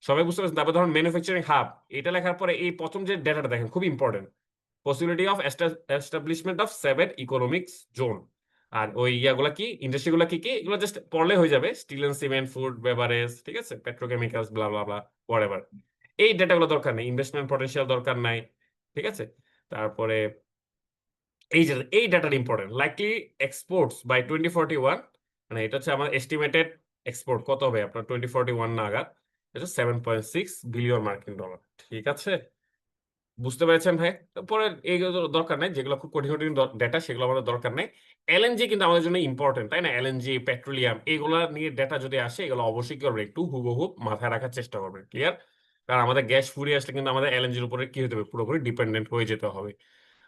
সবাই বুঝতে পারছেন? তারপর ধরুন ম্যানুফ্যাকচারিং হাব, এটা লেখার পরে এই প্রথম যে ডেটাটা দেখেন খুব important, possibility of establishment of 7 economics zone. আর ওই ইয়াগুলা কি, ইন্ডাস্ট্রি গুলা কি কি, এগুলো জাস্ট পড়লে হয়ে যাবে, steel and cement, food, beverage, ঠিক আছে, পেট্রোকেমিক্যালস, ব্লা ব্লা ব্লা, হোয়াটএভার। এই ডেটাগুলো দরকার নেই, ইনভেস্টমেন্ট পটেনশিয়াল দরকার নাই, ঠিক আছে। তারপরে এই যে এই ডাটাটা ইম্পর্টেন্ট, লাইকলি এক্সপোর্টস বাই 2041, মানে এটা হচ্ছে আমার এস্টিমেটেড এক্সপোর্ট কত হবে আপনার 2041 নাগাদ, এটা 7.6 বিলিয়ন মার্কিন ডলার, ঠিক আছে। বুঝতে পেরেছেন ভাই? পরে এইগুলো দরকার নাই, যেগুলো খুব কঠিন কঠিন ডেটা সেগুলো আমাদের দরকার নেই। এলএনজি কিন্তু আমাদের জন্য ইম্পর্টেন্ট, তাই না? এলএনজি, পেট্রোলিয়াম, এগুলো নিয়ে ডেটা যদি আসে, এগুলো অবশ্যই কি করবে, একটু হুবহু মাথায় রাখার চেষ্টা করবে, ক্লিয়ার? কারণ আমাদের গ্যাস ফুরিয়ে আসলে কিন্তু আমাদের এলএনজির উপরে কি হতে হবে, পুরোপুরি ডিপেন্ডেন্ট হয়ে যেতে হবে।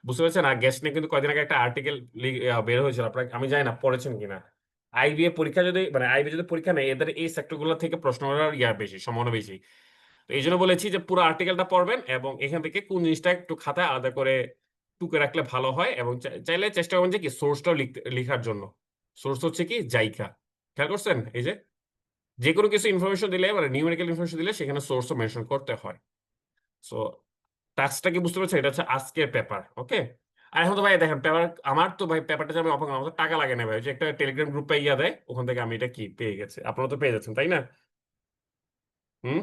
বুঝতে পারছেন? আর গ্যাস নিয়ে কিন্তু কয়দিন আগে একটা আর্টিকেল বের হয়েছিল, আপনার আমি জানি না পড়েছেন কিনা। আইবিএ পরীক্ষা যদি, মানে আইবিএ যদি পরীক্ষা নেয়, এদের এই সেক্টর গুলো থেকে প্রশ্ন করার বেশি, সম্ভাবনা বেশি। তো এই জন্য বলেছি যে পুরো আর্টিকেলটা পড়বেন এবং এখান থেকে কোন জিনিসটা একটু খাতায় আলাদা করে টুকে রাখলে ভালো হয়, এবং চাইলে চেষ্টা করবেন যে কি সোর্সটাও লিখার জন্য। সোর্স হচ্ছে কি জাইকা, খেয়াল করছেন? এই যে যে কোনো কিছু ইনফরমেশন দিলে, মানে নিউমেরিক্যাল ইনফরমেশন দিলে, সেখানে সোর্সও মেনশন করতে হয়। সো টাস্কটা কি বুঝতে পারছেন? এটা হচ্ছে আজকের পেপার, ওকে। আর এখন তো ভাই দেখেন পেপার, আমার তো ভাই পেপারটা যে আমি অপেক্ষা, আমার তো টাকা লাগে না ভাই, ওই যে একটা টেলিগ্রাম গ্রুপে ইয়া দেয়, ওখান থেকে আমি এটা কি পেয়ে গেছি, আপনারা তো পেয়ে যাচ্ছেন, তাই না? হুম।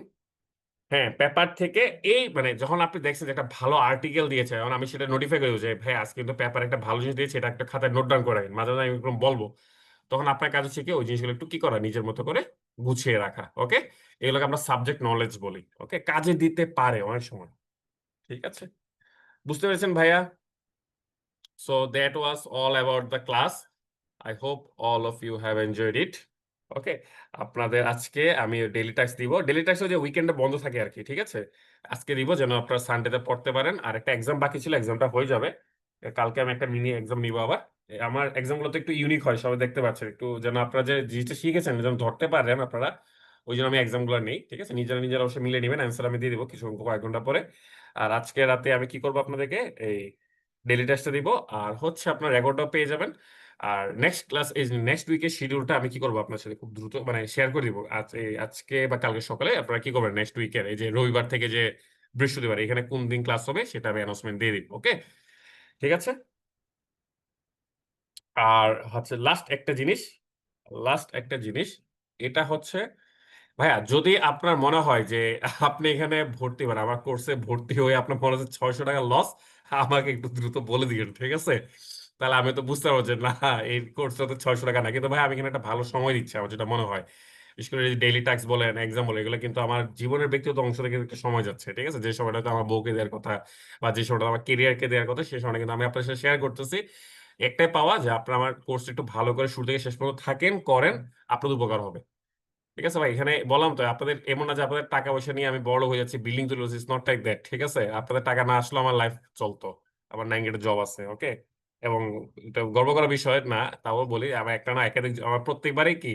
হ্যাঁ, পেপার থেকে এই মানে যখন আপনি দেখছেন যে একটা ভালো আর্টিকেল দিয়েছে, এখন আমি সেটা নোটিফাই করি যে ভাই আজকে কিন্তু পেপার একটা ভালো জিনিস দিয়েছে, এটা একটা খাতায় নোট ডাউন করে রাখেন, মাঝে মাঝে আমি এরকম বলবো। তখন আপনার কাজ হচ্ছে কি ওই জিনিসগুলো একটু কি করা, নিজের মতো করে গুছিয়ে রাখা, ওকে। এগুলোকে আমরা সাবজেক্ট নলেজ বলি, ওকে, কাজে দিতে পারে অনেক সময়, ঠিক আছে। বুঝতে পেরেছেন ভাইয়া? So that was all about the class. I hope all of you have enjoyed it. ওকে, আপনাদের আজকে আমি ডেইলি টাস্ক দিব, ডেইলি টাস্ক যে উইকেন্ডে বন্ধ থাকে আর কি, ঠিক আছে। আজকে দিব যেন আপনারা সানডেতে পড়তে পারেন, আর একটা এক্সাম বাকি ছিল, এক্সামটা হয়ে যাবে। কালকে আমি একটা মিনি এক্সাম নিব আবার। আমার এক্সাম গুলো তো একটু ইউনিক হয়, সবাই দেখতে পাচ্ছেন, একটু যেন আপনারা যে জিনিসটা শিখেছেন যেন ধরতে পারেন আপনারা, ওই জন্য আমি এক্সাম গুলো নেই, ঠিক আছে। নিজেরা নিজেরা অবশ্যই মিলিয়ে নেবেন, অ্যান্সার আমি দিয়ে দিব কিছু কয়েক ঘন্টা পরে। আর আজকে রাতে আমি কি করবো আপনাদেরকে, এই ডেলি টেস্টটা দিব, আর হচ্ছে আপনার রেকর্ডটাও পেয়ে যাবেন। আর নেক্সট ক্লাস, এই নেক্সট উইকের শিডিউলটা আমি কি করবো আপনার সাথে খুব দ্রুত মানে শেয়ার করে দিব, আজ আজকে বা কালকে সকালে আপনারা কি করবেন, নেক্সট উইকের এই যে রবিবার থেকে যে বৃহস্পতিবার, এখানে কোন দিন ক্লাস হবে সেটা আমি অ্যানাউন্সমেন্ট দিয়ে দিব, ওকে। ঠিক আছে। আর হচ্ছে লাস্ট একটা জিনিস, এটা হচ্ছে ভাইয়া, যদি আপনার মনে হয় যে আপনি এখানে ভর্তি, মানে আমার কোর্সে ভর্তি হয়ে আপনার মনে হচ্ছে 600 টাকা লস, আমাকে একটু দ্রুত বলে দিবেন, ঠিক আছে। তাহলে আমি তো বুঝতে পারবো যে না, এই কোর্সটা তো 600 টাকা না, কিন্তু ভাই আমি এখানে একটা ভালো সময় দিচ্ছি, আমার যেটা মনে হয়। বিশেষ করে ডেইলি টাস্ক বলেন, এক্সাম বলেন, এগুলো কিন্তু আমার জীবনের ব্যক্তিগত অংশ থেকে একটা সময় যাচ্ছে, ঠিক আছে। যে সময়টা তো আমার বউকে দেওয়ার কথা, বা যে সময়টা আমার কেরিয়ারকে দেওয়ার কথা, সেই সময়টা কিন্তু আমি আপনার সাথে শেয়ার করতেছি। একটাই পাওয়া, যে আপনার আমার কোর্স একটু ভালো করে শুরু থেকে শেষ পর্যন্ত থাকেন, করেন, আপনাদের উপকার হবে। ঠিক আছে ভাই, এখানে বললাম তো আপনাদের, এমন না যে আপনাদের টাকা পয়সা নিয়ে আমি বড় হয়ে যাচ্ছি, বিল্ডিং তুলে যাচ্ছি, নট লাইক দ্যাট, ঠিক আছে। আপনাদের টাকা না আসলে আমার লাইফ চলতো, আমার 9 গেটের জব আছে, ওকে। এবং এটা গর্ব করার বিষয় না, তাও বলি, আমার একটা না একাধিক আমার প্রত্যেকবারই কি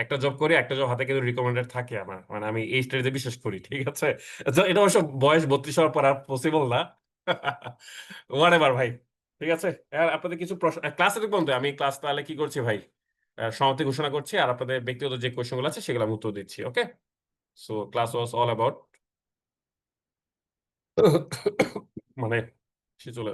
একটা জব করি, একটা জব হাতে কিন্তু রিকমেন্ডেড থাকে আমার, মানে আমি এই স্টেজে বিশ্বাস করি, ঠিক আছে। তো এটা অবশ্য বয়স 32 হওয়ার পর আর পসিবল না। ওয়াট এভার ভাই, ঠিক আছে। আর আপনাদের কিছু প্রশ্ন ক্লাসে দেখবেন তো, আমি ক্লাস তাহলে কি করছি ভাই, সমাপ্তি ঘোষণা করছি, আর আপনাদের ব্যক্তিগত যে কোয়েশ্চেন গুলো আছে সেগুলো আমি উত্তর দিচ্ছি, okay. So class was all about মানে সে চলে আসে।